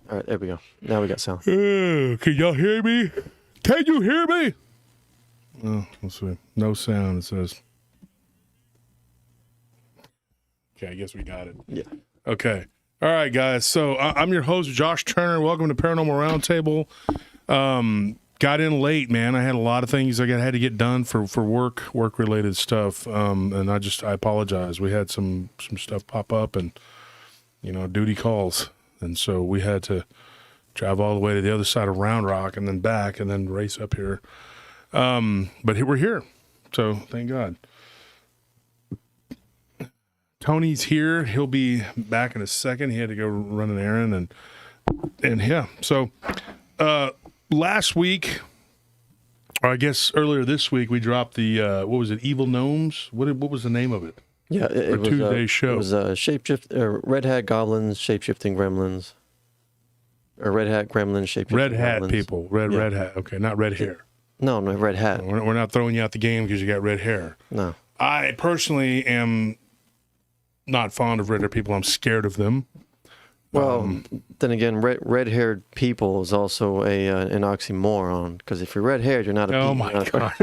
All right, there we go. Now we got sound. Can y'all hear me? Can you hear me? Oh, let's see. No sound, it says. Okay, I guess we got it. Yeah. Okay. All right, guys. So I'm your host, Josh Turner. Welcome to Paranormal Roundtable. Got in late, man. I had a lot of things I had to get done for work-related stuff, and I apologize. We had some stuff pop up and, duty calls. And so we had to drive all the way to the other side of Round Rock and then back and then race up here. But we're here, so thank God. Tony's here. He'll be back in a second. He had to go run an errand, and yeah. So last week, or I guess earlier this week, we dropped the what was it? Evil Gnomes. What was the name of it? Yeah, it was Tuesday's show. It was Red Hat Goblins, Shapeshifting Gremlins, or Red Hat Gremlins, Shapeshifting Red Hat Gremlins. people. Red Hat. Okay, not red hair. No, Red Hat. We're not throwing you out the game because you got red hair. No. I personally am not fond of red hair people. I'm scared of them. Well, then again, red-haired people is also an oxymoron, because if you're red-haired, you're not a Oh, my God.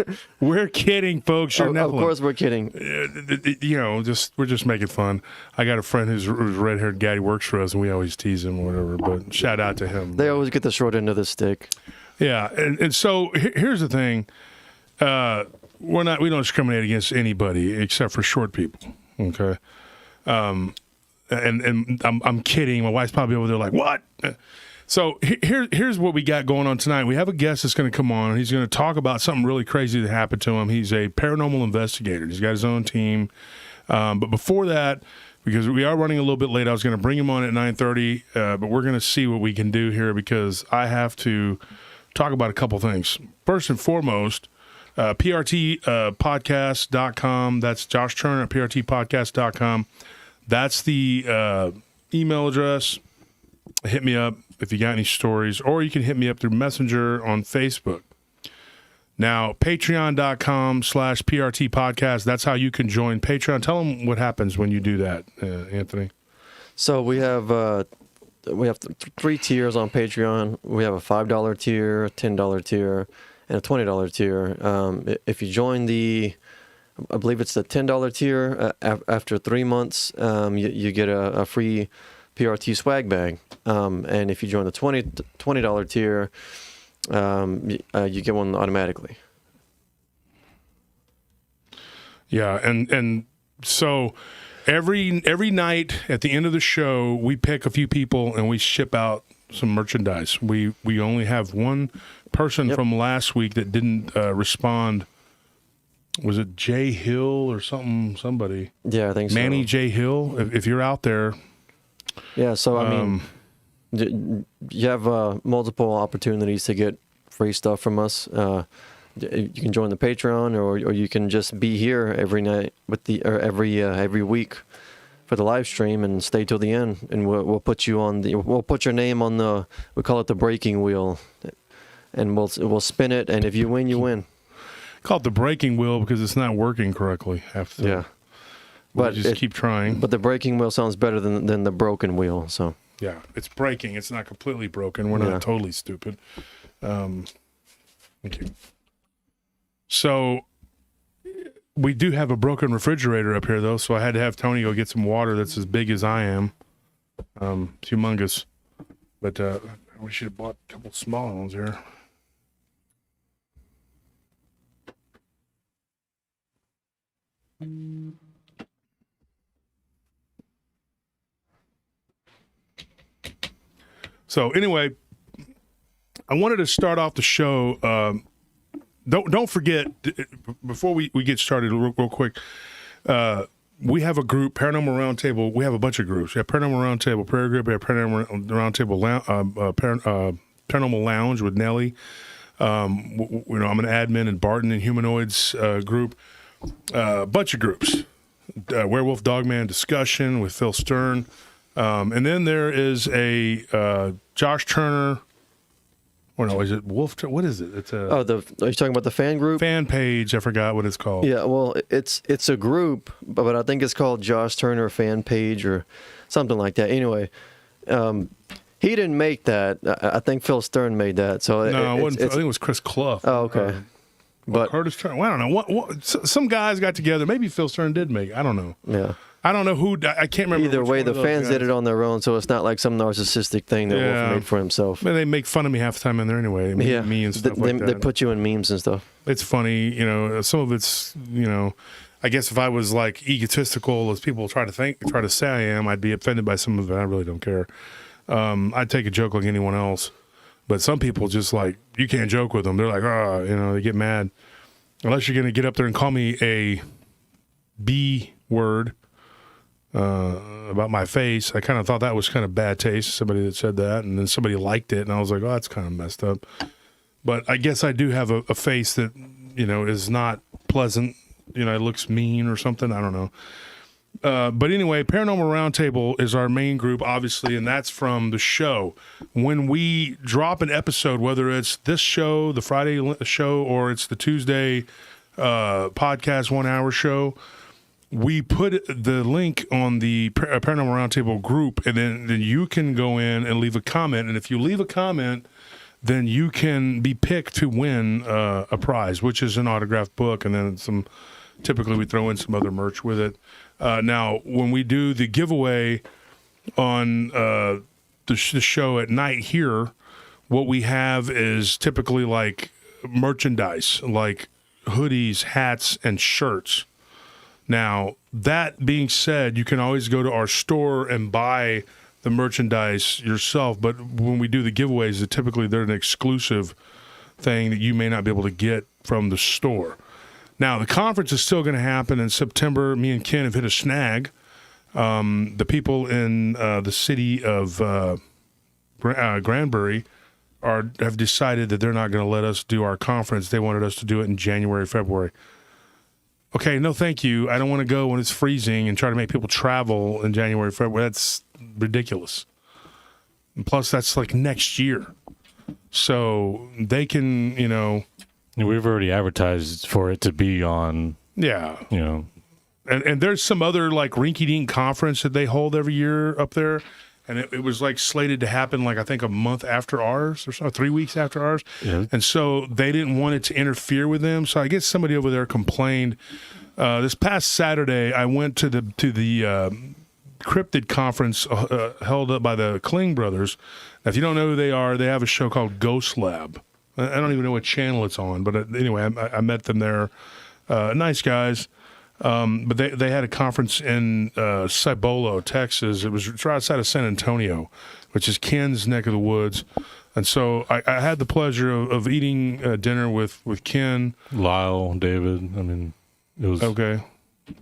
We're kidding, folks. You're Of course we're kidding. we're just making fun. I got a friend who's red-haired guy who works for us, and we always tease him or whatever, but shout out to him. They always get the short end of the stick. Yeah, and so here's the thing. We don't discriminate against anybody except for short people, okay? And I'm kidding. My wife's probably over there like, what? So here's what we got going on tonight. We have a guest that's going to come on. He's going to talk about something really crazy that happened to him. He's a paranormal investigator. He's got his own team. But before that, because we are running a little bit late, I was going to bring him on at 9:30, but we're going to see what we can do here because I have to talk about a couple things. First and foremost, PRTpodcast.com. That's Josh Turner at PRTpodcast.com. That's the email address. Hit me up if you got any stories, or you can hit me up through Messenger on Facebook. Now, patreon.com/PRT podcast. That's how you can join Patreon. Tell them what happens when you do that, Anthony. So we have three tiers on Patreon. We have a $5 tier, a $10 tier, and a $20 tier. If you join I believe it's the $10 tier. After 3 months, you get a free PRT swag bag. And if you join the $20 tier, you get one automatically. Yeah, and so every night at the end of the show, we pick a few people and we ship out some merchandise. We only have one person from last week that didn't respond. Was it Jay Hill or somebody? Yeah, I think so. Manny J. Hill, if you're out there. Yeah, so I mean, you have multiple opportunities to get free stuff from us. You can join the Patreon, or you can just be here every night every week for the live stream and stay till the end, and we'll put you on we'll put your name on we call it the breaking wheel, and we'll spin it, and if you win, you win. Call it the breaking wheel because it's not working correctly. Yeah. But just keep trying. But the breaking wheel sounds better than the broken wheel. So yeah, it's breaking. It's not completely broken. We're not totally stupid. Thank you. So we do have a broken refrigerator up here, though. So I had to have Tony go get some water that's as big as I am. It's humongous. But we should have bought a couple small ones here. So anyway, I wanted to start off the show. Don't forget, before we get started real quick, we have a group, Paranormal Roundtable. We have a bunch of groups. We have Paranormal Roundtable Prayer Group. We have Paranormal Roundtable Paranormal Lounge with Nellie. I'm an admin in Barton and Humanoids group. A bunch of groups. Werewolf Dogman Discussion with Phil Stern. And then there is a Josh Turner. Or no, is it Wolf? What is it? It's a are you talking about the fan group? Fan page. I forgot what it's called. Yeah, well, it's a group, but I think it's called Josh Turner Fan Page or something like that. Anyway, He didn't make that. I think Phil Stern made that. So No, it wasn't. I think it was Chris Clough. Oh, okay. But Curtis Turner. Well, I don't know. What some guys got together. Maybe Phil Stern did make it. I don't know. yeah. I don't know who. I can't remember. Either which way, one the of those fans guys. did it on their own, so it's not like some narcissistic thing that Yeah. Wolf made for himself. Man, they make fun of me half the time in there anyway. Yeah, Me and stuff they, like that. they put you in memes and stuff. It's funny, some of it's, I guess if I was like egotistical as people try to say I am, I'd be offended by some of it. I really don't care. I'd take a joke like anyone else, but some people just like, you can't joke with them. They're like, they get mad. Unless you're going to get up there and call me a B word about my face. I kind of thought that was kind of bad taste, somebody that said that, and then somebody liked it, and I was like, oh, that's kind of messed up. But I guess I do have a face that, is not pleasant. It looks mean or something. I don't know. But anyway, Paranormal Roundtable is our main group, obviously, and that's from the show. When we drop an episode, whether it's this show, the Friday show, or it's the Tuesday podcast 1 hour show, we put the link on the Paranormal Roundtable group, and then you can go in and leave a comment. And if you leave a comment, then you can be picked to win a prize, which is an autographed book, and then typically we throw in some other merch with it. Now, when we do the giveaway on the show at night here, what we have is typically like merchandise, like hoodies, hats, and shirts. Now, that being said, you can always go to our store and buy the merchandise yourself, but when we do the giveaways, typically they're an exclusive thing that you may not be able to get from the store. Now, the conference is still going to happen in September. Me and Ken have hit a snag. The people in the city of Granbury have decided that they're not going to let us do our conference. They wanted us to do it in January, February. Okay, no thank you. I don't want to go when it's freezing and try to make people travel in January, February. That's ridiculous. And plus, that's like next year. So they can, We've already advertised for it to be on. Yeah. And there's some other like rinky-dink conference that they hold every year up there. And it was like slated to happen like I think a month after ours or so, 3 weeks after ours. Yeah. And so they didn't want it to interfere with them. So I guess somebody over there complained. This past Saturday, I went to the cryptid conference held up by the Kling brothers. Now, if you don't know who they are, they have a show called Ghost Lab. I don't even know what channel it's on, but anyway, I met them there. Nice guys. But they had a conference in Cibolo, Texas. It was right outside of San Antonio, which is Ken's neck of the woods. And so I had the pleasure of eating dinner with Ken. Lyle, David. I mean, it was... Okay.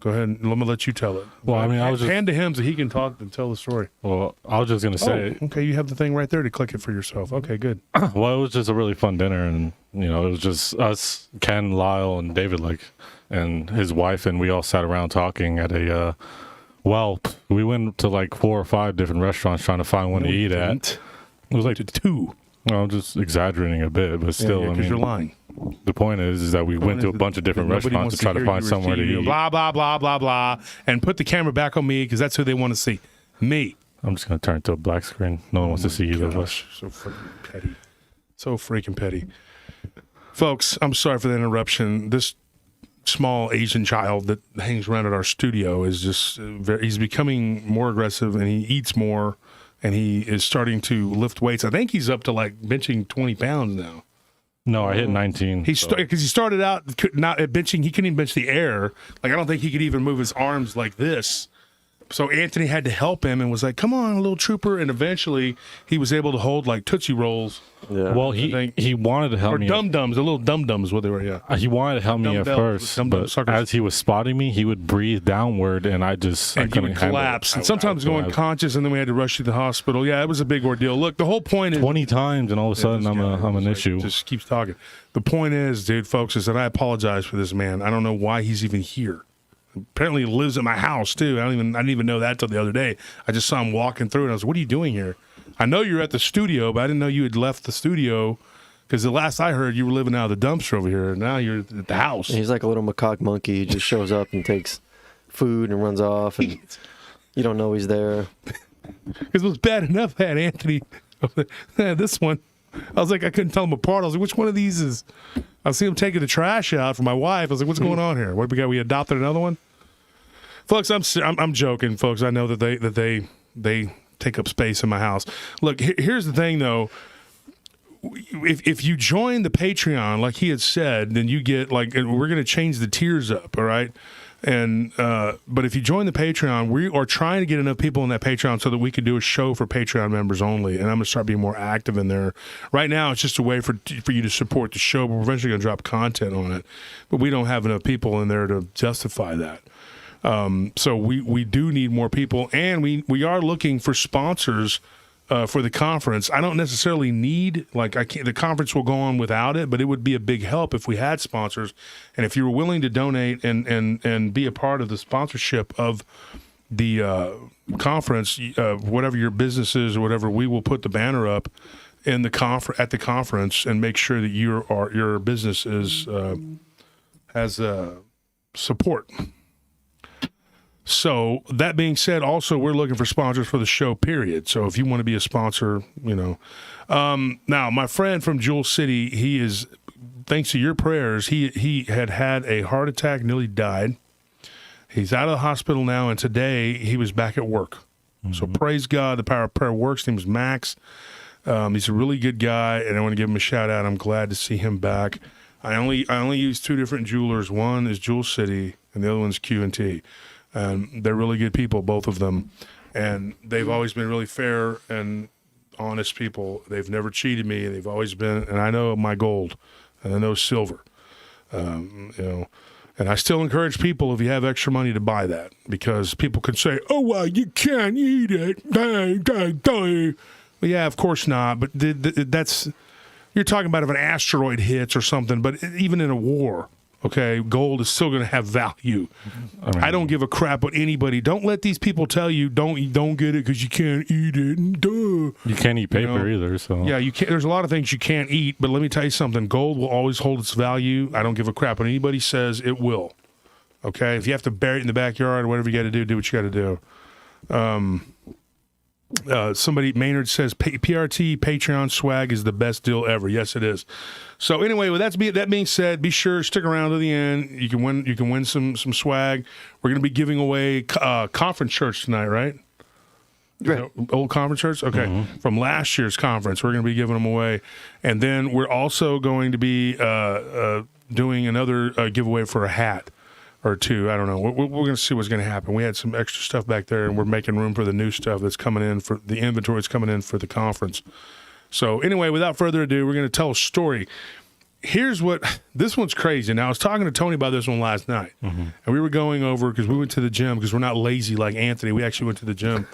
Go ahead. Let me let you tell it. Well, I mean, I was just... Hand to him so he can talk and tell the story. Well, I was just going to say... Oh, okay, you have the thing right there to click it for yourself. Okay, good. Well, it was just a really fun dinner, and, it was just us, Ken, Lyle, and David, and his wife, and we all sat around talking at a... we went to like 4 or 5 different restaurants trying to find one to eat at. It was like 2. Well, I'm just exaggerating a bit, but still, because you're lying. The point is that we went to a bunch of different restaurants to try to find somewhere to eat. Blah, blah, blah, blah, blah. And put the camera back on me because that's who they want to see. Me. I'm just going to turn it to a black screen. No one wants to see either of us. So freaking petty. So freaking petty. Folks, I'm sorry for the interruption. This small Asian child that hangs around at our studio is just he's becoming more aggressive, and he eats more, and he is starting to lift weights. I think he's up to like benching 20 pounds now. No, I hit 19. Because he started out not at benching. He couldn't even bench the air. Like, I don't think he could even move his arms like this. So Anthony had to help him and was like, come on, little trooper. And eventually he was able to hold like Tootsie Rolls. Yeah. Well, he wanted to help me. Or dum-dums, the little dum-dums, what they were, yeah. He wanted to help me at first, but as he was spotting me, he would breathe downward, and I couldn't would collapse. And sometimes go unconscious, and then we had to rush you to the hospital. Yeah, it was a big ordeal. Look, the whole point is 20 times, and all of a sudden I'm an issue. Just keeps talking. The point is, dude, folks, is that I apologize for this man. I don't know why he's even here. Apparently he lives at my house too. I didn't even know that till the other day. I just saw him walking through, and I was, what are you doing here? I know you're at the studio, but I didn't know you had left the studio, because the last I heard, you were living out of the dumpster over here, and now you're at the house. And he's like a little macaque monkey. He just shows up and takes food and runs off, and you don't know he's there. Because it was bad enough I had Anthony This one. I was like, I couldn't tell them apart. I was like, which one of these is? I see him taking the trash out for my wife. I was like, what's going on here? What we got? We adopted another one, folks. I'm joking, folks. I know that they take up space in my house. Look, here's the thing, though. If you join the Patreon, like he had said, then you get like, and we're going to change the tiers up, all right? And but if you join the Patreon, we are trying to get enough people in that Patreon so that we can do a show for Patreon members only. And I'm going to start being more active in there. Right now, it's just a way for you to support the show, but we're eventually going to drop content on it. But we don't have enough people in there to justify that. So we do need more people, and we are looking for sponsors for the conference. I don't necessarily need, the conference will go on without it, but it would be a big help if we had sponsors. And if you were willing to donate and be a part of the sponsorship of the conference, whatever your business is or whatever, we will put the banner up in the at the conference and make sure that your business is has support. So that being said, also we're looking for sponsors for the show, period. So if you want to be a sponsor, now my friend from Jewel City, he is, thanks to your prayers, he had a heart attack, nearly died. He's out of the hospital now, and today he was back at work. Mm-hmm. So praise God, the power of prayer works. His name is Max. He's a really good guy, and I want to give him a shout out. I'm glad to see him back. I only use two different jewelers. One is Jewel City, and the other one's Q&T. They're really good people, both of them, and they've always been really fair and honest people. They've never cheated me, and they've always been. And I know my gold, and I know silver, And I still encourage people, if you have extra money, to buy that, because people can say, "Oh, well, you can't eat it." Well, yeah, of course not. But that's, you're talking about if an asteroid hits or something. But even in a war. Okay, gold is still going to have value. I don't give a crap what anybody. Don't let these people tell you don't get it because you can't eat it. Duh. You can't eat paper either. So yeah, you can't. There's a lot of things you can't eat. But let me tell you something. Gold will always hold its value. I don't give a crap what anybody says. It will. Okay, if you have to bury it in the backyard or whatever you got to do what you got to do. Somebody, Maynard says, PRT Patreon swag is the best deal ever. Yes, it is. So anyway, with that being said, be sure to stick around to the end. You can win some swag. We're going to be giving away conference shirts tonight, right? Right. Old conference shirts? Okay. Mm-hmm. From last year's conference, we're going to be giving them away. And then we're also going to be doing another giveaway for a hat or two. I don't know. We're going to see what's going to happen. We had some extra stuff back there, and we're making room for the new stuff that's coming in, for the inventory that's coming in for the conference. So anyway, without further ado, we're going to tell a story. Here's this one's crazy. Now, I was talking to Tony about this one last night, and we were going over, because we went to the gym, because we're not lazy like Anthony. We actually went to the gym,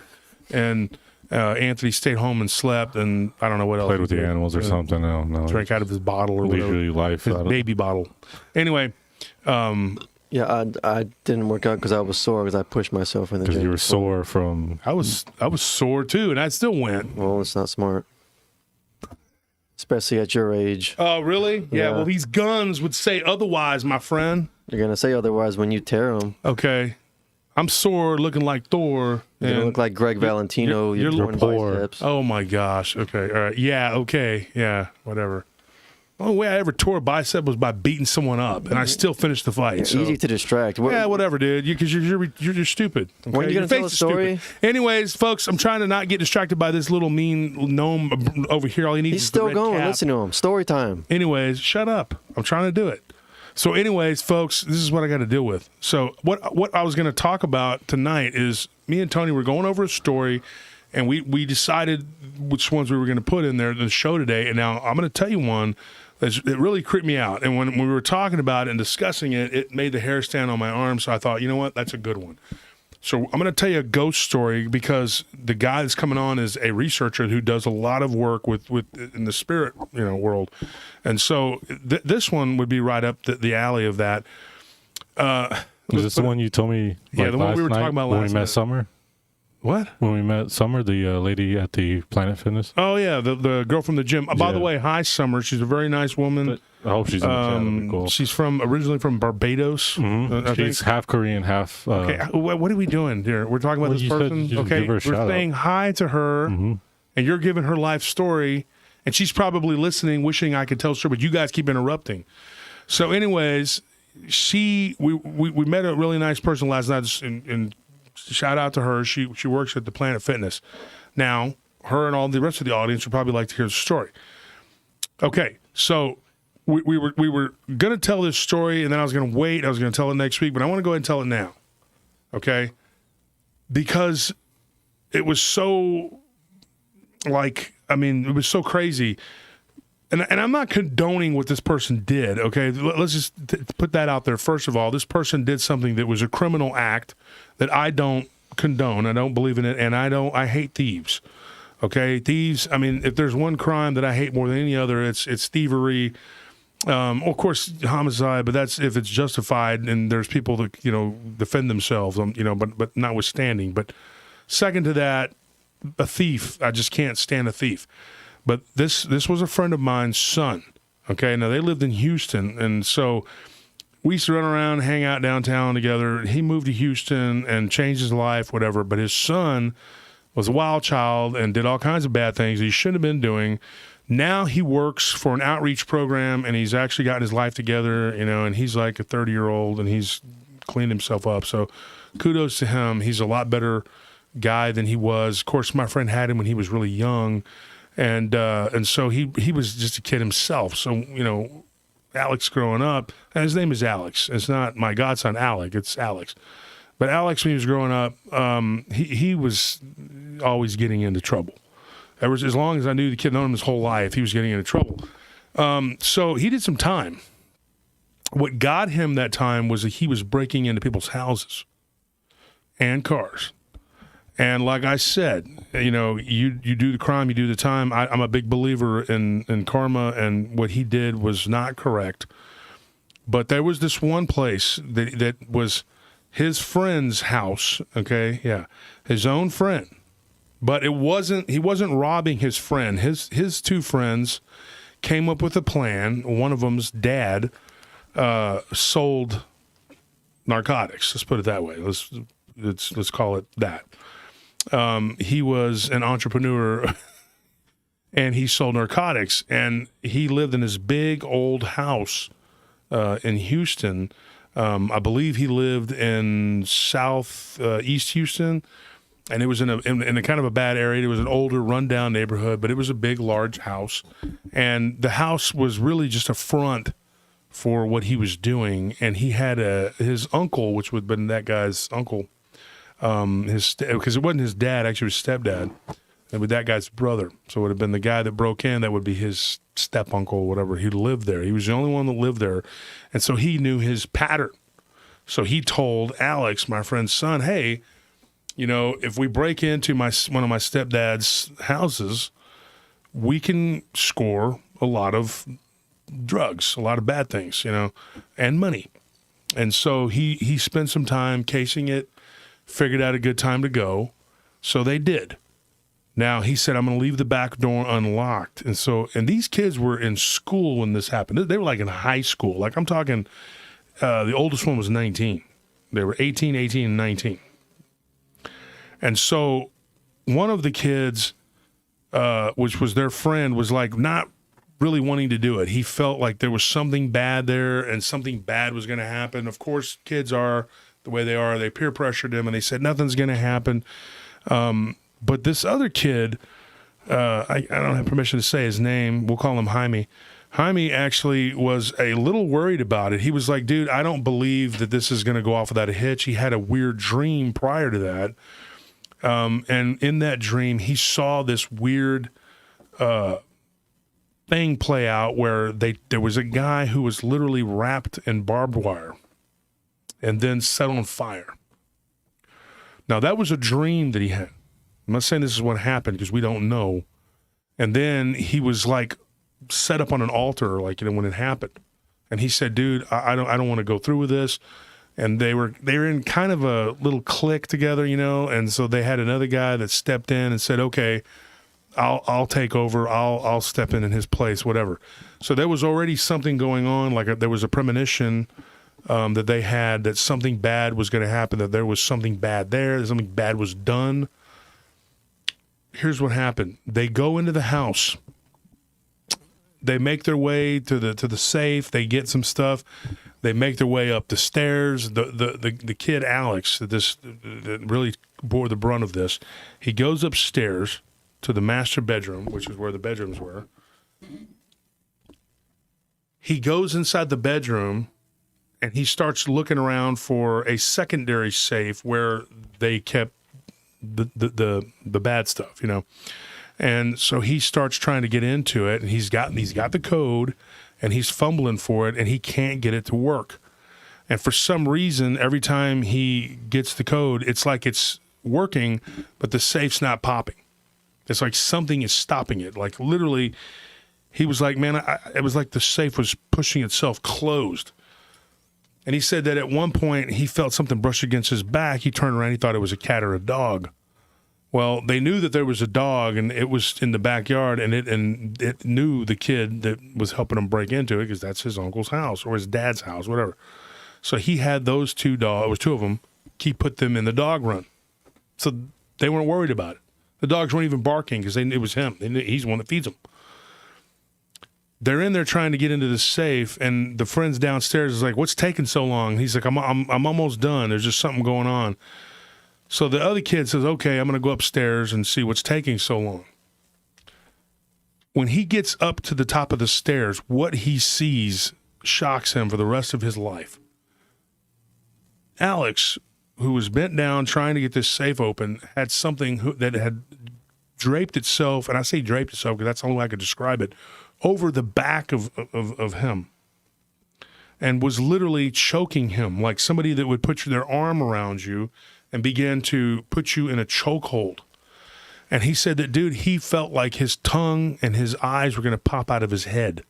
and Anthony stayed home and slept, and I don't know what else. Played with the animals or something. I don't know. Drank out of his bottle or whatever. Leisurely life. His baby bottle. Anyway. Yeah, I didn't work out because I was sore, because I pushed myself in the gym. Because you were sore from... I was sore too, and I still went. Well, it's not smart. Especially at your age. Oh, really? Yeah, well, these guns would say otherwise, my friend. You're going to say otherwise when you tear them. Okay. I'm sore, looking like Thor. You look like Greg Valentino. You're torn biceps. Oh, my gosh. Okay, all right. Yeah, okay. Yeah, whatever. The only way I ever tore a bicep was by beating someone up, and I still finished the fight. So. Easy to distract. Yeah, whatever, dude. Because you're stupid. Okay? When are you going to tell a story? Anyways, folks, I'm trying to not get distracted by this little mean gnome over here. All he needs He's is still the red going. cap. Listen to him. Story time. Anyways, shut up. I'm trying to do it. So anyways, folks, this is what I got to deal with. So what I was going to talk about tonight is, me and Tony were going over a story, and we decided which ones we were going to put in there in the show today. And now I'm going to tell you one it really creeped me out. And when we were talking about it and discussing it, it made the hair stand on my arm. So I thought, you know what? That's a good one. So I'm going to tell you a ghost story, because the guy that's coming on is a researcher who does a lot of work with in the spirit world. And so this one would be right up the alley of that. Is this the one you told me? Yeah, the one we were talking about last night. When we met Summer? What? When we met Summer, the lady at the Planet Fitness? Oh, yeah, the girl from the gym. By the way, hi, Summer. She's a very nice woman. I hope she's in the chat. That'd be cool. She's originally from Barbados. Mm-hmm. She's half Korean, half... okay, what are we doing here? We're talking about this person? Okay, we're saying hi to her. and you're giving her life story, and she's probably listening, wishing I could tell her, but you guys keep interrupting. So, anyways, we met a really nice person last night, and shout out to her. She works at the Planet Fitness. Now, her and all the rest of the audience would probably like to hear the story. Okay, so we were going to tell this story, and then I was going to wait. I was going to tell it next week, but I want to go ahead and tell it now, okay? Because it was so, it was so crazy. And I'm not condoning what this person did, okay? Let's just put that out there. First of all, this person did something that was a criminal act that I don't condone. I don't believe in it, and I hate thieves, okay? Thieves, if there's one crime that I hate more than any other, it's thievery. Of course, homicide, but that's if it's justified and there's people that, defend themselves, but notwithstanding. But second to that, a thief, I just can't stand a thief. But this was a friend of mine's son, okay? Now, they lived in Houston, and so we used to run around, hang out downtown together. He moved to Houston and changed his life, whatever. But his son was a wild child and did all kinds of bad things he shouldn't have been doing. Now he works for an outreach program, and he's actually gotten his life together, and he's like a 30-year-old, and he's cleaned himself up. So kudos to him. He's a lot better guy than he was. Of course, my friend had him when he was really young. And so he was just a kid himself. So, Alex growing up, and his name is Alex. It's not my godson, Alec. It's Alex. But Alex, when he was growing up, he was always getting into trouble. As long as I knew the kid, known him his whole life, he was getting into trouble. So he did some time. What got him that time was that he was breaking into people's houses and cars. And like I said, you do the crime, you do the time. I'm a big believer in karma, and what he did was not correct. But there was this one place that was his friend's house, okay? Yeah, his own friend. But he wasn't robbing his friend. His two friends came up with a plan. One of them's dad sold narcotics. Let's put it that way. Let's call it that. He was an entrepreneur and he sold narcotics, and he lived in this big old house in Houston. I believe he lived in East Houston, and it was in a kind of a bad area. It was an older, rundown neighborhood, but it was a big, large house, and the house was really just a front for what he was doing. And he had his uncle, which would have been that guy's uncle. Because it wasn't his dad, actually it was stepdad, and with that guy's brother. So it would have been the guy that broke in, that would be his step uncle, whatever. He lived there. He was the only one that lived there. And so he knew his pattern. So he told Alex, my friend's son, hey, if we break into one of my stepdad's houses, we can score a lot of drugs, a lot of bad things, and money. And so he spent some time casing it, figured out a good time to go. So they did. Now he said, I'm going to leave the back door unlocked. And these kids were in school when this happened. They were like in high school. Like I'm talking, the oldest one was 19. They were 18, and 19. And so one of the kids, which was their friend, was like not really wanting to do it. He felt like there was something bad there and something bad was going to happen. Of course, kids are the way they are. They peer pressured him, and they said nothing's going to happen. But this other kid, I don't have permission to say his name. We'll call him Jaime. Jaime actually was a little worried about it. He was like, dude, I don't believe that this is going to go off without a hitch. He had a weird dream prior to that. And in that dream, he saw this weird thing play out where there was a guy who was literally wrapped in barbed wire and then set on fire. Now, that was a dream that he had. I'm not saying this is what happened because we don't know. And then he was like set up on an altar, like, when it happened. And he said, dude, I don't want to go through with this. And they were in kind of a little clique together, and so they had another guy that stepped in and said, okay, I'll take over. I'll step in his place, whatever. So there was already something going on, there was a premonition that they had that something bad was going to happen, that there was something bad there, that something bad was done. here's what happened. They go into the house. They make their way to the safe. They get some stuff. They make their way up the stairs. The kid Alex, that really bore the brunt of this, he goes upstairs to the master bedroom, which is where the bedrooms were. He goes inside the bedroom, and he starts looking around for a secondary safe where they kept the bad stuff, you know. And so he starts trying to get into it, and he's got the code, and he's fumbling for it, and he can't get it to work. And for some reason, every time he gets the code, it's like it's working, but the safe's not popping. It's like something is stopping it. Like literally, he was like, man, it was like the safe was pushing itself closed. And he said that at one point he felt something brush against his back. He turned around, he thought it was a cat or a dog. Well, they knew that there was a dog, and it was in the backyard, and it knew the kid that was helping him break into it because that's his uncle's house or his dad's house, whatever. So he had those two dogs. It was two of them. He put them in the dog run, so they weren't worried about it. The dogs weren't even barking because it was him. He's the one that feeds them. They're in there trying to get into the safe, and the friends downstairs is like, "What's taking so long?" He's like, "I'm almost done. There's just something going on." So the other kid says, okay, I'm going to go upstairs and see what's taking so long. When he gets up to the top of the stairs, what he sees shocks him for the rest of his life. Alex, who was bent down trying to get this safe open, had something that had draped itself, and I say draped itself because that's the only way I could describe it, over the back of him, and was literally choking him like somebody that would put their arm around you and began to put you in a chokehold. And he said that, dude, he felt like his tongue and his eyes were going to pop out of his head.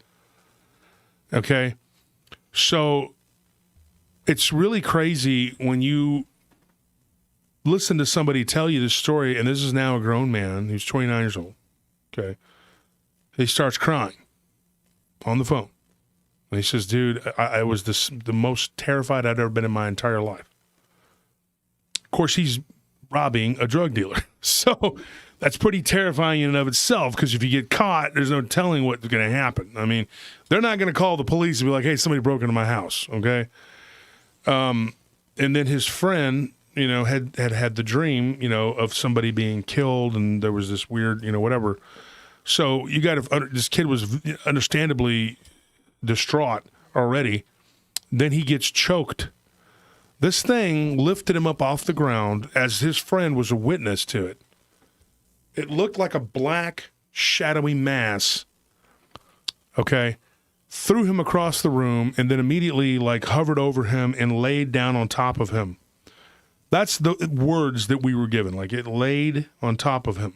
Okay? So it's really crazy when you listen to somebody tell you this story, and this is now a grown man who's 29 years old. Okay? He starts crying on the phone. And he says, dude, I was the most terrified I'd ever been in my entire life. Of course, he's robbing a drug dealer. So that's pretty terrifying in and of itself, because if you get caught, there's no telling what's going to happen. I mean, they're not going to call the police and be like, hey, somebody broke into my house, okay? And then his friend, you know, had the dream, you know, of somebody being killed, and there was this weird, you know, whatever. So you got to, this kid was understandably distraught already. Then he gets choked. This thing lifted him up off the ground as his friend was a witness to it. It looked like a black, shadowy mass, okay, threw him across the room and then immediately, like, hovered over him and laid down on top of him. That's the words that we were given, like it laid on top of him,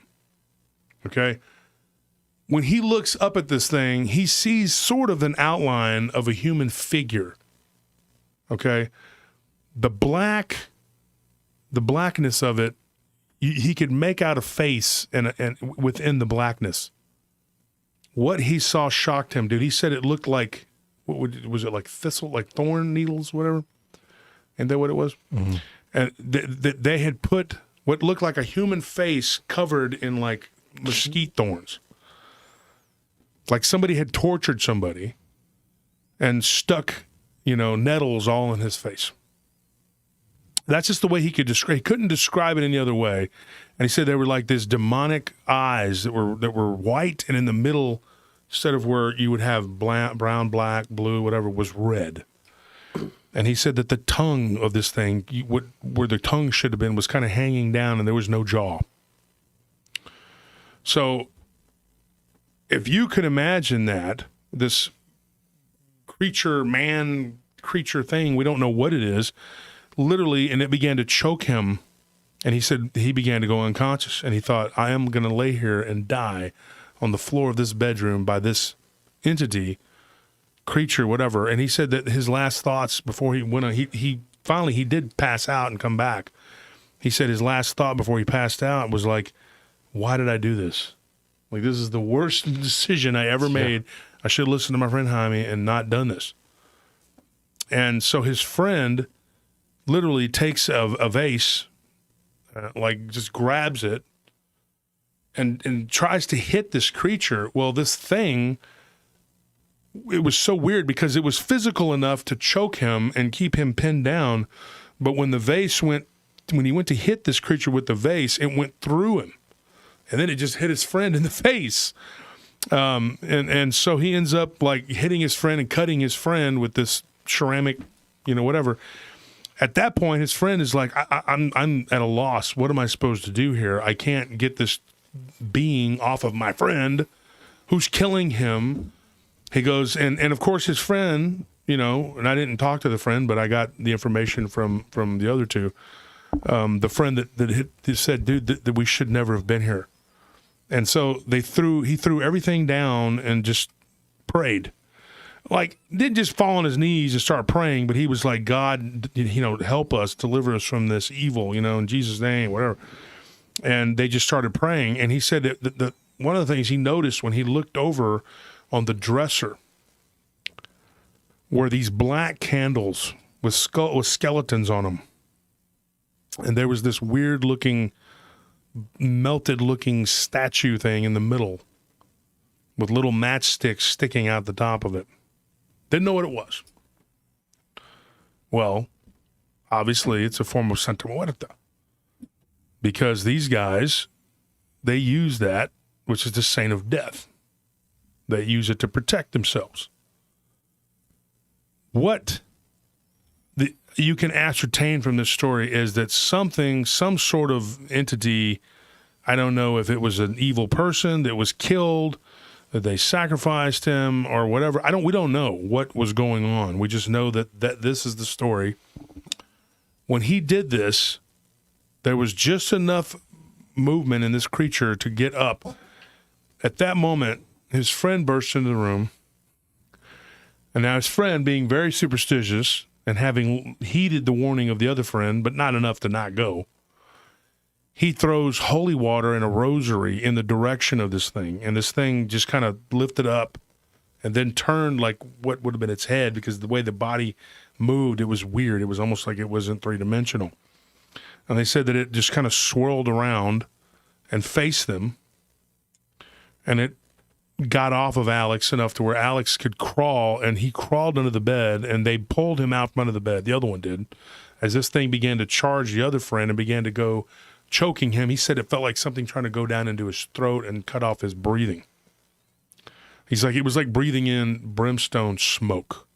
okay? When he looks up at this thing, he sees sort of an outline of a human figure, okay? The blackness of it, he could make out a face and within the blackness. What he saw shocked him, dude. He said it looked like, was it like thistle, like thorn needles, whatever? Ain't that what it was? Mm-hmm. And they had put what looked like a human face covered in like mesquite thorns. Like somebody had tortured somebody and stuck, you know, nettles all in his face. That's just the way he could describe. He couldn't describe it any other way. And he said they were like these demonic eyes that were white, and in the middle, instead of where you would have brown, black, blue, whatever, was red. And he said that the tongue of this thing, where the tongue should have been, was kind of hanging down, and there was no jaw. So if you could imagine that, this creature thing, we don't know what it is, literally, and it began to choke him, and he said he began to go unconscious, and he thought, I am going to lay here and die on the floor of this bedroom by this entity, creature, whatever. And he said that his last thoughts before he went on, he finally did pass out and come back. He said his last thought before he passed out was like, why did I do this? Like, this is the worst decision I ever made. I should have listened to my friend Jaime and not done this. And so his friend literally takes a vase, like just grabs it and tries to hit this creature. Well, this thing, it was so weird because it was physical enough to choke him and keep him pinned down. But when he went to hit this creature with the vase, it went through him. And then it just hit his friend in the face. And so he ends up like hitting his friend and cutting his friend with this ceramic, whatever. At that point, his friend is like, I'm at a loss. What am I supposed to do here? I can't get this being off of my friend who's killing him. He goes, and of course his friend, and I didn't talk to the friend, but I got the information from the other two. The friend that said, dude, that we should never have been here. And so he threw everything down and just prayed. Like, didn't just fall on his knees and start praying, but he was like, God, help us, deliver us from this evil, in Jesus' name, whatever. And they just started praying. And he said that one of the things he noticed when he looked over on the dresser were these black candles with skeletons on them. And there was this weird-looking, melted-looking statue thing in the middle with little matchsticks sticking out the top of it. Didn't know what it was. Well, obviously, it's a form of Santa Muerta. Because these guys, they use that, which is the saint of death. They use it to protect themselves. What you can ascertain from this story is that some sort of entity, I don't know if it was an evil person that was killed, that they sacrificed him or whatever. We don't know what was going on. We just know that this is the story. When he did this, there was just enough movement in this creature to get up. At that moment, his friend burst into the room. And now his friend, being very superstitious and having heeded the warning of the other friend, but not enough to not go, he throws holy water and a rosary in the direction of this thing. And this thing just kind of lifted up and then turned like what would have been its head, because the way the body moved, it was weird. It was almost like it wasn't three-dimensional. And they said that it just kind of swirled around and faced them. And it got off of Alex enough to where Alex could crawl, and he crawled under the bed, and they pulled him out from under the bed. The other one did. As this thing began to charge the other friend and began to go choking him, he said it felt like something trying to go down into his throat and cut off his breathing. He's like, it was like breathing in brimstone smoke.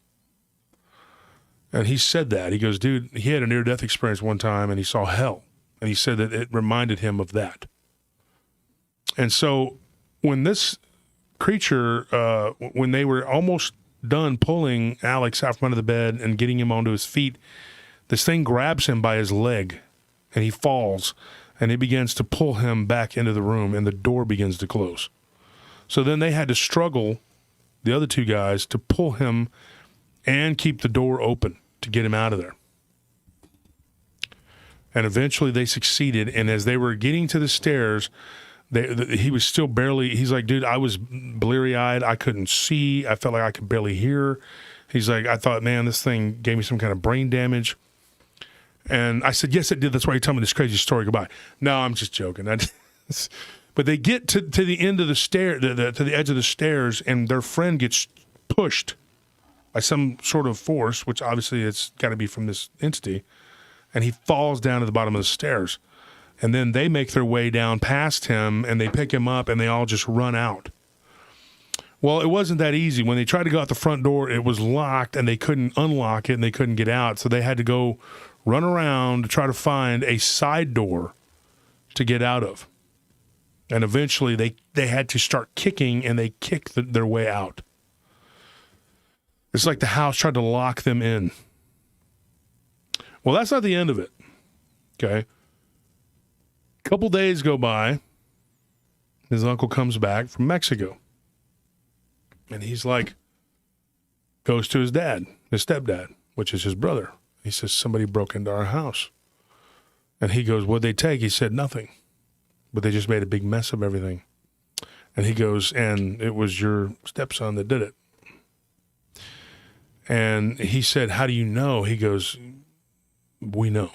And he said that. He goes, dude, he had a near-death experience one time, and he saw hell. And he said that it reminded him of that. And so when this creature, when they were almost done pulling Alex out from under the bed and getting him onto his feet, this thing grabs him by his leg, and he falls, and it begins to pull him back into the room, and the door begins to close. So then they had to struggle, the other two guys, to pull him and keep the door open to get him out of there. And eventually they succeeded, and as they were getting to the stairs, he was still barely, he's like, dude, I was bleary-eyed. I couldn't see. I felt like I could barely hear. He's like, I thought, man, this thing gave me some kind of brain damage. And I said, yes, it did. That's why you tell me this crazy story. Goodbye. No, I'm just joking. But they get to the end of the stair, to the edge of the stairs, and their friend gets pushed by some sort of force, which obviously it's got to be from this entity, and he falls down to the bottom of the stairs. And then they make their way down past him, and they pick him up, and they all just run out. Well, it wasn't that easy. When they tried to go out the front door, it was locked, and they couldn't unlock it, and they couldn't get out. So they had to go run around to try to find a side door to get out of. And eventually they had to start kicking, and they kicked their way out. It's like the house tried to lock them in. Well, that's not the end of it. Okay. A couple days go by. His uncle comes back from Mexico. And he's like, goes to his dad, his stepdad, which is his brother. He says, somebody broke into our house. And he goes, what'd they take? He said, nothing. But they just made a big mess of everything. And he goes, and it was your stepson that did it. And he said, how do you know? He goes, we know.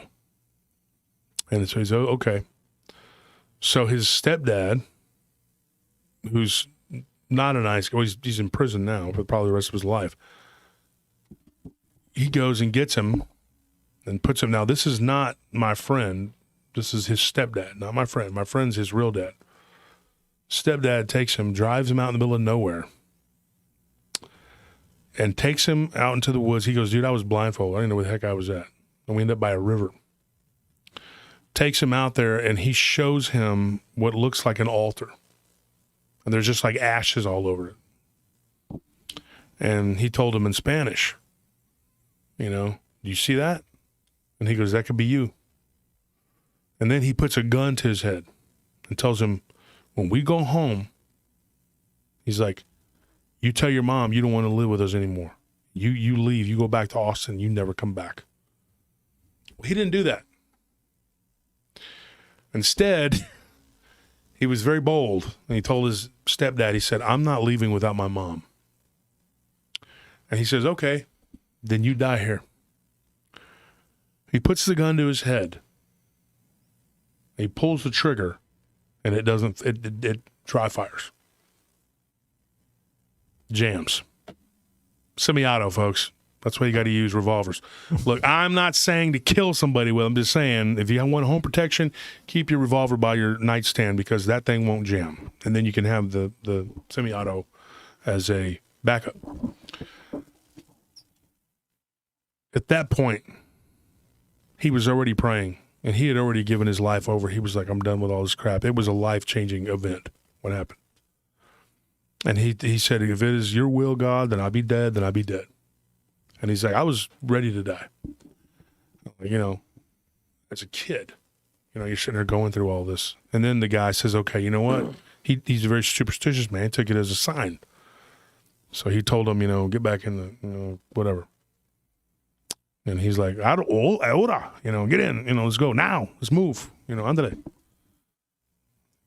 And so he's, oh, okay. So his stepdad who's not a nice guy. Well, he's in prison now for probably the rest of his life. He goes and gets him and puts him. Now, this is not my friend. This is his stepdad, not my friend. My friend's his real dad. Stepdad takes him, drives him out in the middle of nowhere, and takes him out into the woods. He goes, dude, I was blindfolded. I didn't know where the heck I was at. And we end up by a river. Takes him out there, and he shows him what looks like an altar. And there's just like ashes all over it. And he told him in Spanish, do you see that? And he goes, that could be you. And then he puts a gun to his head and tells him, when we go home, he's like, you tell your mom you don't want to live with us anymore. You leave. You go back to Austin. You never come back. Well, he didn't do that. Instead, he was very bold. And he told his stepdad, he said, I'm not leaving without my mom. And he says, okay, then you die here. He puts the gun to his head. He pulls the trigger, and it dry fires. Jams. Semi-auto, folks. That's why you got to use revolvers. Look, I'm not saying to kill somebody with them. I'm just saying if you want home protection, keep your revolver by your nightstand because that thing won't jam. And then you can have the semi-auto as a backup. At that point, he was already praying, and he had already given his life over. He was like, I'm done with all this crap. It was a life-changing event, what happened. And he said, if it is your will, God, then I'll be dead, then I'll be dead. And he's like, I was ready to die. As a kid, you're sitting there going through all this. And then the guy says, okay, you know what? He's a very superstitious man. He took it as a sign. So he told him, get back in the, whatever. And he's like, ahora, get in, let's go now. Let's move, andale.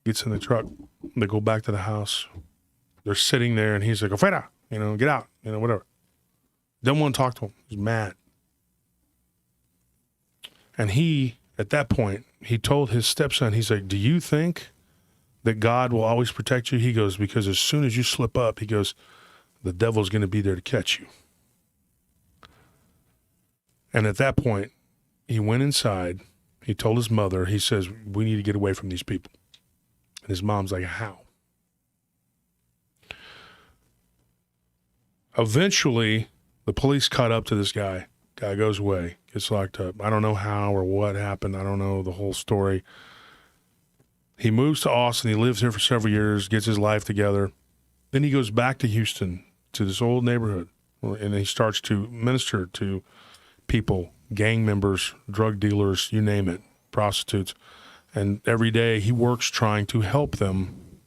Gets in the truck. They go back to the house. They're sitting there, and he's like, afuera, get out, whatever. Didn't want to talk to him. He's mad. And at that point, he told his stepson, he's like, do you think that God will always protect you? He goes, because as soon as you slip up, he goes, the devil's going to be there to catch you. And at that point, he went inside. He told his mother, he says, we need to get away from these people. And his mom's like, how? Eventually, the police caught up to this guy. Guy goes away, gets locked up. I don't know how or what happened. I don't know the whole story. He moves to Austin. He lives here for several years, gets his life together. Then he goes back to Houston, to this old neighborhood, and he starts to minister to people, gang members, drug dealers, you name it, prostitutes. And every day he works trying to help them.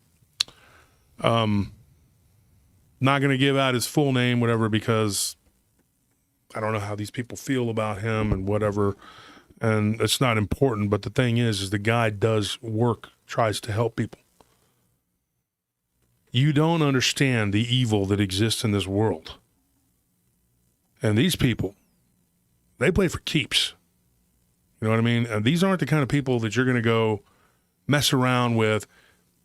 Not going to give out his full name, whatever, because I don't know how these people feel about him and whatever. And it's not important. But the thing is the guy does work, tries to help people. You don't understand the evil that exists in this world. And these people, they play for keeps. You know what I mean? And these aren't the kind of people that you're going to go mess around with,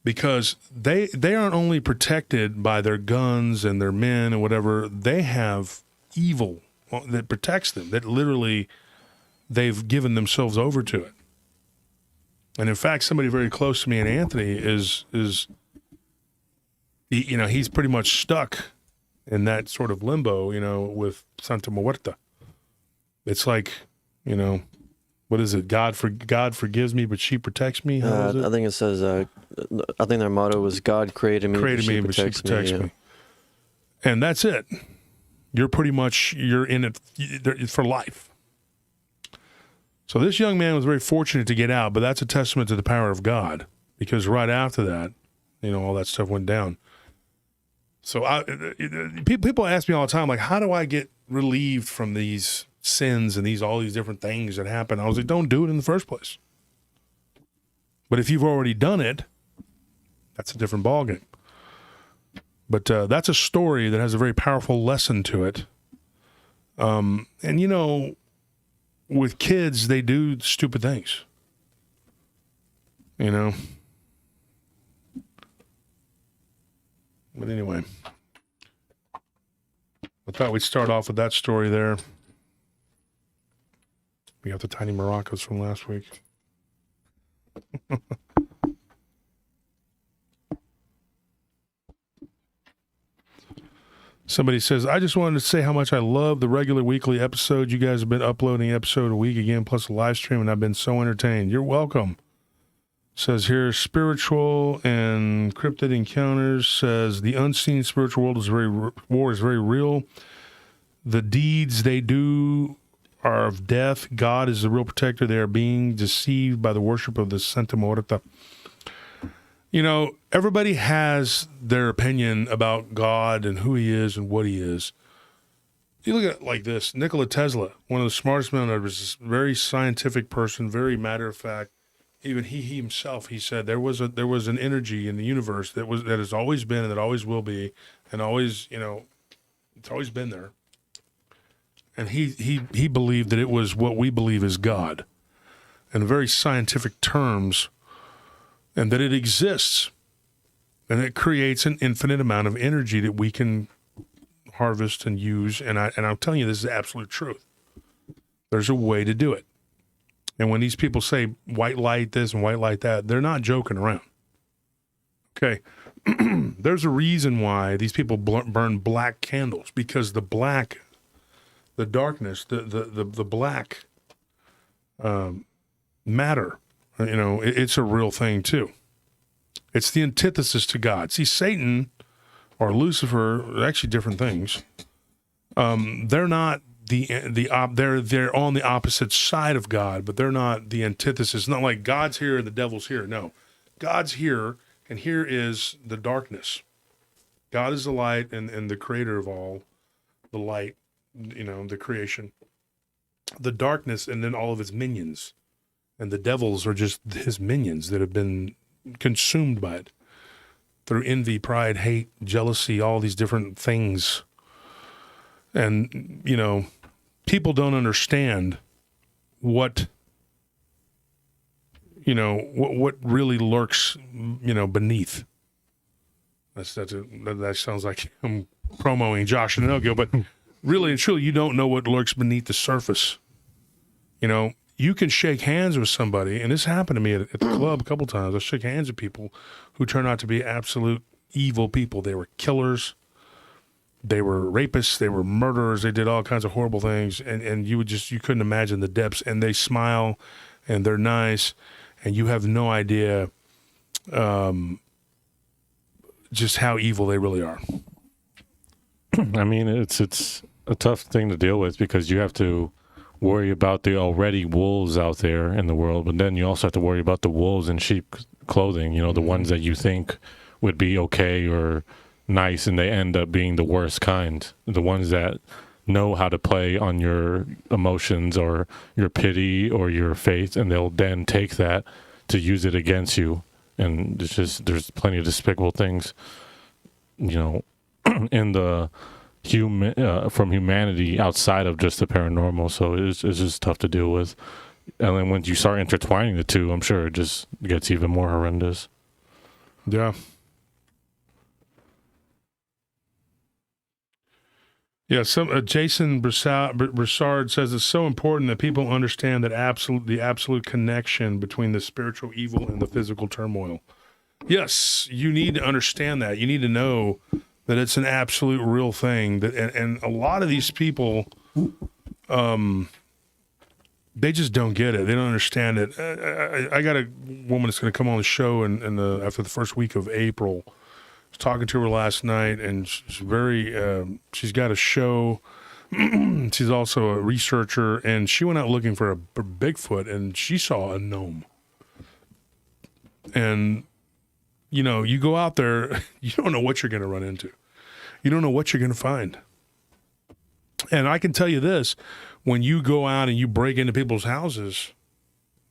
because they aren't only protected by their guns and their men and whatever. They have evil that protects them, that literally they've given themselves over to it. And in fact, somebody very close to me and Anthony is he's pretty much stuck in that sort of limbo, with Santa Muerta. It's like, what is it? God forgives me, but she protects me. How is it? I think it says, I think their motto was God created me, but she protects me. And that's it. You're in it for life. So this young man was very fortunate to get out, but that's a testament to the power of God, because right after that, all that stuff went down. So people ask me all the time, like, how do I get relieved from these sins and all these different things that happen? I was like, don't do it in the first place. But if you've already done it, that's a different ballgame. But that's a story that has a very powerful lesson to it. And with kids, they do stupid things. But anyway, I thought we'd start off with that story there. We got the tiny maracas from last week. Somebody says, I just wanted to say how much I love the regular weekly episodes. You guys have been uploading episode a week again, plus a live stream, and I've been so entertained. You're welcome. Says here, spiritual and cryptid encounters. Says the unseen spiritual world is war is very real. The deeds they do are of death. God is the real protector. They are being deceived by the worship of the Santa Muerta. You know, everybody has their opinion about God and who he is and what he is. You look at it like this. Nikola Tesla, one of the smartest men ever, was a very scientific person, very matter of fact. Even he himself, he said there was an energy in the universe that has always been and that always will be, and always, you know, it's always been there. And he believed that it was what we believe is God, in very scientific terms, and that it exists, and it creates an infinite amount of energy that we can harvest and use. And I'm telling you, this is the absolute truth. There's a way to do it. And when these people say white light this and white light that, they're not joking around. Okay. There's a reason why these people burn black candles, because the black, the darkness, the black matter, you know, it's a real thing too. It's the antithesis to God. See, Satan or Lucifer are actually different things. They're not they're on the opposite side of God, but they're not the antithesis. It's not like God's here and the devil's here. No, God's here, and here is the darkness. God is the light and the creator of all the light, you know, the creation. The darkness, and then all of its minions. And the devils are just his minions that have been consumed by it through envy, pride, hate, jealousy, all these different things. And, you know, people don't understand what, you know, what really lurks, you know, beneath. That sounds like I'm promoting Josh and Inogo, but really and truly, you don't know what lurks beneath the surface. You know, you can shake hands with somebody, and this happened to me at the club a couple times. I shook hands with people who turned out to be absolute evil people. They were killers. They were rapists. They were murderers. They did all kinds of horrible things, and you couldn't imagine the depths. And they smile, and they're nice, and you have no idea just how evil they really are. I mean, it's a tough thing to deal with, because you have to worry about the already wolves out there in the world, but then you also have to worry about the wolves in sheep clothing, you know, the ones that you think would be okay or nice, and they end up being the worst kind, the ones that know how to play on your emotions or your pity or your faith, and they'll then take that to use it against you. And it's just, there's plenty of despicable things, you know, in the from humanity outside of just the paranormal. So it's just tough to deal with. And then when you start intertwining the two, I'm sure it just gets even more horrendous. Yeah. Yeah, Jason Broussard says it's so important that people understand that the absolute connection between the spiritual evil and the physical turmoil. Yes, you need to understand that. You need to know that it's an absolute real thing. That and a lot of these people, they just don't get it. They don't understand it. I got a woman that's going to come on the show after the first week of April. I was talking to her last night, and she's she's got a show. She's also a researcher, and she went out looking for a Bigfoot, and she saw a gnome. And, you know, you go out there, you don't know what you're going to run into. You don't know what you're going to find. And I can tell you this, when you go out and you break into people's houses,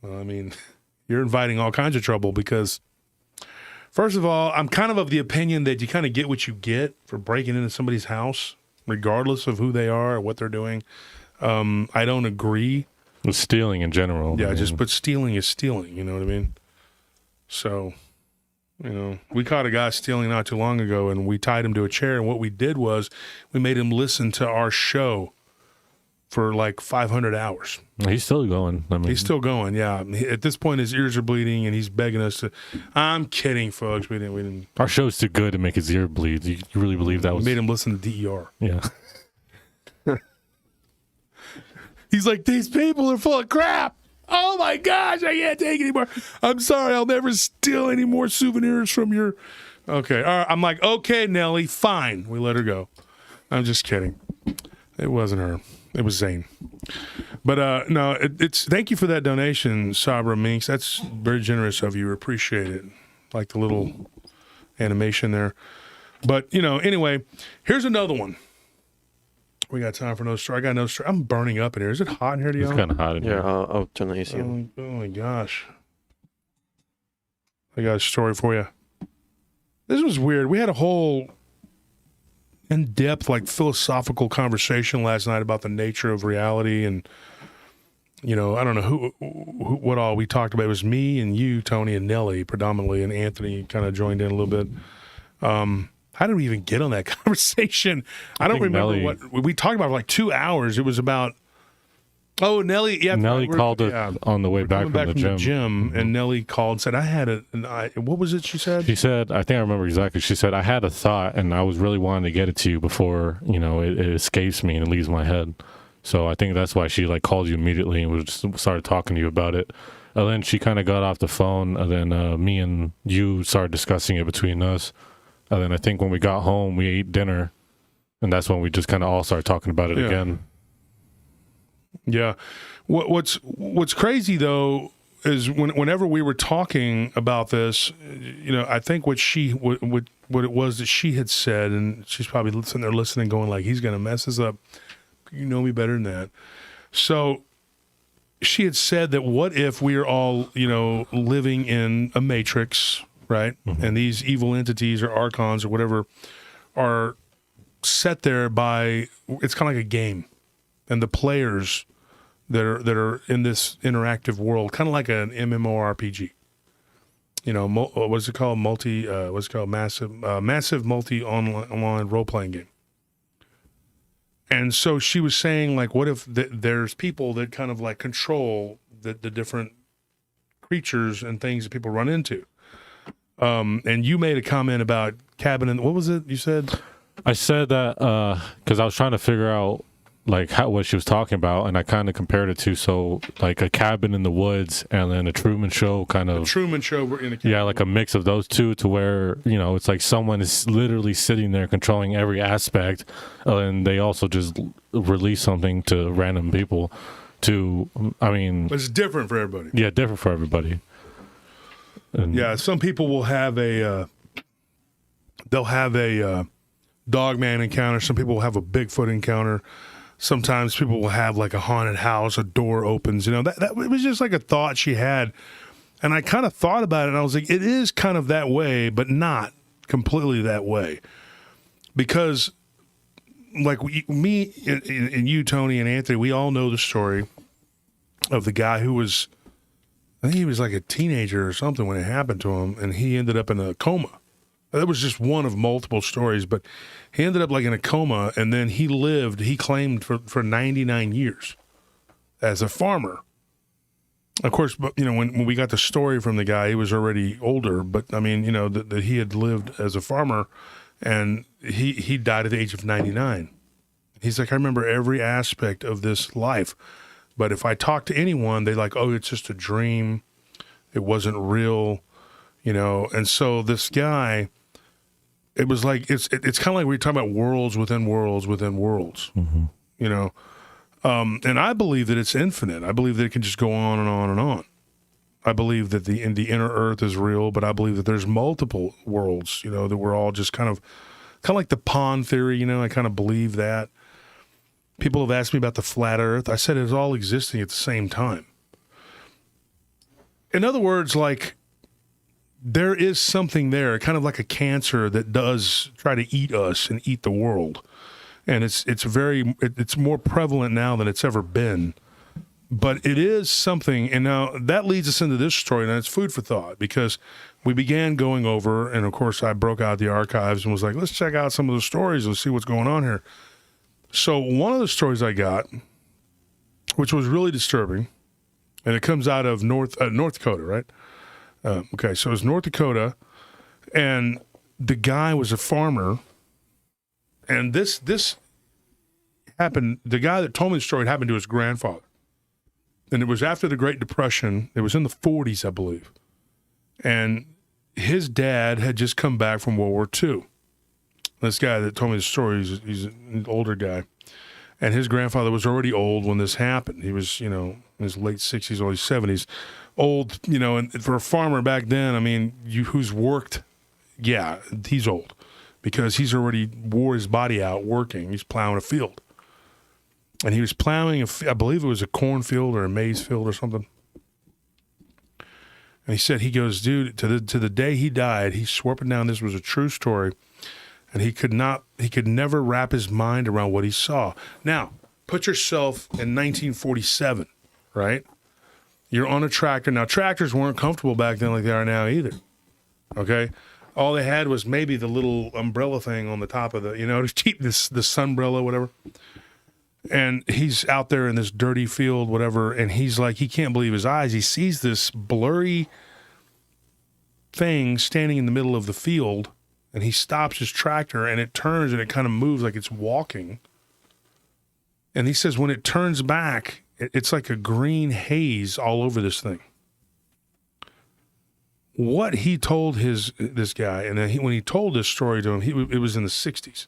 I mean, you're inviting all kinds of trouble, because first of all, I'm kind of the opinion that you kind of get what you get for breaking into somebody's house, regardless of who they are or what they're doing. I don't agree. With stealing in general. Yeah, but stealing is stealing, you know what I mean? So, You know, we caught a guy stealing not too long ago, and we tied him to a chair. And what we did was we made him listen to our show for like 500 hours. He's still going. I mean, He's still going. Yeah. At this point, his ears are bleeding, and he's begging us to. I'm kidding, folks. We didn't. our show's too good to make his ear bleed. You really believe that We was? made him listen to DER. Yeah. He's like, these people are full of crap. Oh my gosh, I can't take it anymore. I'm sorry, I'll never steal any more souvenirs from your. Okay, all right. I'm like, okay, Nelly, fine. We let her go. I'm just kidding. It wasn't her. It was Zane. But no, it's. Thank you for that donation, Sabra Minx. That's very generous of you. Appreciate it. Like the little animation there. But anyway, here's another one. We got time for no story. I got no story. I'm burning up in here. Is it hot in here, It's Dion? kind of hot in Yeah, here. I'll turn the AC on. Oh my gosh. I got a story for you. This was weird. We had a whole in-depth, like, philosophical conversation last night about the nature of reality, and I don't know who what all we talked about. It was me and you, Tony, and Nelly predominantly, and Anthony kind of joined in a little bit. How did we even get on that conversation? I don't think remember Nelly- what we talked about for like 2 hours. It was about Nelly. Yeah, Nelly we're- called it yeah. on the way back Coming from back the gym. and Nelly called and said, I had what was it she said? She said, I think I remember exactly. She said, I had a thought and I was really wanting to get it to you before, it escapes me and it leaves my head. So I think that's why she like called you immediately and just started talking to you about it. And then she kind of got off the phone, and then me and you started discussing it between us. And then I think when we got home, we ate dinner, and that's when we just kind of all started talking about it again. Yeah. What's crazy though is whenever we were talking about this, I think what it was that she had said, and she's probably sitting there listening, going like, "He's gonna mess this up." You know me better than that. So she had said that what if we are all living in a matrix, right? Mm-hmm. And these evil entities or archons or whatever are set there by, it's kind of like a game, and the players that are in this interactive world, kind of like an MMORPG. What's it called? Massive multi online role playing game. And so she was saying, like, what if there's people that kind of like control the different creatures and things that people run into. And you made a comment about cabin, and what was it you said? I said that because I was trying to figure out like what she was talking about, and I kind of compared it to like a cabin in the woods and then a Truman Show kind of. The Truman Show, we're in a cabin. Yeah, like a mix of those two, to where it's like someone is literally sitting there controlling every aspect, and they also just release something to random people. But it's different for everybody. Yeah, different for everybody. And yeah, some people will have they'll have a Dogman encounter. Some people will have a Bigfoot encounter. Sometimes people will have like a haunted house, a door opens. That it was just like a thought she had. And I kind of thought about it, and I was like, it is kind of that way, but not completely that way. Because like me and you, Tony, and Anthony, we all know the story of the guy who was, I think he was like a teenager or something when it happened to him, and he ended up in a coma. That was just one of multiple stories, but he ended up like in a coma, and then he claimed for 99 years as a farmer. Of course, but when we got the story from the guy, he was already older, but I mean, that he had lived as a farmer, and he died at the age of 99. He's like, I remember every aspect of this life, but if I talk to anyone, they like, oh, it's just a dream. It wasn't real, and so this guy, it was like, it's kind of like we're talking about worlds within worlds within worlds, mm-hmm. And I believe that it's infinite. I believe that it can just go on and on and on. I believe that the inner earth is real, but I believe that there's multiple worlds, that we're all just kind of like the pawn theory, I kind of believe that. People have asked me about the flat earth. I said it's all existing at the same time. In other words, like, there is something there, kind of like a cancer that does try to eat us and eat the world. And it's more prevalent now than it's ever been. But it is something, and now that leads us into this story, and it's food for thought, because we began going over, and of course I broke out the archives and was like, let's check out some of the stories and see what's going on here. So one of the stories I got, which was really disturbing, and it comes out of North Dakota, right? Okay, so it was North Dakota, and the guy was a farmer, and this happened, the guy that told me the story, it happened to his grandfather. And it was after the Great Depression. It was in the 40s, I believe. And his dad had just come back from World War II. This guy that told me the story, he's an older guy. And his grandfather was already old when this happened. He was, in his late 60s, early 70s. Old, and for a farmer back then, I mean, who's worked, yeah, he's old. Because he's already wore his body out working. He's plowing a field. And he was plowing, I believe it was a cornfield or a maize field or something. And he said, he goes, dude, to the day he died, he swore up and down this was a true story. And he could never wrap his mind around what he saw. Now, put yourself in 1947, right? You're on a tractor. Now, tractors weren't comfortable back then like they are now either, okay? All they had was maybe the little umbrella thing on the top of to keep the sunbrella, whatever. And he's out there in this dirty field, whatever, and he's like, he can't believe his eyes. He sees this blurry thing standing in the middle of the field, and he stops his tractor, and it turns, and it kind of moves like it's walking. And he says when it turns back, it's like a green haze all over this thing. What he told this guy, and then when he told this story to him, it was in the 60s.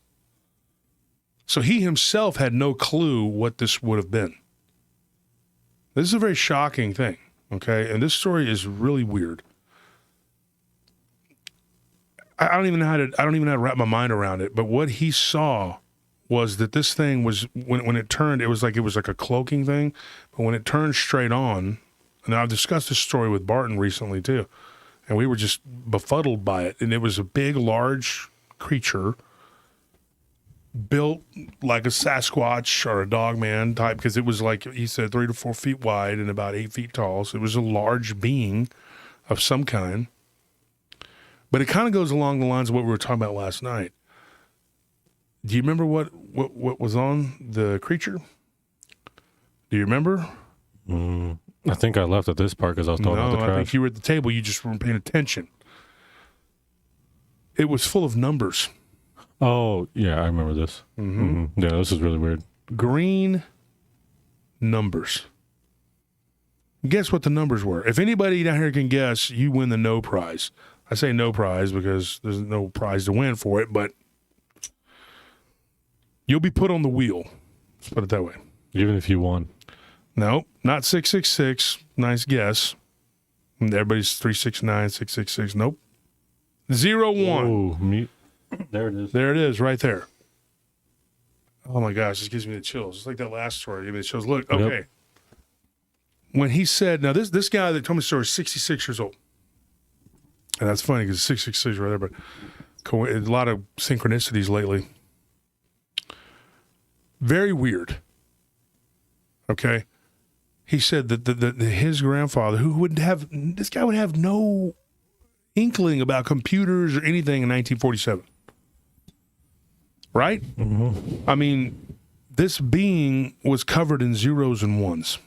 So he himself had no clue what this would have been. This is a very shocking thing, okay? And this story is really weird. I don't even know how to wrap my mind around it. But what he saw was that this thing was when it turned, it was like a cloaking thing. But when it turned straight on, and I've discussed this story with Barton recently too, and we were just befuddled by it. And it was a big, large creature, built like a Sasquatch or a Dogman type, because it was like he said 3 to 4 feet wide and about 8 feet tall. So it was a large being of some kind. But it kind of goes along the lines of what we were talking about last night. Do you remember what was on the creature? Do you remember? I think I left at this part because I was talking about the crash. I think you were at the table. You just weren't paying attention. It was full of numbers. Oh, yeah, I remember this. Mm-hmm. Yeah, this is really weird. Green numbers. Guess what the numbers were? If anybody down here can guess, you win the no prize. I say no prize because there's no prize to win for it, but you'll be put on the wheel. Let's put it that way. Even if you won. No, not 666. Nice guess. Everybody's 369, 666. Nope. 01. Oh, there it is. There it is, right there. Oh my gosh, this gives me the chills. It's like that last story gave me the chills. Look, okay. Yep. When he said, now this guy that told me the story is 66 years old. And that's funny because 666 right there, but a lot of synchronicities lately. Very weird. Okay. He said that his grandfather, this guy would have no inkling about computers or anything in 1947. Right? Mm-hmm. I mean, this being was covered in zeros and ones.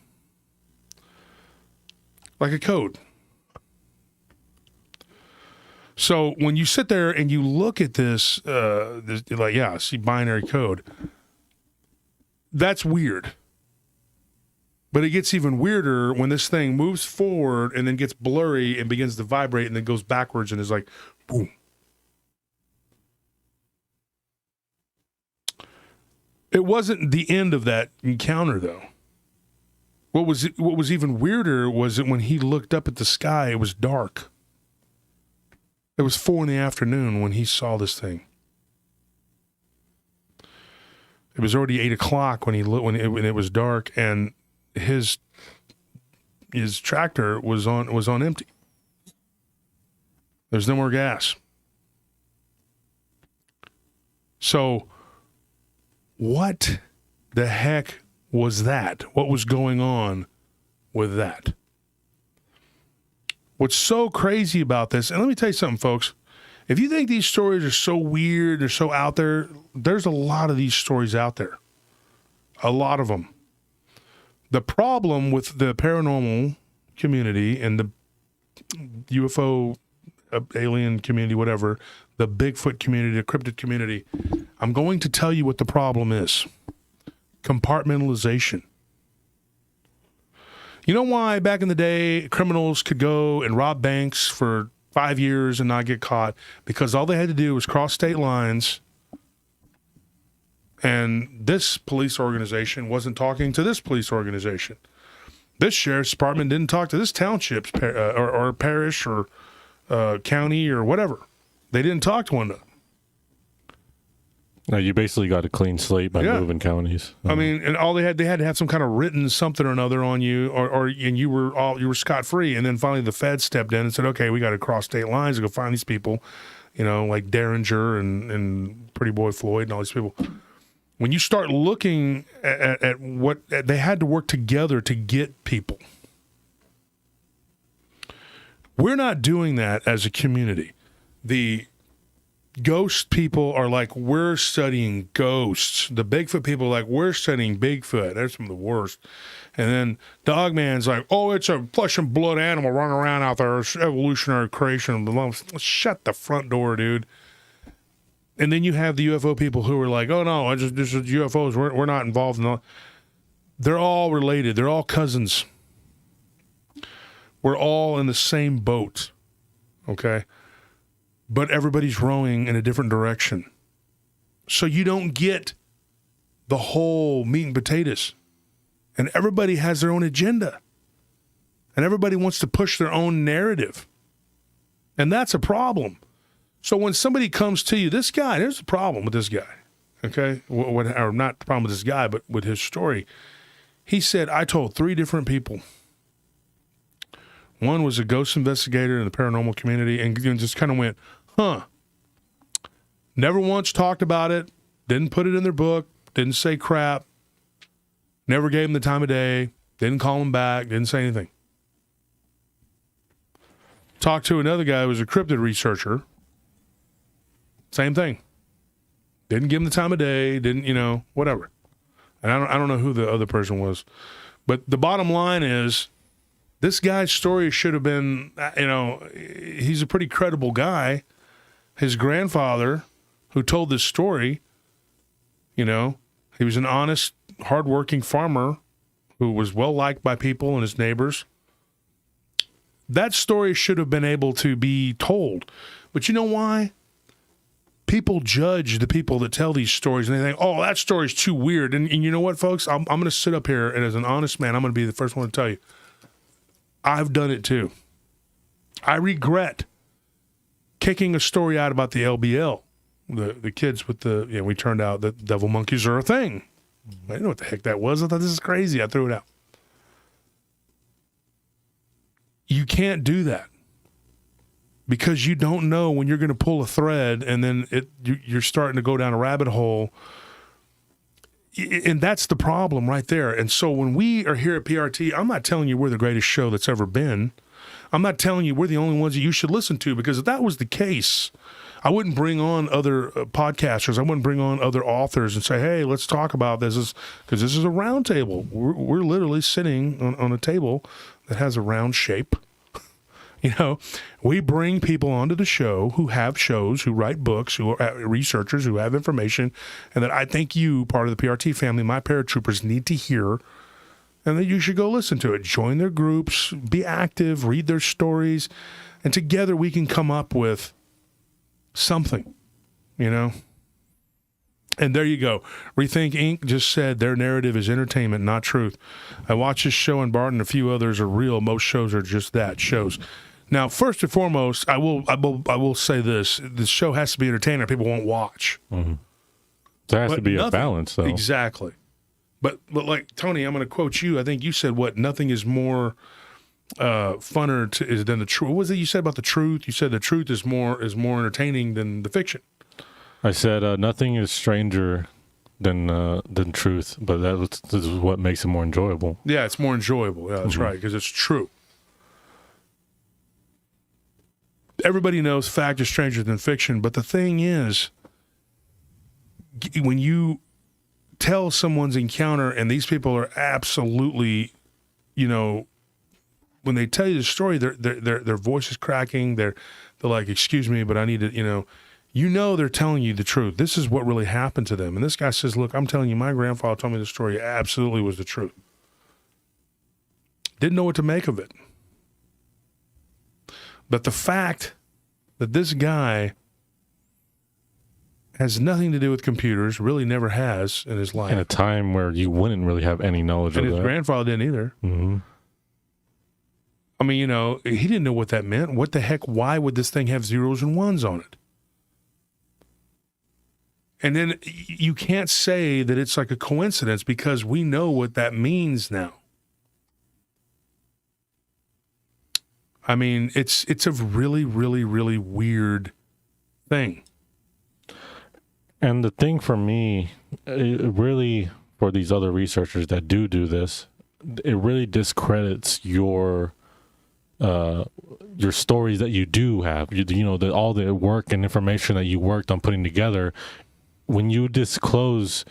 Like a code. So when you sit there and you look at this see binary code, that's weird. But it gets even weirder when this thing moves forward and then gets blurry and begins to vibrate and then goes backwards and is like, boom. It wasn't the end of that encounter, though. What was even weirder was that when he looked up at the sky, it was dark. It was 4 p.m. when he saw this thing. It was already 8 o'clock when it was dark, and his tractor was on empty. There's no more gas. So, what the heck was that? What was going on with that. What's so crazy about this, and let me tell you something, folks. If you think these stories are so weird, they're so out there, there's a lot of these stories out there. A lot of them. The problem with the paranormal community and the UFO, alien community, whatever, the Bigfoot community, the cryptid community, I'm going to tell you what the problem is. Compartmentalization. You know why back in the day criminals could go and rob banks for 5 years and not get caught? Because all they had to do was cross state lines, and this police organization wasn't talking to this police organization. This sheriff's department didn't talk to this township's or parish or county or whatever. They didn't talk to one another. No, you basically got a clean slate by moving counties. I mean, and all they had to have some kind of written something or another on you, and you were scot free. And then finally, the Fed stepped in and said, "Okay, we got to cross state lines to go find these people," like Derringer and Pretty Boy Floyd and all these people. When you start looking at what they had to work together to get people, we're not doing that as a community. The ghost people are like, we're studying ghosts. The Bigfoot people are like, we're studying Bigfoot. They're some of the worst. And then Dogman's like, oh, it's a flesh and blood animal running around out there. It's evolutionary creation of the lungs. Shut the front door, dude. And then you have the UFO people who are like, oh, no, this is UFOs. We're not involved in all. They're all related. They're all cousins. We're all in the same boat, okay? But everybody's rowing in a different direction. So you don't get the whole meat and potatoes. And everybody has their own agenda. And everybody wants to push their own narrative. And that's a problem. So when somebody comes to you, this guy, there's a problem with this guy, okay? Or not the problem with this guy, but with his story. He said, I told 3 different people. One was a ghost investigator in the paranormal community and just kind of went, huh. Never once talked about it, didn't put it in their book, didn't say crap, never gave them the time of day, didn't call them back, didn't say anything. Talked to another guy who was a cryptid researcher. Same thing. Didn't give him the time of day, didn't, whatever. And I don't know who the other person was. But the bottom line is, this guy's story should have been, he's a pretty credible guy. His grandfather, who told this story, he was an honest, hardworking farmer who was well-liked by people and his neighbors. That story should have been able to be told. But you know why? People judge the people that tell these stories, and they think, oh, that story's too weird. And you know what, folks? I'm going to sit up here, and as an honest man, I'm going to be the first one to tell you, I've done it too. I regret kicking a story out about the LBL, the kids with we turned out that devil monkeys are a thing. I didn't know what the heck that was. I thought, this is crazy. I threw it out. You can't do that because you don't know when you're going to pull a thread and then you're starting to go down a rabbit hole. And that's the problem right there. And so when we are here at PRT, I'm not telling you we're the greatest show that's ever been. I'm not telling you we're the only ones that you should listen to, because if that was the case, I wouldn't bring on other podcasters. I wouldn't bring on other authors and say, hey, let's talk about this. Because this is a round table. We're literally sitting on a table that has a round shape. We bring people onto the show who have shows, who write books, who are researchers, who have information, and that I think you, part of the PRT family, my paratroopers, need to hear, and that you should go listen to it. Join their groups, be active, read their stories, and together we can come up with something, And there you go. Rethink Inc. just said their narrative is entertainment, not truth. I watch this show, and Barton and a few others are real. Most shows are just that, shows. Now, first and foremost, I will say this: the show has to be entertaining, or people won't watch. Mm-hmm. There has to be a balance, though. Exactly. But like Tony, I'm going to quote you. I think you said what? Nothing is more funner than the truth. What was it you said about the truth? You said the truth is more entertaining than the fiction. I said nothing is stranger than truth, but this is what makes it more enjoyable. Yeah, it's more enjoyable. Yeah, that's right, because it's true. Everybody knows fact is stranger than fiction, but the thing is, when you tell someone's encounter, and these people are absolutely, when they tell you the story, their voice is cracking. They're like, "Excuse me, but I need to," they're telling you the truth. This is what really happened to them. And this guy says, "Look, I'm telling you, my grandfather told me the story. Absolutely was the truth." Didn't know what to make of it. But the fact that this guy has nothing to do with computers, really never has in his life. In a time where you wouldn't really have any knowledge of that. And his grandfather didn't either. Mm-hmm. I mean, he didn't know what that meant. What the heck? Why would this thing have zeros and ones on it? And then you can't say that it's like a coincidence, because we know what that means now. I mean, it's a really, really, really weird thing. And the thing for me, it really, for these other researchers that do this, it really discredits your stories that you do have. All the work and information that you worked on putting together. When you disclose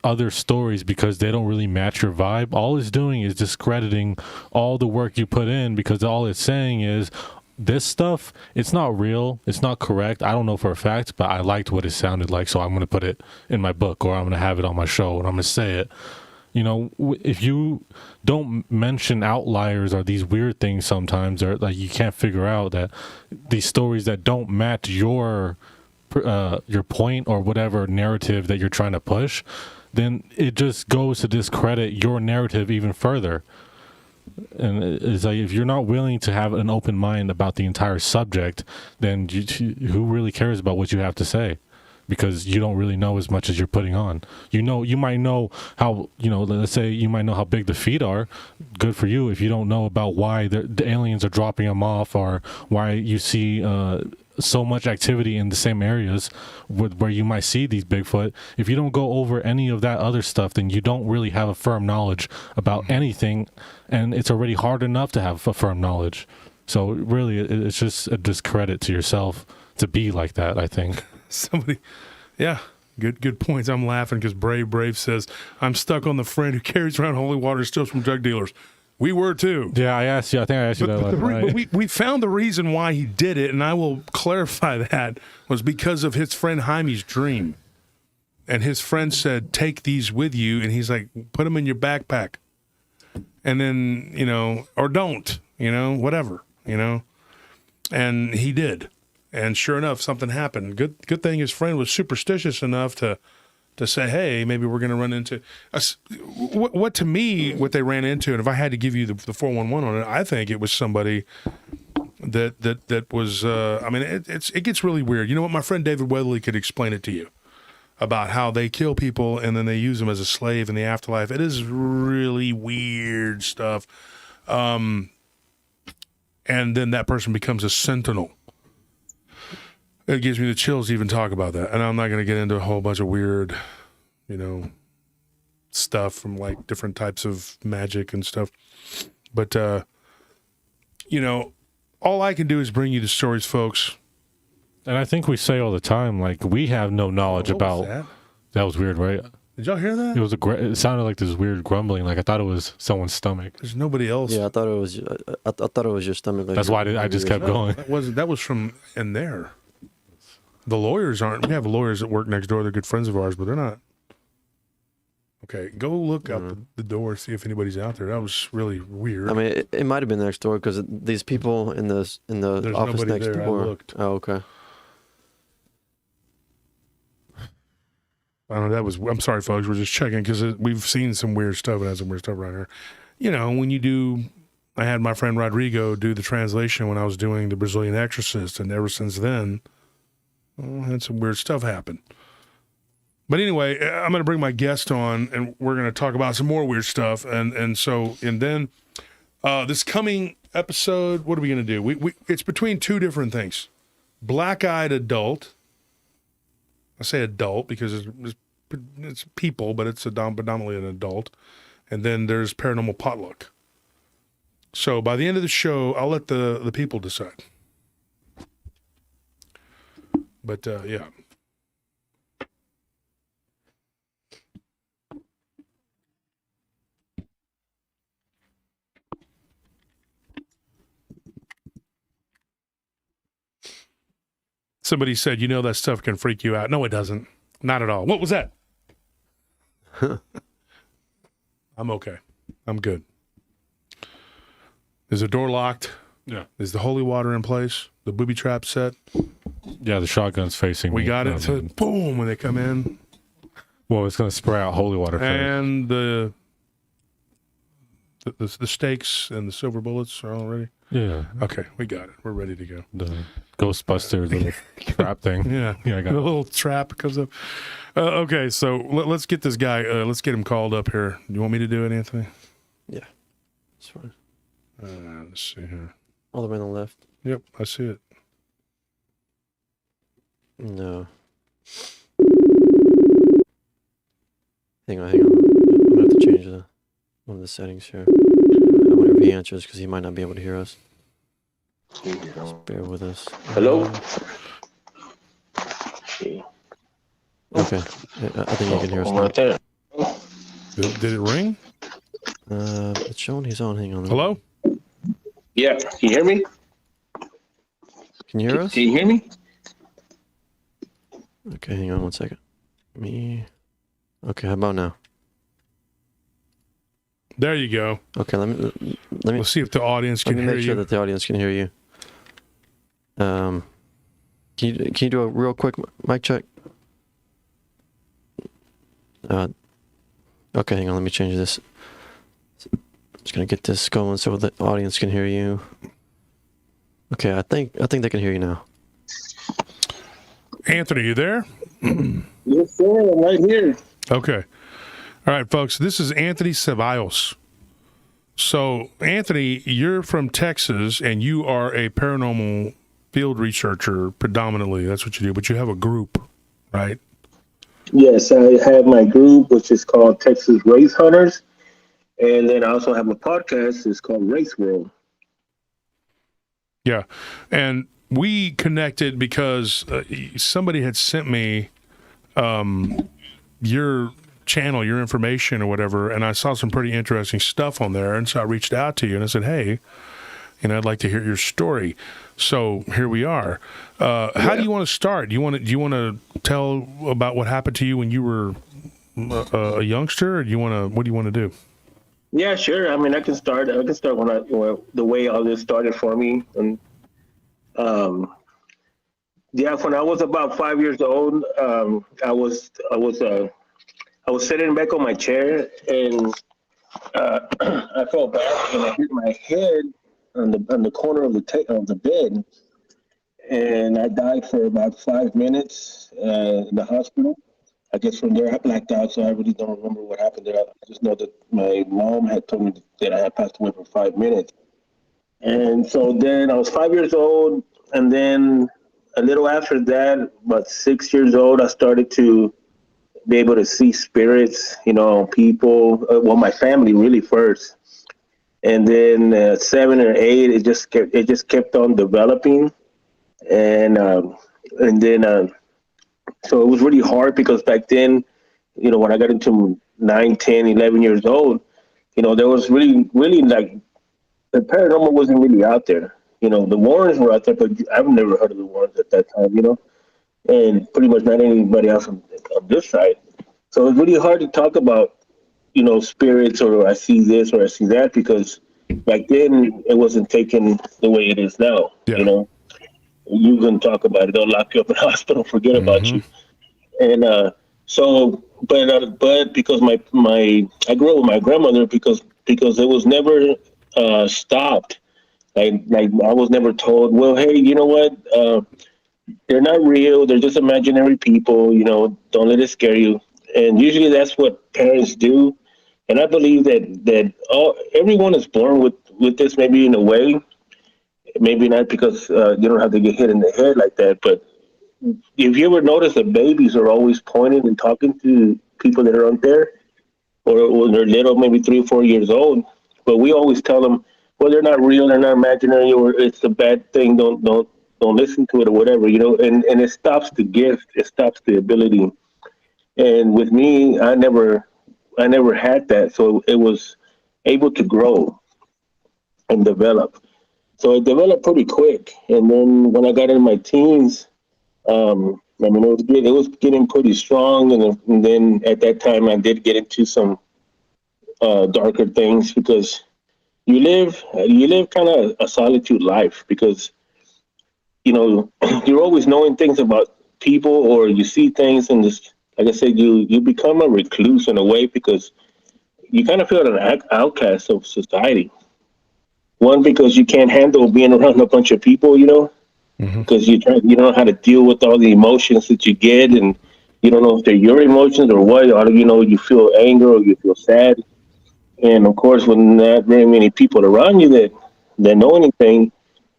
other stories because they don't really match your vibe, all it's doing is discrediting all the work you put in, because all it's saying is, this stuff, it's not real, it's not correct, I don't know for a fact, but I liked what it sounded like, so I'm going to put it in my book, or I'm going to have it on my show, and I'm going to say it. If you don't mention outliers or these weird things sometimes, or like you can't figure out that these stories that don't match your point or whatever narrative that you're trying to push, then it just goes to discredit your narrative even further. And it's like, if you're not willing to have an open mind about the entire subject, then who really cares about what you have to say? Because you don't really know as much as you're putting on. You might know how, let's say you might know how big the feet are. Good for you. If you don't know about why the aliens are dropping them off, or why you see so much activity in the same areas where you might see these Bigfoot, if you don't go over any of that other stuff, then you don't really have a firm knowledge about anything, and it's already hard enough to have a firm knowledge. So really, it's just a discredit to yourself to be like that, I think. Somebody, yeah, good points. I'm laughing because Brave says, "I'm stuck on the friend who carries around holy water and steals from drug dealers." We were too. Yeah, I think I asked you that last night. But we found the reason why he did it, and I will clarify that, was because of his friend Jaime's dream. And his friend said, "Take these with you," and he's like, "Put them in your backpack." And then, or don't, whatever, And he did. And sure enough, something happened. Good thing his friend was superstitious enough to say, "Hey, maybe we're going to run into what to me, what they ran into." And if I had to give you the 411 on it, I think it was somebody that was. It gets really weird. You know what? My friend David Weatherly could explain it to you about how they kill people and then they use them as a slave in the afterlife. It is really weird stuff. And then that person becomes a sentinel. It gives me the chills to even talk about that. And I'm not going to get into a whole bunch of weird, stuff from like different types of magic and stuff. But, all I can do is bring you the stories, folks. And I think we say all the time, like, we have no knowledge about. That was weird, right? Did y'all hear that? It sounded like this weird grumbling. Like I thought it was someone's stomach. There's nobody else. Yeah, I thought it was. I thought it was your stomach. Like that's why I just kept going. That was from in there. The lawyers aren't. We have lawyers that work next door. They're good friends of ours, but they're not. Okay, go look up the door, see if anybody's out there. That was really weird. I mean, it might have been next door because these people in the There's office next there. door. I looked. Oh, okay. I don't know. I'm sorry, folks. We're just checking because we've seen some weird stuff and had some weird stuff around here. When you do, I had my friend Rodrigo do the translation when I was doing the Brazilian Exorcist, and ever since then, I had some weird stuff happen. But anyway, I'm going to bring my guest on, and we're going to talk about some more weird stuff. And then this coming episode, what are we going to do? It's between two different things. Black-eyed adult. I say adult because there's it's people, but it's predominantly an adult. And then there's paranormal potluck. So by the end of the show, I'll let the people decide. But yeah. Somebody said, that stuff can freak you out. No, it doesn't. Not at all. What was that? I'm okay. I'm good. Is the door locked? Yeah. Is the holy water in place? The booby trap set? Yeah, the shotgun's facing We me. got it. So boom, when they come in. Well, it's going to spray out holy water first. And the stakes and the silver bullets are all ready? Yeah. Okay, we got it. We're ready to go. The Ghostbusters little trap thing. Yeah, I got the it. little trap comes up. Okay, so let's get this guy. Let's get him called up here. Do you want me to do it, Anthony? Yeah, it's fine. Let's see here. All the way on the left. Yep, I see it. No. Hang on. I'm gonna have to change one of the settings here. Whenever he answers, because he might not be able to hear us. Just bear with us. Hello? Okay. I think he can hear us I'm now. right there. Did it ring? It's showing he's on. Hang on. Hello? Yeah, can you hear me? Can you hear us? Can you hear me? Okay, hang on one second. Okay, how about now? There you go. Okay, let me Let's see if the audience let can me hear make sure you. that the audience can hear you. Can you do a real quick mic check? Okay, hang on. Let me change this. Just gonna get this going so the audience can hear you. Okay, I think they can hear you now. Anthony, you there? Yes, sir. I'm right here. Okay. All right, folks, this is Anthony Sabios. So, Anthony, you're from Texas, and you are a paranormal field researcher predominantly. That's what you do, but you have a group, right? Yes, I have my group, which is called Texas Race Hunters. And then I also have a podcast. It's called Race World. Yeah. And we connected because somebody had sent me your channel, your information or whatever, and I saw some pretty interesting stuff on there, and so I reached out to you and I said, hey, I'd like to hear your story. So here we are. How do you want to start? Do you want to tell about what happened to you when you were a youngster, or what do you want to do? Yeah, sure. I mean, I can start when the way all this started for me. And when I was about 5 years old, I was sitting back on my chair, and I fell back and I hit my head on the corner of the bed, and I died for about 5 minutes in the hospital. I guess from there I blacked out, so I really don't remember what happened there. I just know that my mom had told me that I had passed away for 5 minutes. And so then I was 5 years old, and then a little after that, about 6 years old, I started to be able to see spirits, people, my family really first. And then 7 or 8, it just kept on developing. And then so it was really hard because back then, when I got into 9, 10, 11 years old, there was really, really like the paranormal wasn't really out there. The Warrens were out there, but I've never heard of the Warrens at that time, and pretty much not anybody else on this side. So it's really hard to talk about, spirits, or I see this or I see that, because back then it wasn't taken the way it is now. Yeah. You can talk about it, they'll lock you up in the hospital, forget about you. And but because I grew up with my grandmother, because it was never stopped. Like I was never told, well, hey, you know what? They're not real. They're just imaginary people. Don't let it scare you. And usually that's what parents do. And I believe that everyone is born with this, maybe in a way. Maybe not because you don't have to get hit in the head like that, but if you ever notice that babies are always pointing and talking to people that are out there, or when they're little, maybe 3 or 4 years old, but we always tell them, well, they're not real, they're not imaginary, or it's a bad thing. Don't listen to it or whatever, And it stops the gift, it stops the ability. And with me, I never had that, so it was able to grow and develop. So it developed pretty quick, and then when I got in my teens, it was getting pretty strong, and then at that time I did get into some darker things because you live kind of a solitude life because you're always knowing things about people, or you see things, and just like I said, you become a recluse in a way because you kind of feel an outcast of society. One, because you can't handle being around a bunch of people, because you don't know how to deal with all the emotions that you get, and you don't know if they're your emotions or what. Or you feel anger or you feel sad, and of course, when not very many people around you that know anything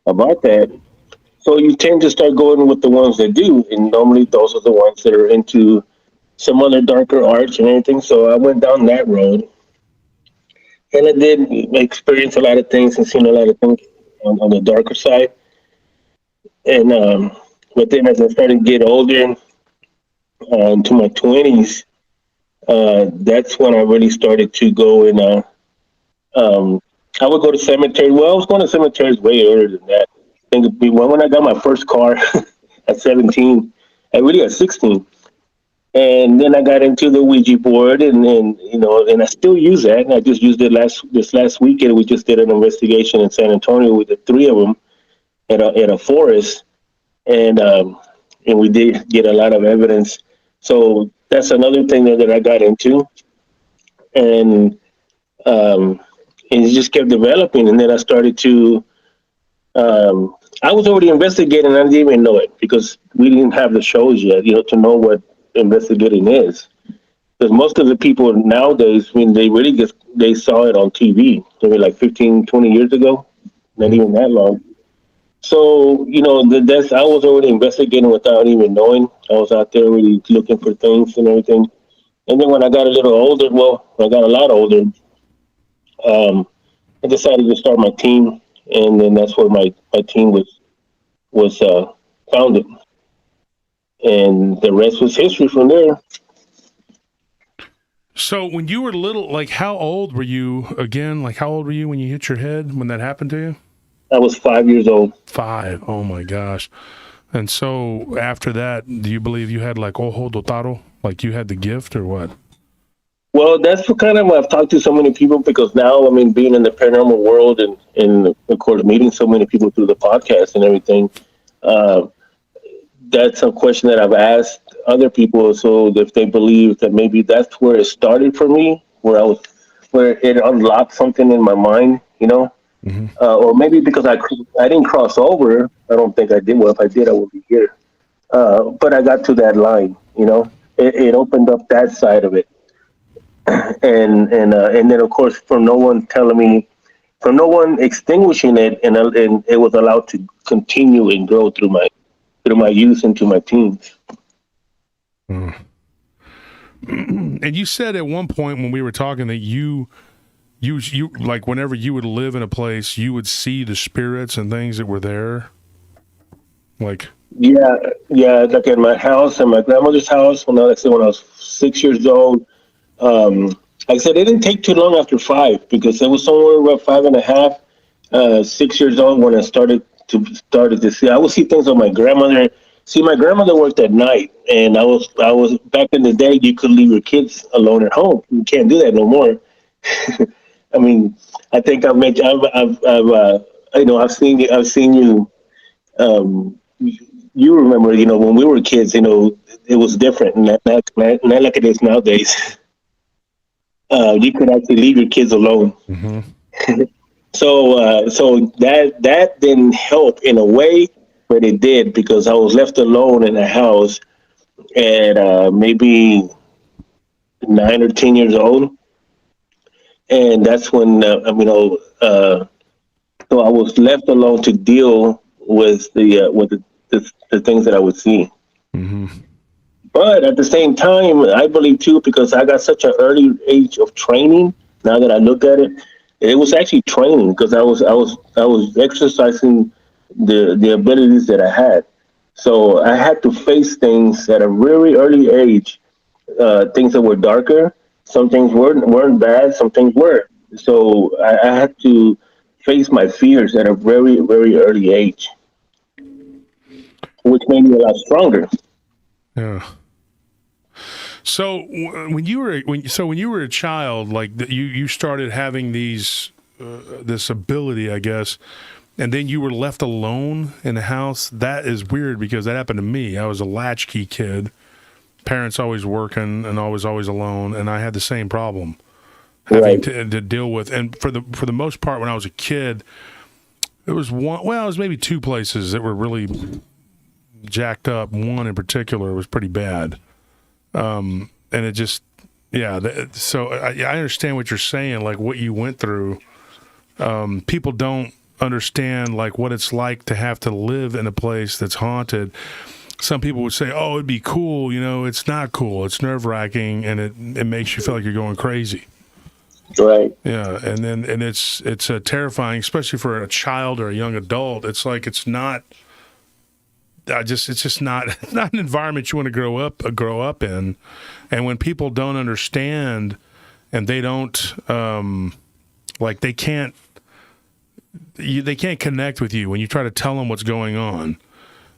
about that, so you tend to start going with the ones that do, and normally those are the ones that are into some other darker arts and everything. So I went down that road, and I did experience a lot of things and seen a lot of things on the darker side. And but then as I started to get older, into my 20s, that's when I really started to go and I would go to cemetery. Well, I was going to cemeteries way earlier than that. I think when I got my first car at 17, I really at 16. And then I got into the Ouija board, and I still use that. And I just used it this last weekend. We just did an investigation in San Antonio with the three of them at a forest, and we did get a lot of evidence. So that's another thing that I got into, and it just kept developing. And then I started to. I was already investigating. I didn't even know it because we didn't have the shows yet, to know what investigating is. Because most of the people nowadays, they really they saw it on TV, maybe like 15, 20 years ago, not even that long. So, I was already investigating without even knowing. I was out there really looking for things and everything. And then when I got a little older, I got a lot older, I decided to start my team. And then that's where my team was founded. And the rest was history from there. So when you were little, like how old were you again? Like how old were you when you hit your head when that happened to you? I was 5 years old. 5. Oh my gosh. And so after that, do you believe you had like ojo dotado? Like you had the gift or what? Well, that's what kind of I've talked to so many people because now, being in the paranormal world and of course meeting so many people through the podcast and everything, that's a question that I've asked other people. So if they believe that maybe that's where it started for me, where it unlocked something in my mind, or maybe because I didn't cross over. I don't think I did. Well, if I did, I would be here. But I got to that line, it opened up that side of it. And then of course from no one extinguishing it, and it was allowed to continue and grow through my youth into my teens. And you said at one point when we were talking that you like whenever you would live in a place, you would see the spirits and things that were there. Like like at my house and my grandmother's house when I was 6 years old. Like I said, it didn't take too long after 5 because it was somewhere about 5.5, 6 years old when I started to see. I would see things on my grandmother. See, my grandmother worked at night, and I was back in the day. You could leave your kids alone at home. You can't do that no more. I think I've seen you. You remember, when we were kids, it was different, and not like it is nowadays. You could actually leave your kids alone. mm-hmm. So that didn't help in a way, but it did because I was left alone in the house at maybe 9 or 10 years old, and that's when so I was left alone to deal with the things that I would see. Mm-hmm. But at the same time, I believe too, because I got such an early age of training. Now that I look at it, it was actually training because I was exercising the abilities that I had. So I had to face things at a very early age, things that were darker. Some things weren't bad. Some things were. So I had to face my fears at a very early age, which made me a lot stronger. Yeah. So when you were a child, like you started having this ability, I guess, and then you were left alone in the house. That is weird because that happened to me. I was a latchkey kid, parents always working and always alone, and I had the same problem having to deal with. And for the most part, when I was a kid, it was it was maybe two places that were really jacked up. One in particular was pretty bad. And it just, so I understand what you're saying, like what you went through. People don't understand like what it's like to have to live in a place that's haunted. Some people would say, oh, it'd be cool. It's not cool. It's nerve wracking and it makes you feel like you're going crazy. Right. Yeah. And it's terrifying, especially for a child or a young adult. It's like, it's not, it's just not an environment you want to grow up in. And when people don't understand and they don't they can't connect with you when you try to tell them what's going on,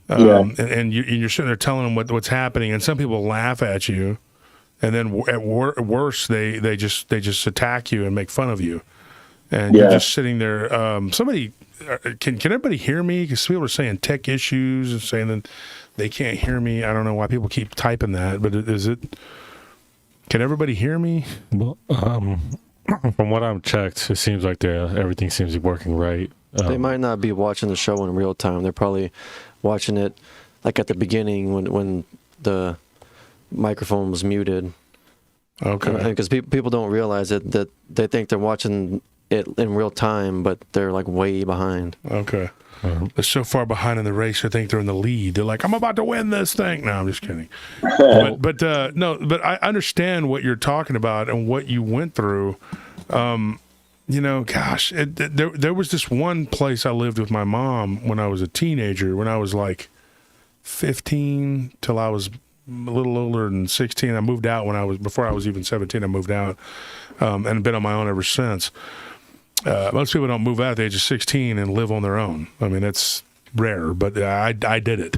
and you're sitting there telling them what's happening, and some people laugh at you, and then at worse they just attack you and make fun of you, and you're just sitting there. Somebody. Can everybody hear me? Because people are saying tech issues and saying that they can't hear me. I don't know why people keep typing that, but can everybody hear me? Well, from what I've checked, it seems like everything seems to be working right. They might not be watching the show in real time. They're probably watching it like at the beginning when the microphone was muted. Okay. Because people don't realize that they think they're watching it in real time, but they're like way behind. Okay. They're so far behind in the race, they think they're in the lead. They're like, I'm about to win this thing. No, I'm just kidding. but I understand what you're talking about and what you went through. Gosh, there was this one place I lived with my mom when I was a teenager, when I was like 15 till I was a little older than 16. I moved out before I was even 17, I moved out, and been on my own ever since. Most people don't move out at the age of 16 and live on their own. I mean, that's rare, but I did it.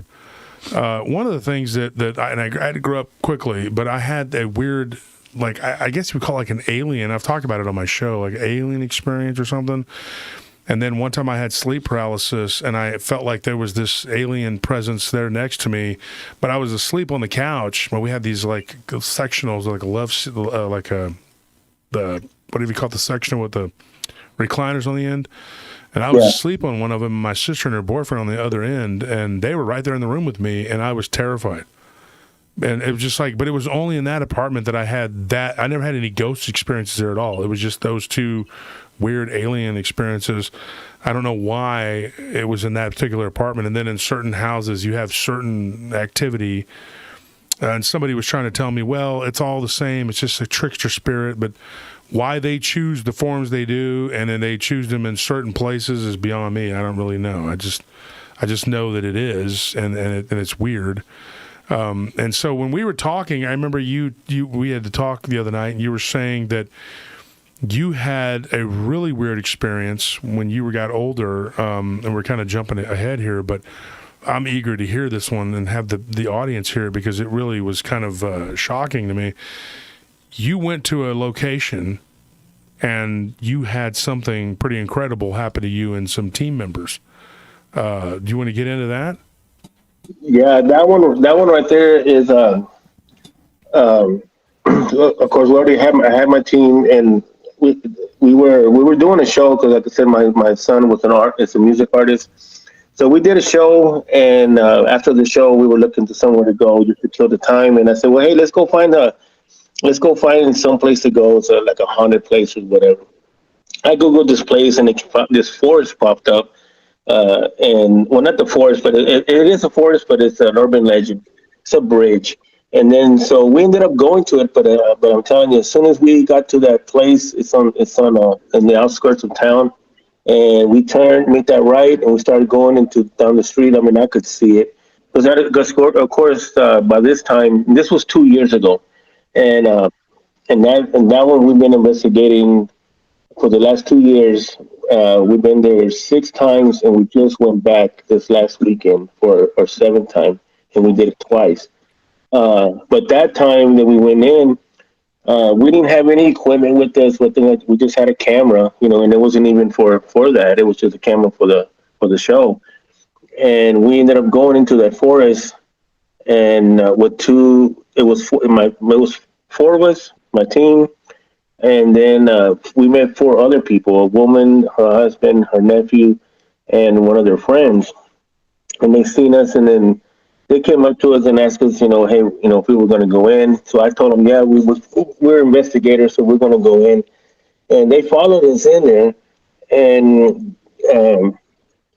One of the things that I had to grow up quickly, but I had a weird, like, I guess you would call it like an alien. I've talked about it on my show, like alien experience or something. And then one time I had sleep paralysis and I felt like there was this alien presence there next to me, but I was asleep on the couch. Well, we had these like sectionals, like what do you call the sectional with the recliners on the end, and I was asleep on one of them, my sister and her boyfriend on the other end, and they were right there in the room with me, and I was terrified. And it was just like, but it was only in that apartment that I had that. I never had any ghost experiences there at all. It was just those two weird alien experiences. I don't know why it was in that particular apartment. And then in certain houses, you have certain activity. And somebody was trying to tell me, well, it's all the same. It's just a trickster spirit, but why they choose the forms they do, and then they choose them in certain places is beyond me. I don't really know. I just know that it is, and it's weird. And so when we were talking, I remember we had to talk the other night, and you were saying that you had a really weird experience when you got older. And we're kind of jumping ahead here, but I'm eager to hear this one and have the audience hear it because it really was kind of shocking to me. You went to a location and you had something pretty incredible happen to you and some team members. Do you want to get into that? Yeah, that one right there is, of course, I had my team, and we were doing a show because, like I said, my son was a music artist. So we did a show, and after the show, we were looking for somewhere to go just to kill the time. And I said, well, hey, let's go find some place to go. So like a haunted place or whatever. I Googled this place, and this forest popped up. And well, not the forest, but it is a forest, but it's an urban legend. It's a bridge. And then so we ended up going to it, but I'm telling you, as soon as we got to that place, it's on in the outskirts of town, and we turned, made that right, and we started going into down the street. I mean, I could see it because of course, by this time, this was 2 years ago, and that one we've been investigating for the last 2 years. We've been there 6 times, and we just went back this last weekend for our seventh time, and we did it twice. But that time that we went in, we didn't have any equipment with us. But we just had a camera, and it wasn't even for that. It was just a camera for the show. And we ended up going into that forest, and with two, it was four of us, my team, and then we met four other people: a woman, her husband, her nephew, and one of their friends. And they seen us, and then they came up to us and asked us, hey, if we were going to go in. So I told them, yeah, we're investigators, so we're going to go in. And they followed us in there, and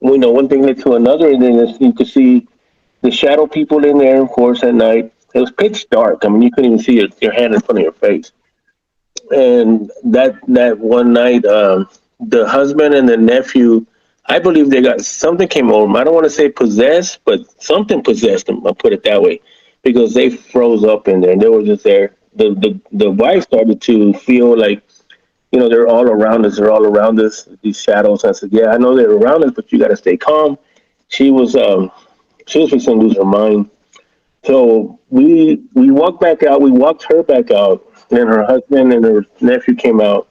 one thing led to another, and then you could see the shadow people in there, of course, at night. It was pitch dark. I mean, you couldn't even see your hand in front of your face. And that one night, the husband and the nephew, I believe they got something came over them. I don't want to say possessed, but something possessed them. I'll put it that way, because they froze up in there and they were just there. The wife started to feel like, they're all around us. They're all around us. These shadows. I said, yeah, I know they're around us, but you got to stay calm. She was fixing to lose her mind. So we walked back out. We walked her back out, and her husband and her nephew came out,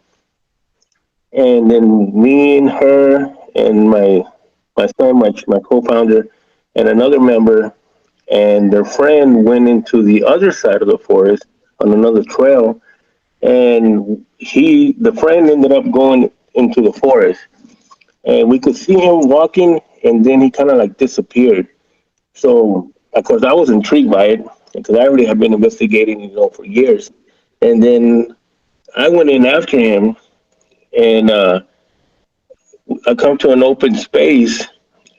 and then me and her and my son, my co-founder, and another member, and their friend went into the other side of the forest on another trail, and the friend ended up going into the forest, and we could see him walking, and then he kind of like disappeared. So of course I was intrigued by it because I already had been investigating, for years, and then I went in after him, and I come to an open space,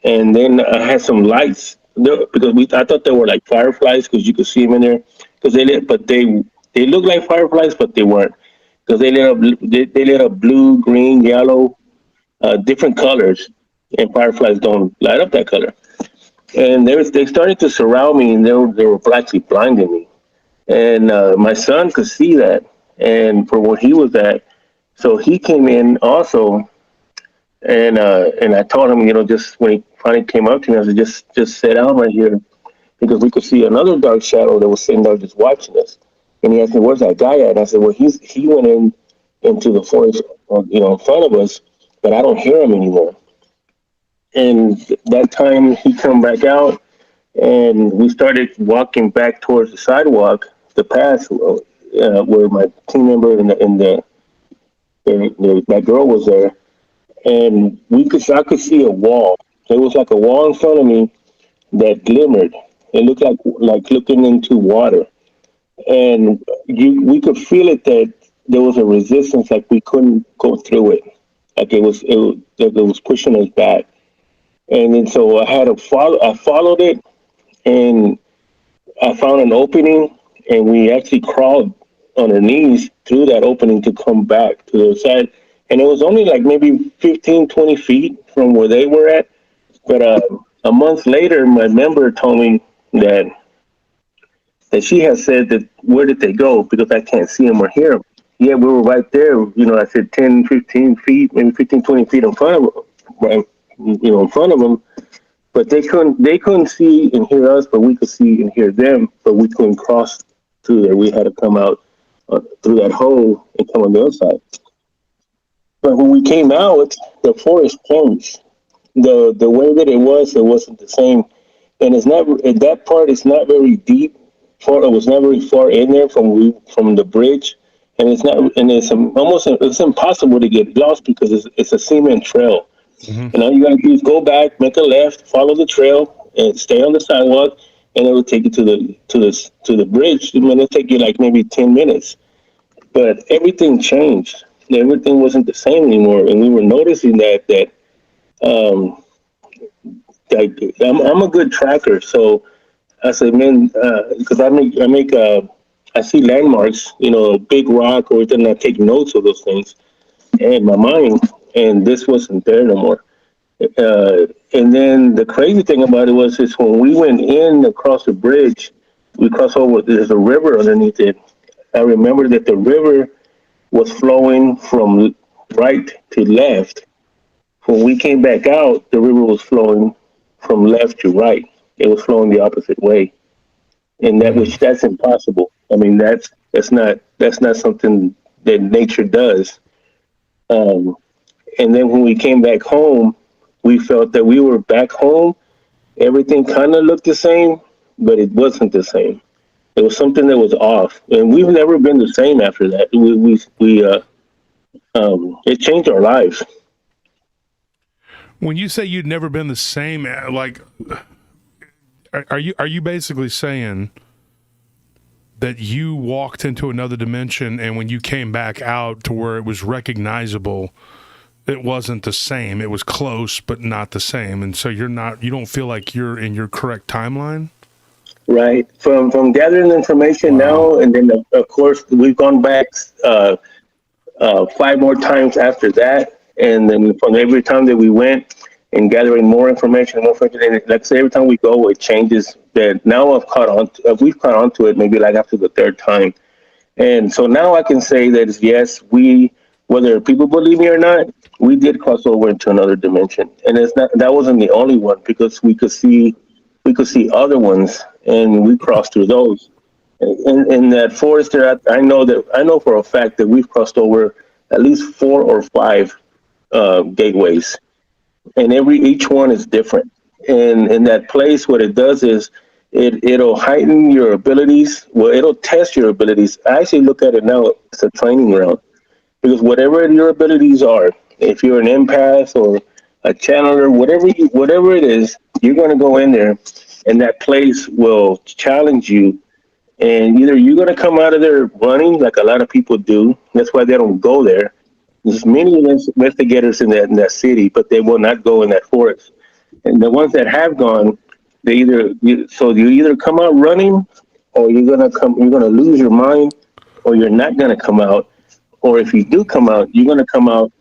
and then I had some lights there, because I thought they were like fireflies because you could see them in there, because they look like fireflies, but they weren't, because they lit up blue, green, yellow, different colors, and fireflies don't light up that color. And they started to surround me, and they were actually blinding me, and my son could see that, and for where he was at, so he came in also. And I told him, just when he finally came up to me, I said, just sit down right here, because we could see another dark shadow that was sitting there just watching us. And he asked me, where's that guy at? And I said, well, he went into the forest, in front of us, but I don't hear him anymore. And that time he come back out, and we started walking back towards the sidewalk, the path, where my team member and that girl was there. And I could see a wall. There was like a wall in front of me that glimmered. It looked like looking into water, and we could feel it, that there was a resistance, like we couldn't go through it, like it was pushing us back. And then so I had to follow. I followed it, and I found an opening, and we actually crawled on our knees through that opening to come back to the side. And it was only like maybe 15, 20 feet from where they were at. But a month later, my member told me that she had said that, where did they go? Because I can't see them or hear them. Yeah, we were right there. I said 10, 15 feet, maybe 15, 20 feet in front of them, right, in front of them. But they couldn't see and hear us, but we could see and hear them. But we couldn't cross through there. We had to come out through that hole and come on the other side. But when we came out, the forest changed. The way that it wasn't the same, and it's not, that part is not very deep. It was not very far in there from the bridge, and it's impossible to get lost, because it's a cement trail. Mm-hmm. And all you gotta do is go back, make a left, follow the trail, and stay on the sidewalk, and it will take you to the bridge. It'll take you like maybe 10 minutes. But everything changed. Everything wasn't the same anymore, and we were noticing that I'm a good tracker, so I said, man, because I see landmarks, a big rock, or then I take notes of those things in my mind, and this wasn't there no more. And then the crazy thing about it is when we went in across the bridge, we crossed over. There's a river underneath it. I remember that the river was flowing from right to left. When we came back out, the river was flowing from left to right. It was flowing the opposite way, and that's impossible. I mean, that's not something that nature does. Um, and then when we came back home, we felt that we were back home. Everything kind of looked the same, but it wasn't the same. It was something that was off, and we've never been the same after that. It changed our lives. When you say you'd never been the same, like, are you basically saying that you walked into another dimension, and when you came back out to where it was recognizable, it wasn't the same? It was close, but not the same, and so you don't feel like you're in your correct timeline? Right. From gathering information now, and then of course we've gone back 5 more times after that, and then from every time that we went and gathering more information, and like I say, every time we go, it changes. That now we've caught on to it maybe like after the 3rd time, and so now I can say that yes, whether people believe me or not, we did cross over into another dimension, and that wasn't the only one, because we could see other ones, and we crossed through those. In that forest there, I know for a fact that we've crossed over at least 4 or 5 gateways, and each one is different. And in that place, what it does is it'll heighten your abilities. Well, it'll test your abilities. I actually look at it now as a training ground, because whatever your abilities are, if you're an empath or a channeler, whatever it is, you're going to go in there, and that place will challenge you. And either you're going to come out of there running, like a lot of people do. That's why they don't go there. There's many investigators in that city, but they will not go in that forest. And the ones that have gone, you either come out running, or you're going to lose your mind, or you're not going to come out. Or if you do come out, you're going to come out,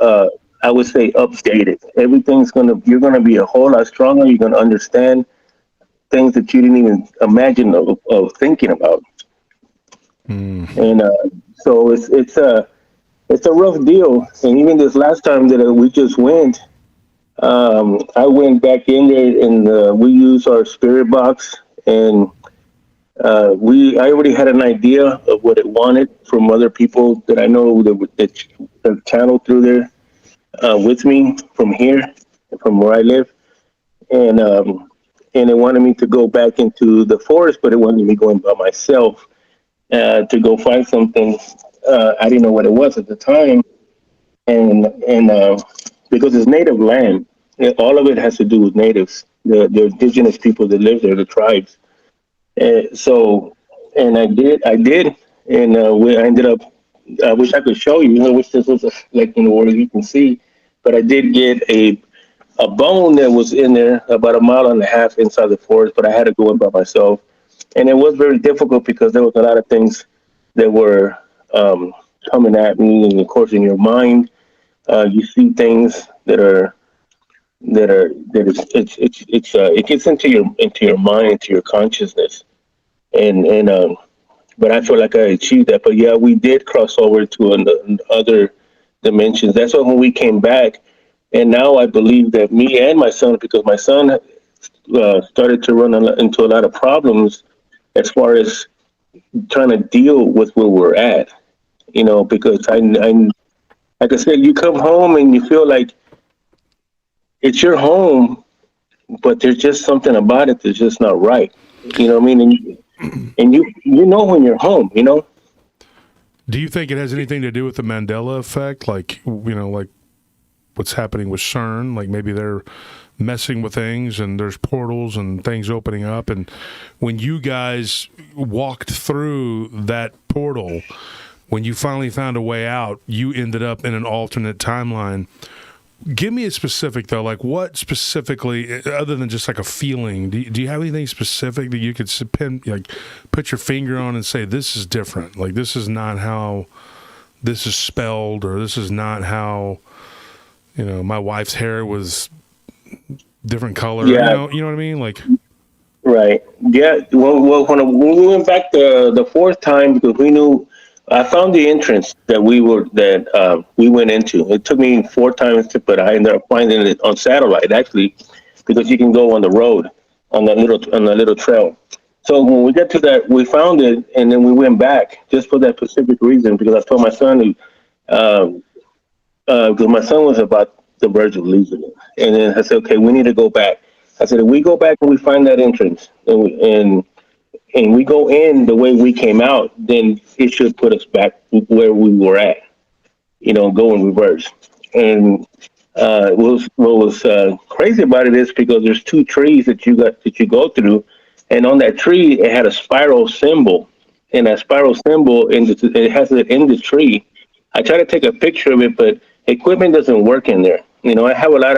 I would say, updated. You're going to be a whole lot stronger. You're going to understand things that you didn't even imagine of thinking about. And so it's a rough deal. And even this last time that we just went, I went back in there, and we used our spirit box, and I already had an idea of what it wanted from other people that I know that channeled through there with me from here, from where I live, and it wanted me to go back into the forest, but it wanted me going by myself to go find something. I didn't know what it was at the time, and because it's native land, all of it has to do with natives, the indigenous people that live there, the tribes. And I did, and I ended up. I wish I could show you. I wish this was where you can see, but I did get a bone that was in there about 1.5 miles inside the forest, but I had to go in by myself, and it was very difficult because there was a lot of things that were coming at me, and of course, in your mind, you see things it gets into your mind, into your consciousness, and but I feel like I achieved that. But yeah, we did cross over to other dimensions. That's why when we came back, and now I believe that me and my son, because my son started to run into a lot of problems as far as trying to deal with where we're at, because I like I said, you come home and you feel like it's your home, but there's just something about it that's just not right. You know what I mean? And you know when you're home, Do you think it has anything to do with the Mandela effect? Like what's happening with CERN? Like maybe they're messing with things, and there's portals and things opening up. And when you guys walked through that portal, when you finally found a way out, you ended up in an alternate timeline. give me a specific though. Like what specifically, other than just like a feeling? Do you have anything specific that you could put your finger on and say this is different? Like this is not how this is spelled, or this is not how my wife's hair was different color. Yeah. You know what I mean? Like. Right. Yeah. Well, when we went back the fourth time, because we knew, I found the entrance that we went into. It took me 4 times but I ended up finding it on satellite actually, because you can go on the road on that little trail. So when we got to that, we found it, and then we went back just for that specific reason, because I told my son, because my son was about the verge of losing it, and then I said, okay, we need to go back. I said, if we go back and we find that entrance and we go in the way we came out, then it should put us back where we were at, go in reverse. And what was crazy about it is because there's 2 trees that you go through, and on that tree it had a spiral symbol, and that spiral symbol it has it in the tree. I try to take a picture of it, but equipment doesn't work in there. I have a lot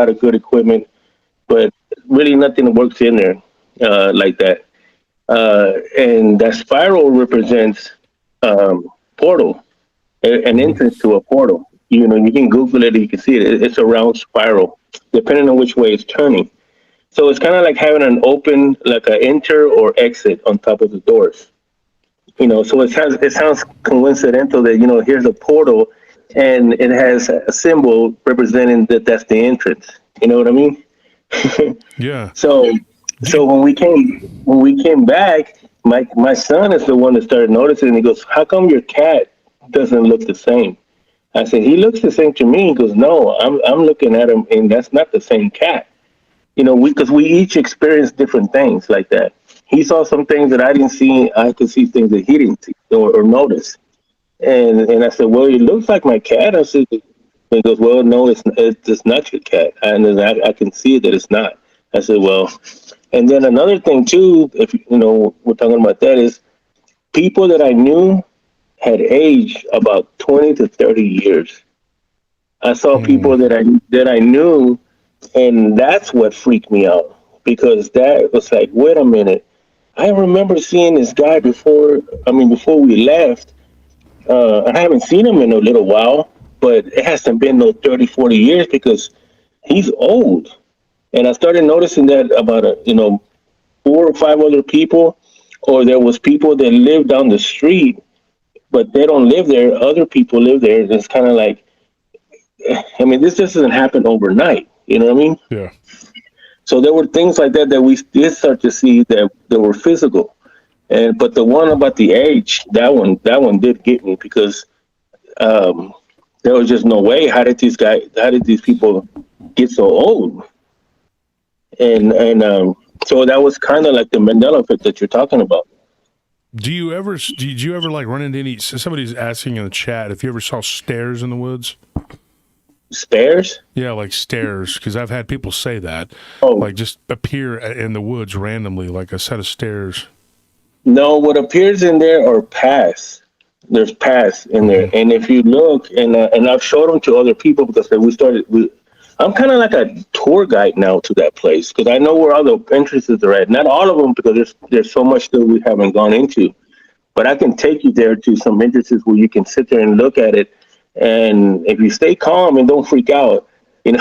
of good equipment, but really nothing works in there like that. And that spiral represents portal, an entrance to a portal. You can Google it, you can see it. It's a round spiral, depending on which way it's turning. So it's kind of like having an open, like an enter or exit on top of the doors. So it sounds coincidental that, here's a portal, and it has a symbol representing that's the entrance. You know what I mean? Yeah. So when we came back, my son is the one that started noticing. He goes, "How come your cat doesn't look the same?" I said, "He looks the same to me." He goes, "No, I'm looking at him, and that's not the same cat." Because we each experienced different things like that. He saw some things that I didn't see. I could see things that he didn't see or notice. And I said, "Well, it looks like my cat." I said. He goes, "Well, no, it's not your cat." And then I can see that it's not. I said, "Well," and then another thing too, if we're talking about that, is people that I knew had aged about 20 to 30 years. I saw people that I knew, and that's what freaked me out, because that was like, wait a minute, I remember seeing this guy before we left. I haven't seen him in a little while, but it hasn't been no 30, 40 years, because he's old. And I started noticing that about 4 or 5 other people, or there was people that live down the street, but they don't live there. Other people live there. It's kind of like, this just doesn't happen overnight. You know what I mean? Yeah. So there were things like that we did start to see that were physical. But the one about the age, that one did get me, because there was just no way. How did these people get so old? And so that was kind of like the Mandela effect that you're talking about. Did you ever like run into any? Somebody's asking in the chat if you ever saw stairs in the woods. Stairs? Yeah, like stairs, because I've had people say that. Oh. Like just appear in the woods randomly, like a set of stairs. No, what appears in there are paths. There's paths in there, and if you look, and I've showed them to other people, because I'm kind of like a tour guide now to that place, because I know where all the entrances are at. Not all of them, because there's so much that we haven't gone into, but I can take you there to some entrances where you can sit there and look at it, and if you stay calm and don't freak out, you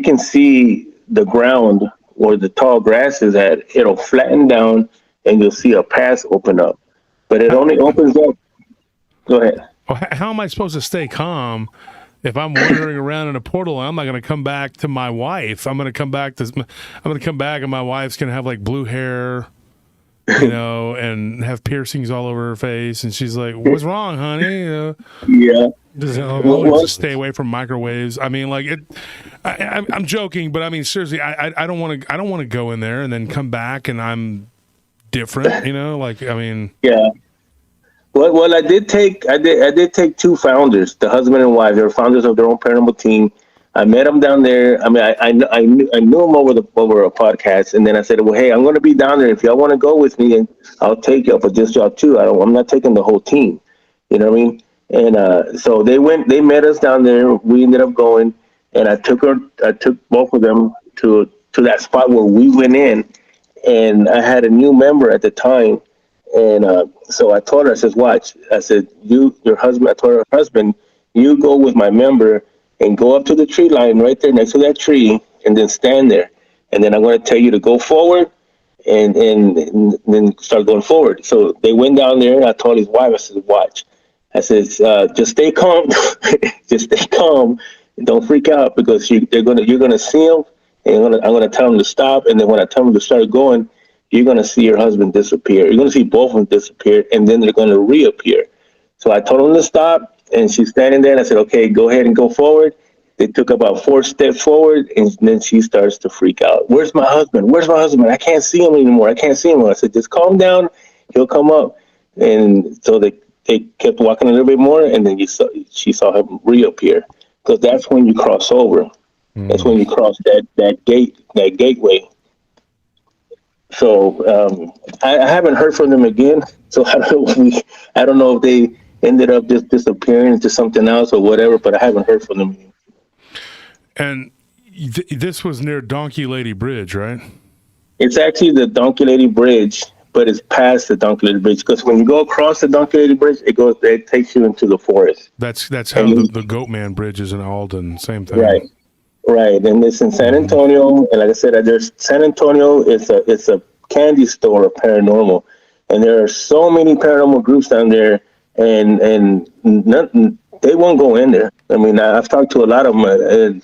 can see the ground where the tall grass is at. It'll flatten down, and you'll see a path open up, but it only opens up. Go ahead. Well, how am I supposed to stay calm if I'm wandering around in a portal? I'm not going to come back to my wife. I'm going to come back, and my wife's going to have like blue hair, and have piercings all over her face, and she's like, "What's wrong, honey?" Yeah. Just stay away from microwaves. I'm joking, but seriously, I don't want to go in there and then come back and I'm different. Yeah. Well, I did take 2 founders, the husband and wife. They were founders of their own paranormal team. I met them down there. I knew them over a podcast, and then I said, "Well, hey, I'm going to be down there. If y'all want to go with me, and I'll take y'all, but just y'all 2. I'm not taking the whole team." You know what I mean? And so they met us down there. We ended up going, and I took both of them to that spot where we went in, and I had a new member at the time, and so I told her, I says, watch, I said, your husband, I told her husband, you go with my member and go up to the tree line right there next to that tree, and then stand there, and then I'm going to tell you to go forward, and then start going forward. So they went down there, and I told his wife, I said, watch. I said, just stay calm, just stay calm, and don't freak out, because you're gonna see them, and I'm gonna tell them to stop, and then when I tell them to start going, you're gonna see your husband disappear. You're gonna see both of them disappear, and then they're gonna reappear. So I told them to stop, and she's standing there, and I said, okay, go ahead and go forward. They took about 4 steps forward, and then she starts to freak out. Where's my husband? Where's my husband? I can't see him anymore. I can't see him. I said, just calm down. He'll come up. And so they kept walking a little bit more, and then she saw him reappear, because that's when you cross over. That's when you cross that gateway. So I haven't heard from them again. So I don't know if they ended up just disappearing into something else or whatever, but I haven't heard from them again. And this was near Donkey Lady Bridge, right? It's actually the Donkey Lady Bridge, but it's past the Donkey Lady Bridge, because when you go across the Donkey Lady Bridge, it takes you into the forest. That's how the Goatman Bridge is in Alden. Same thing. Right. And it's in San Antonio, and like I said, there's San Antonio. It's a candy store of paranormal, and there are so many paranormal groups down there, and nothing. They won't go in there. I mean, I've talked to a lot of them.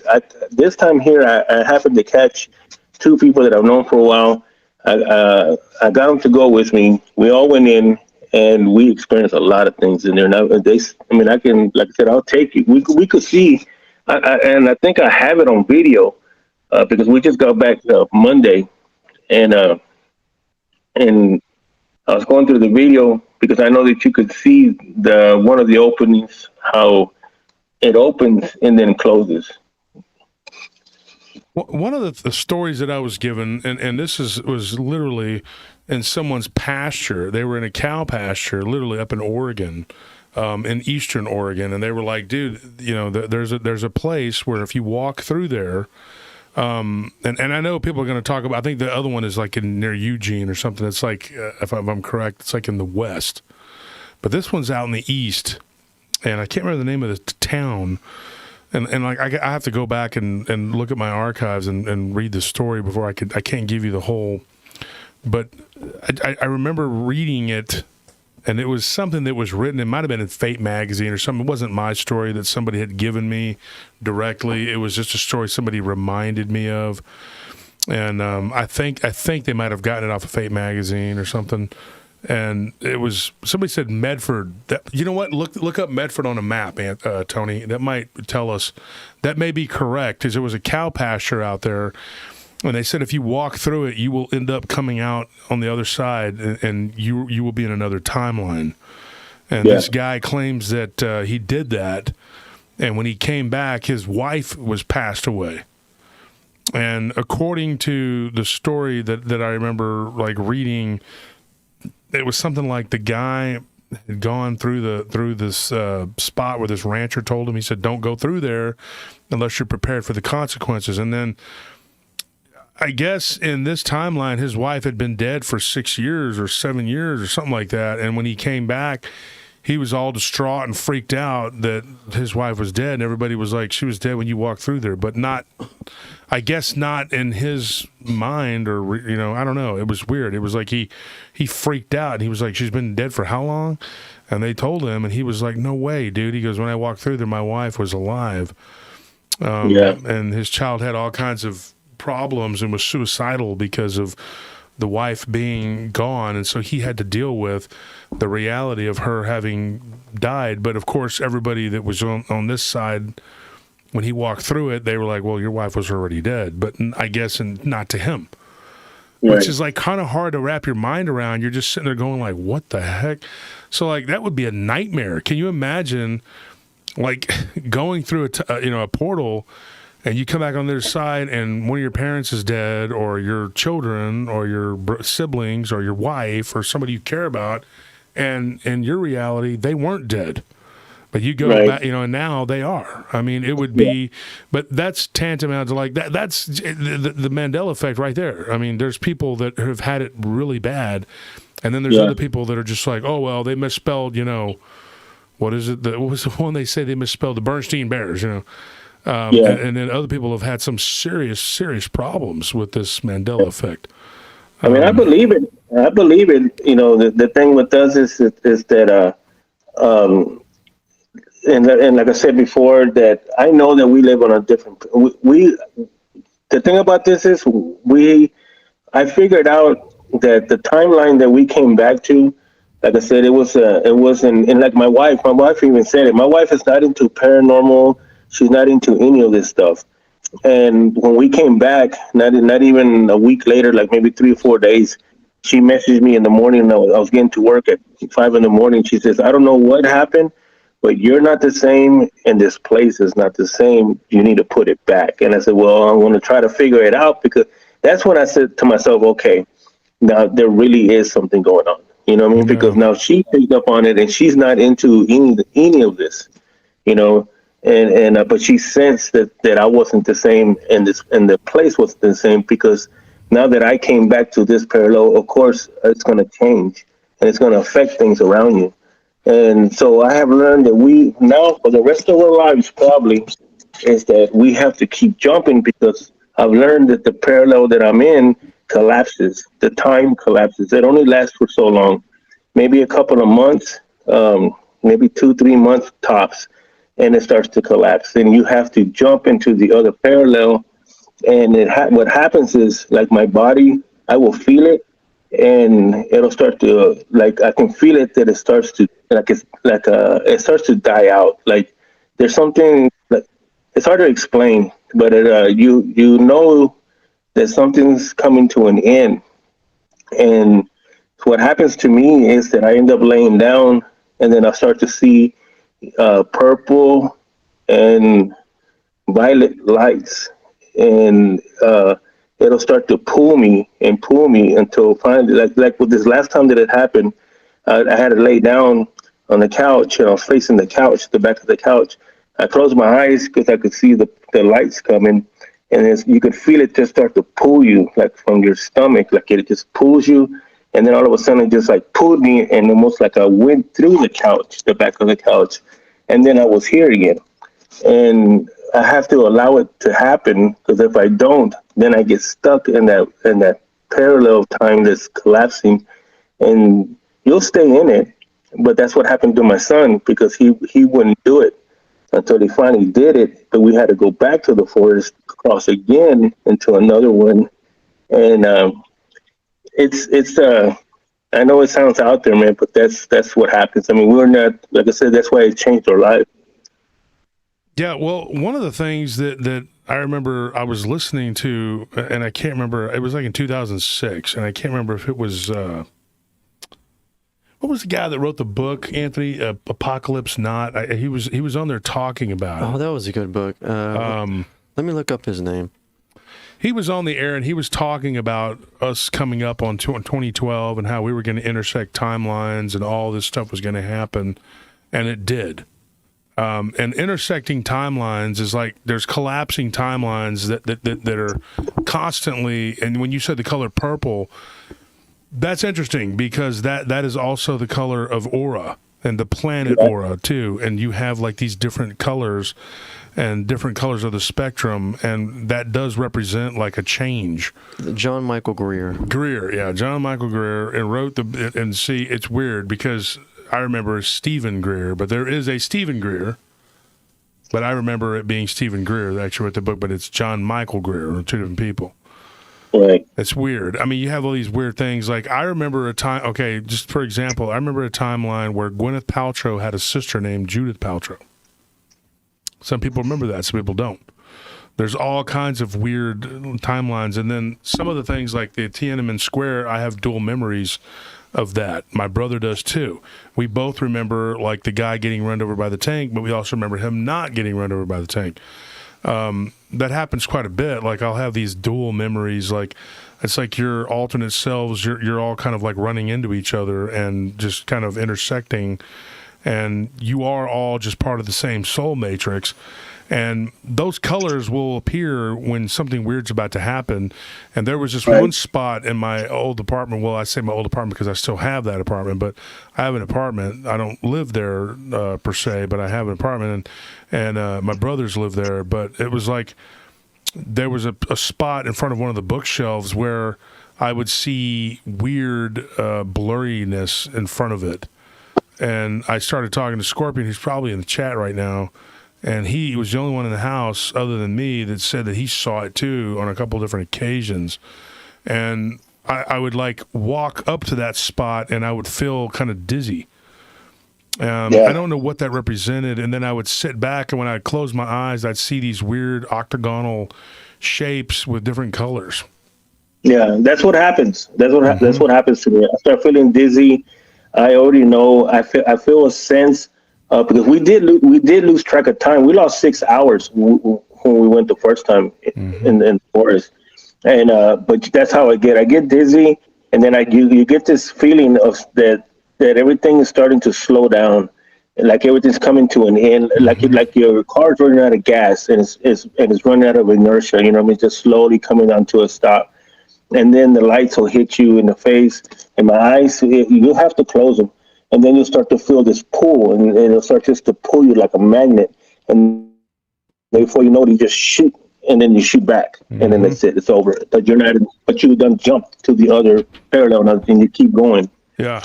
This time here, I happened to catch 2 people that I've known for a while. I got them to go with me. We all went in, and we experienced a lot of things in there. Now, like I said, I'll take you. We could see, and I think I have it on video, because we just got back Monday, and I was going through the video, because I know that you could see one of the openings, how it opens and then closes. One of the stories that I was given, and this was literally in someone's pasture. They were in a cow pasture, literally up in Oregon, in eastern Oregon, and they were like, "Dude, there's a place where if you walk through there, and I know people are going to talk about. I think the other one is like near Eugene or something. It's like, if I'm correct, it's like in the west, but this one's out in the east, and I can't remember the name of the town." And like I have to go back and look at my archives and read the story before I can't give you the whole, but I remember reading it, and it was something that was written. It might have been in Fate magazine or something. It wasn't my story that somebody had given me directly. It was just a story somebody reminded me of, and I think they might have gotten it off of Fate magazine or something. And it was, somebody said Medford. You know what? Look up Medford on a map, Tony. That might tell us. That may be correct, because there was a cow pasture out there, and they said if you walk through it, you will end up coming out on the other side, and you will be in another timeline. And this guy claims that he did that, and when he came back, his wife was passed away. And according to the story that I remember like reading, it was something like the guy had gone through this spot where this rancher told him, he said, don't go through there unless you're prepared for the consequences. And then I guess in this timeline, his wife had been dead for 6 years or 7 years or something like that. And when he came back, he was all distraught and freaked out that his wife was dead. And everybody was like, she was dead when you walked through there, but not, I guess not in his mind, or, I don't know. It was weird. It was like he freaked out, and he was like, she's been dead for how long? And they told him, and he was like, no way, dude. He goes, when I walked through there, my wife was alive. And his child had all kinds of problems and was suicidal because of the wife being gone. And so he had to deal with the reality of her having died. But of course, everybody that was on this side, when he walked through it, they were like, well, your wife was already dead. But I guess, and not to him, which is like kind of hard to wrap your mind around. You're just sitting there going like, what the heck? So like, that would be a nightmare. Can you imagine like going through a portal, and you come back on the other side, and one of your parents is dead, or your children, or your siblings, or your wife, or somebody you care about, and in your reality, they weren't dead. But you go back, and now they are. I mean, it would be, but that's tantamount to like that. That's the Mandela effect right there. I mean, there's people that have had it really bad, and then there's other people that are just like, oh well, they misspelled, what is it? What was the one they say they misspelled? The Bernstein Bears, and then other people have had some serious problems with this Mandela effect. I mean, I believe it. The thing with us is that, and like I said before, that I know that we live on a different. The thing about this is I figured out that the timeline that we came back to, like I said, it wasn't, and like my wife even said it. My wife is not into paranormal. She's not into any of this stuff. And when we came back, not even a week later, like maybe 3 or 4 days, she messaged me in the morning. I was getting to work at 5 a.m. She says, I don't know what happened, but you're not the same, and this place is not the same. You need to put it back. And I said, well, I'm going to try to figure it out, because that's when I said to myself, okay, now there really is something going on. You know what I mean? Because now she picked up on it, and she's not into any of this, but she sensed that I wasn't the same, and the place wasn't the same, because now that I came back to this parallel, of course, it's going to change, and it's going to affect things around you. And so I have learned that we now, for the rest of our lives, probably, is that we have to keep jumping, because I've learned that the parallel that I'm in collapses. The time collapses. It only lasts for so long, maybe a couple of months, maybe 2-3 months tops, and it starts to collapse. And you have to jump into the other parallel. And what happens is, like, my body, I will feel it, and it'll start to, like, I can feel it that it starts to, it starts to die out. Like, there's something, like, it's hard to explain, but you know that something's coming to an end. And what happens to me is that I end up laying down, and then I start to see purple and violet lights, and it'll start to pull me until finally, like with this last time that it happened, I had to lay down on the couch, and I was facing the couch, the back of the couch. I closed my eyes because I could see the lights coming, and you could feel it just start to pull you, like from your stomach, like it just pulls you. And then all of a sudden it just like pulled me, and almost like I went through the couch, the back of the couch, and then I was here again. And I have to allow it to happen, because if I don't, then I get stuck in that parallel of time that's collapsing, and you'll stay in it. But that's what happened to my son, because he wouldn't do it until he finally did it. But we had to go back to the forest, cross again into another one, and it's I know it sounds out there, man, but that's what happens. I mean, we're not, like I said, that's why it changed our life. Yeah, well, one of the things that I remember I was listening to, and I can't remember, it was like in 2006, and I can't remember if it was, what was the guy that wrote the book, Anthony, Apocalypse Not? He was on there talking about it. Oh, that was a good book. Let me look up his name. He was on the air, and he was talking about us coming up on 2012 and how we were going to intersect timelines and all this stuff was going to happen, and it did. And intersecting timelines is like there's collapsing timelines that are constantly, and when you said the color purple, that's interesting, because that is also the color of aura and the planet aura too, and you have like these different colors and different colors of the spectrum, and that does represent like a change. John Michael Greer, John Michael Greer, and wrote and see, it's weird because I remember Stephen Greer, but there is a Stephen Greer, but I remember it being Stephen Greer that actually wrote the book, but it's John Michael Greer, two different people. Right. It's weird. I mean, you have all these weird things. Like, I remember a time, okay, just for example, I remember a timeline where Gwyneth Paltrow had a sister named Judith Paltrow. Some people remember that, some people don't. There's all kinds of weird timelines. And then some of the things like the Tiananmen Square, I have dual memories of that. My brother does too. We both remember like the guy getting run over by the tank, but we also remember him not getting run over by the tank. That happens quite a bit. Like, I'll have these dual memories. Like, it's like your alternate selves, you're all kind of like running into each other and just kind of intersecting. and you are all just part of the same soul matrix. And those colors will appear when something weird's about to happen. And there was just one spot in my old apartment. Well, I say my old apartment because I still have that apartment, but I have an apartment. I don't live there per se, but I have an apartment, and my brothers live there. But it was like there was a spot in front of one of the bookshelves where I would see weird blurriness in front of it. And I started talking to Scorpion, who's probably in the chat right now. And he was the only one in the house other than me that said that he saw it too on a couple different occasions. And I would like walk up to that spot and I would feel kind of dizzy. I don't know what that represented. And then I would sit back, and when I'd close my eyes, I'd see these weird octagonal shapes with different colors. Yeah, that's what happens. That's what happens to me. I start feeling dizzy. I already know. I feel a sense because we did lose track of time. We lost 6 hours when we went the first time in the forest, and but that's how I get. I get dizzy, and then you get this feeling of that everything is starting to slow down, and like everything's coming to an end, like your car's running out of gas, and it's running out of inertia. You know what I mean? Just slowly coming down to a stop, and then the lights will hit you in the face, and my eyes. You have to close them. And then you start to feel this pull, and it'll start just to pull you like a magnet. And before you know it, you just shoot, and then you shoot back, and then that's it. It's over. But you done jumped to the other parallel, and you keep going. Yeah.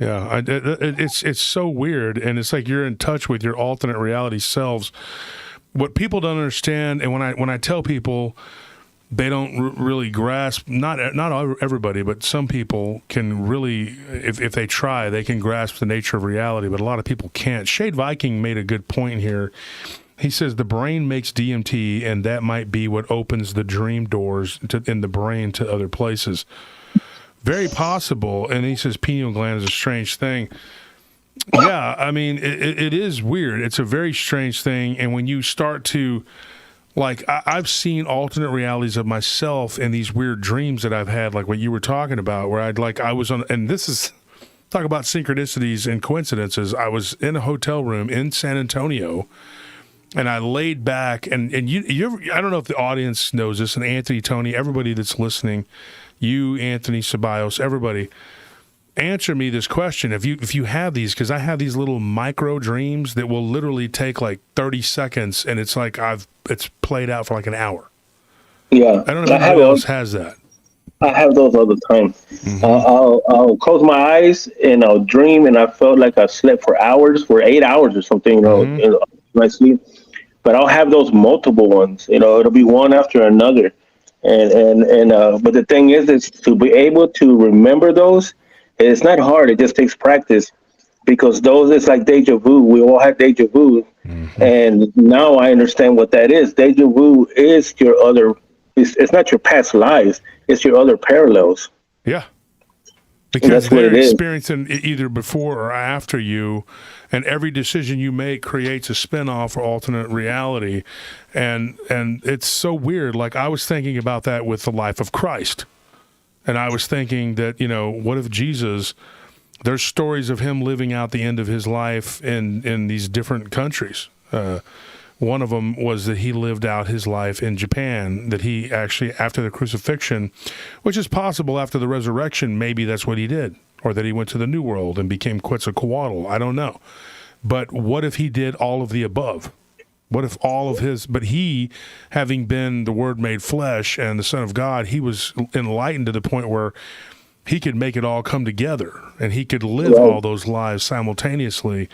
It's so weird, and it's like you're in touch with your alternate reality selves. What people don't understand, and when I tell people, they don't really grasp, not everybody, but some people can really, if they try, they can grasp the nature of reality, but a lot of people can't. Shade Viking made a good point here. He says the brain makes DMT, and that might be what opens the dream doors in the brain to other places. Very possible. And he says pineal gland is a strange thing. Yeah, I mean, it is weird. It's a very strange thing, and when you start to... Like, I've seen alternate realities of myself in these weird dreams that I've had, like what you were talking about, where I was on, and this is, talk about synchronicities and coincidences. I was in a hotel room in San Antonio, and I laid back, and you ever, I don't know if the audience knows this, and Anthony, Tony, everybody that's listening, you, Anthony Sabios, everybody, answer me this question. If you have these, because I have these little micro dreams that will literally take like 30 seconds, and it's like it's played out for like an hour. Yeah, I don't know if anyone else has that. I have those all the time. I'll close my eyes and I'll dream, and I felt like I slept for 8 hours or something, in my sleep. But I'll have those multiple ones. It'll be one after another, and but the thing is to be able to remember those. It's not hard. It just takes practice, because those, it's like deja vu. We all have deja vu. And now I understand what that is. Deja vu is your other, it's not your past lives. It's your other parallels. Yeah. Because they're experiencing it either before or after you, and every decision you make creates a spinoff or alternate reality. And it's so weird. Like, I was thinking about that with the life of Christ. And I was thinking that, what if Jesus, there's stories of him living out the end of his life in these different countries. One of them was that he lived out his life in Japan, that he actually, after the crucifixion, which is possible after the resurrection, maybe that's what he did, or that he went to the New World and became Quetzalcoatl. I don't know. But what if he did all of the above? What if but he, having been the Word made flesh and the Son of God, he was enlightened to the point where he could make it all come together, and he could live all those lives simultaneously,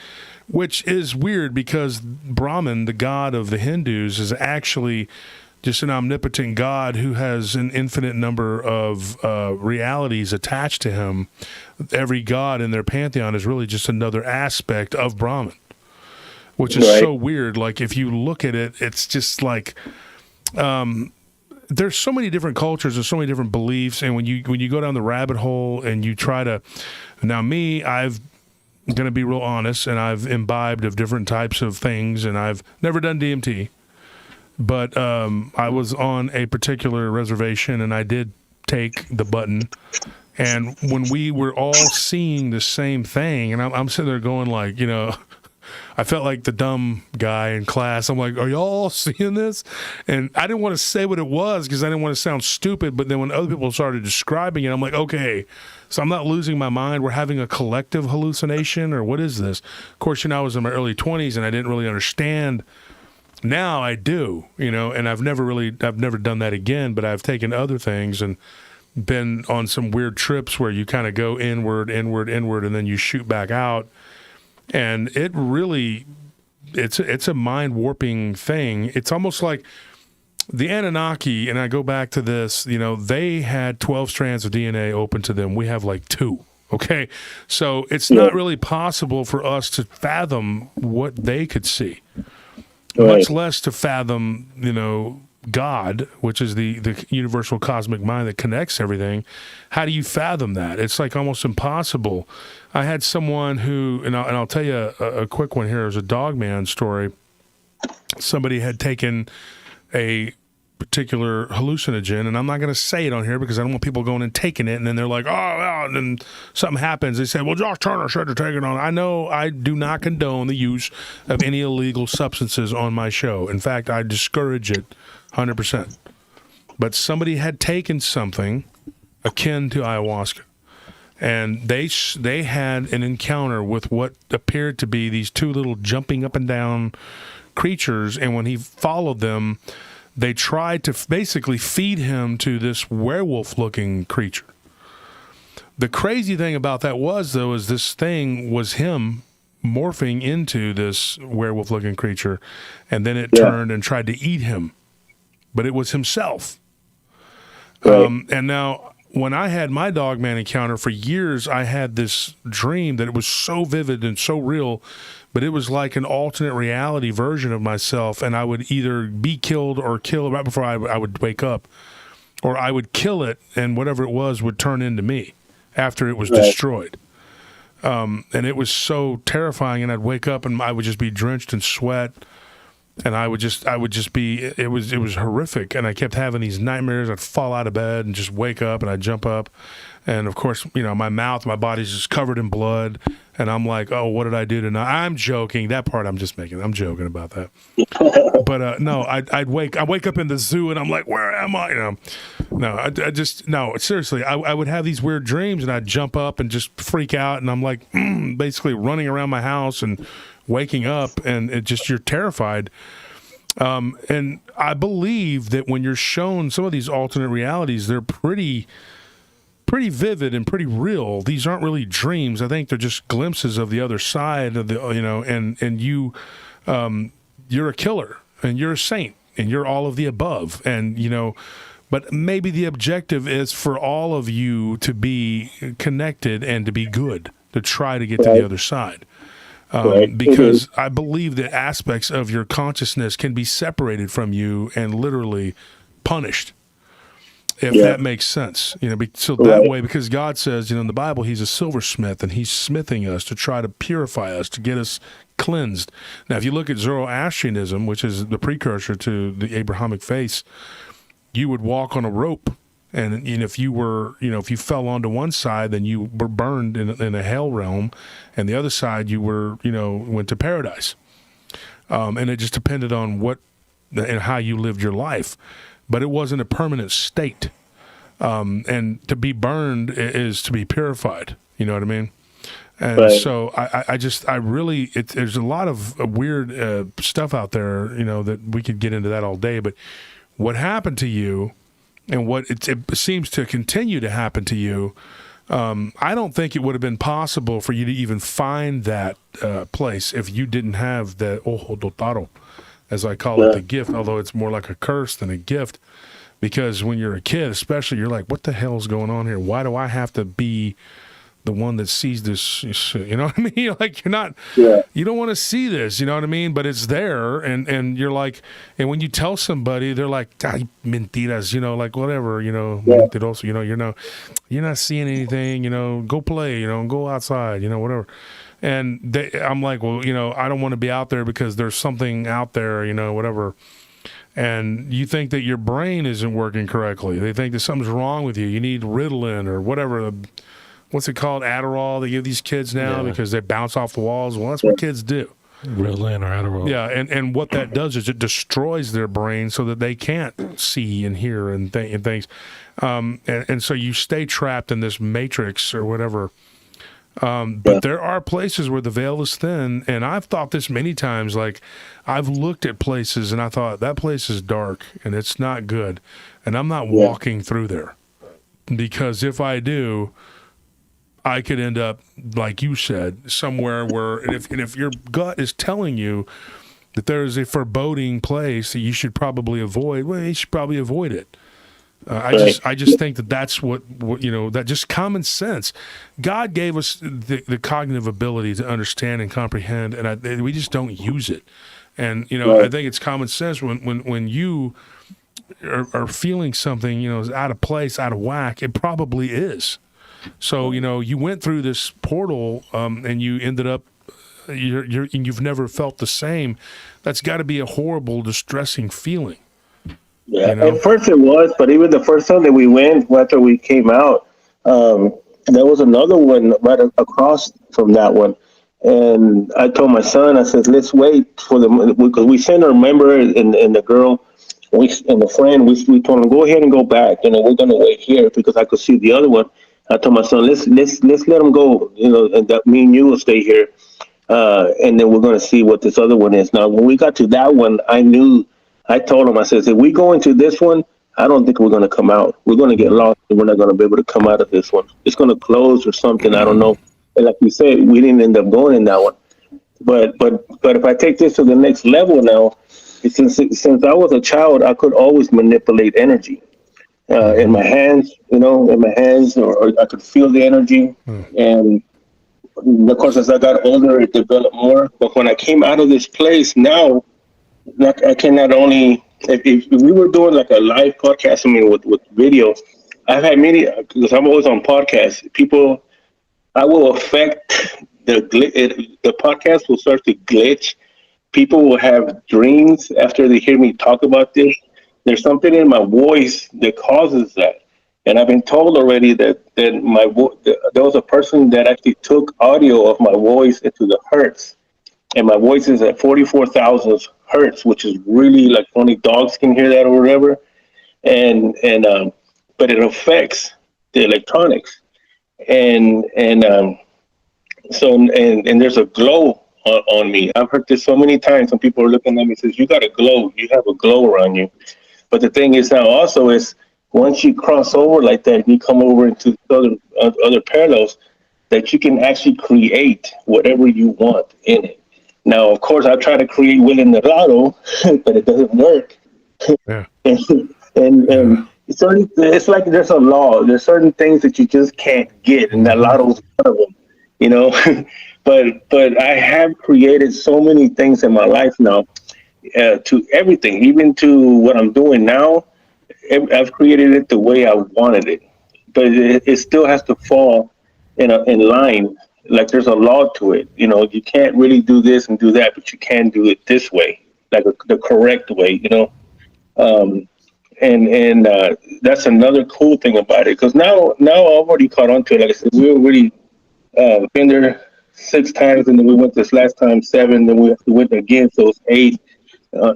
which is weird because Brahman, the god of the Hindus, is actually just an omnipotent God who has an infinite number of realities attached to him. Every god in their pantheon is really just another aspect of Brahman. Which is so weird. Like, if you look at it, it's just like there's so many different cultures and so many different beliefs. And when you go down the rabbit hole and you try to, now me, I'm going to be real honest, and I've imbibed of different types of things, and I've never done DMT, but I was on a particular reservation, and I did take the button, And when we were all seeing the same thing, and I'm sitting there going like, I felt like the dumb guy in class. I'm like, are y'all seeing this? And I didn't want to say what it was because I didn't want to sound stupid. But then when other people started describing it, I'm like, okay, so I'm not losing my mind. We're having a collective hallucination, or what is this? Of course, I was in my early 20s and I didn't really understand. Now I do, and I've never done that again, but I've taken other things and been on some weird trips where you kind of go inward, and then you shoot back out. And it really, it's a mind warping thing. It's almost like the Anunnaki, and I go back to this, they had 12 strands of DNA open to them. We have like 2. Okay. So it's not really possible for us to fathom what they could see, much less to fathom, God, which is the universal cosmic mind that connects everything. How do you fathom that? It's like almost impossible. I had someone who, and I'll tell you a quick one here. It was a Dogman story. Somebody had taken a particular hallucinogen, and I'm not going to say it on here because I don't want people going and taking it, and then they're like, oh, well, and then something happens. They say, well, Josh Turner said to take it on. I know I do not condone the use of any illegal substances on my show. In fact, I discourage it 100%. But somebody had taken something akin to ayahuasca, and they had an encounter with what appeared to be these 2 little jumping up and down creatures, and when he followed them, they tried to basically feed him to this werewolf-looking creature. The crazy thing about that was, though, is this thing was him morphing into this werewolf-looking creature, and then it turned and tried to eat him. But it was himself. Right. And now, when I had my Dogman encounter, for years, I had this dream that it was so vivid and so real, but it was like an alternate reality version of myself, and I would either be killed or kill right before I would wake up, or I would kill it, and whatever it was would turn into me after it was destroyed. And it was so terrifying, and I'd wake up and I would just be drenched in sweat. And I would just be, it was horrific. And I kept having these nightmares. I'd fall out of bed and just wake up, and I'd jump up. And of course, my body's just covered in blood. And I'm like, oh, what did I do tonight? I'm joking. That part I'm joking about that. But no, I wake up in the zoo and I'm like, where am I? No, seriously, I would have these weird dreams, and I'd jump up and just freak out. And I'm like, basically running around my house and waking up, and you're terrified. And I believe that when you're shown some of these alternate realities, they're pretty vivid and pretty real. These aren't really dreams. I think they're just glimpses of the other side of the, and you're a killer, and you're a saint, and you're all of the above. And, but maybe the objective is for all of you to be connected and to be good, to try to get to the other side. Because I believe that aspects of your consciousness can be separated from you and literally punished, if that makes sense. So that way, because God says, in the Bible, he's a silversmith, and he's smithing us to try to purify us, to get us cleansed. Now, if you look at Zoroastrianism, which is the precursor to the Abrahamic faith, you would walk on a rope. And if you were, if you fell onto one side, then you were burned in a hell realm, and the other side you were, went to paradise. And it just depended on what and how you lived your life, but it wasn't a permanent state. And to be burned is to be purified. You know what I mean? And so I really, there's a lot of weird stuff out there, that we could get into that all day. But what happened to you, and what it seems to continue to happen to you, I don't think it would have been possible for you to even find that place if you didn't have the ojo dotado, as I call it, the gift, although it's more like a curse than a gift. Because when you're a kid, especially, you're like, what the hell's going on here? Why do I have to be the one that sees this shit? You know what I mean? You're like, you're not, you don't want to see this, you know what I mean? But it's there, and you're like, and when you tell somebody, they're like, mentiras, like whatever, mentiroso, you're not seeing anything, go play, go outside, whatever. And I'm like, well, I don't want to be out there because there's something out there, whatever. and you think that your brain isn't working correctly. They think that something's wrong with you. You need Ritalin or whatever. What's it called? Adderall they give these kids now because they bounce off the walls. Well, that's what kids do. Ritalin or Adderall. Yeah, and what that does is it destroys their brain so that they can't see and hear and things. And so you stay trapped in this matrix or whatever. But there are places where the veil is thin, and I've thought this many times. Like, I've looked at places and I thought, that place is dark and it's not good, and I'm not walking through there, because if I do, I could end up, like you said, somewhere where, and if your gut is telling you that there is a foreboding place that you should probably avoid, well, you should probably avoid it. I just think that that's what that just common sense. God gave us the cognitive ability to understand and comprehend, and we just don't use it. And I think it's common sense when you are feeling something is out of place, out of whack. It probably is. So you went through this portal, and you ended up you've never felt the same. That's got to be a horrible, distressing feeling. Yeah, at first it was, but even the first time that we went after we came out, there was another one right across from that one. And I told my son, I said, let's wait for because we sent our member and the girl, and the friend, we told them, go ahead and go back. We're going to wait here because I could see the other one. I told my son, let's let them go, and that me and you will stay here. And then we're going to see what this other one is. Now, when we got to that one, I told him, I said, if we go into this one, I don't think we're going to come out. We're going to get lost, and we're not going to be able to come out of this one. It's going to close or something. I don't know. And like you said, we didn't end up going in that one. But if I take this to the next level now, since I was a child, I could always manipulate energy in my hands, or I could feel the energy. And of course, as I got older, it developed more. But when I came out of this place now, I can not only, if we were doing like a live podcast, with video, I've had many, because I'm always on podcasts, I will affect the podcast will start to glitch. People will have dreams after they hear me talk about this. There's something in my voice that causes that. And I've been told already that there was a person that actually took audio of my voice into the hertz. And my voice is at 44,000 hertz, which is really like only dogs can hear that or whatever. But it affects the electronics. And there's a glow on me. I've heard this so many times when people are looking at me and says, you got a glow, you have a glow around you. But the thing is now also is once you cross over like that, you come over into other parallels, that you can actually create whatever you want in it. Now, of course, I try to create William Nerado, but it doesn't work. Yeah. and it's like there's a law. There's certain things that you just can't get, and that lotto's one of them. But I have created so many things in my life now, to everything, even to what I'm doing now. I've created it the way I wanted it, but it still has to fall in line. Like there's a law to it. You can't really do this and do that, but you can do it this way, like the correct way. And that's another cool thing about it, because now I've already caught on to it. Like I said, we already been there 6 times, and then we went this last time 7. Then we went again, so it's 8.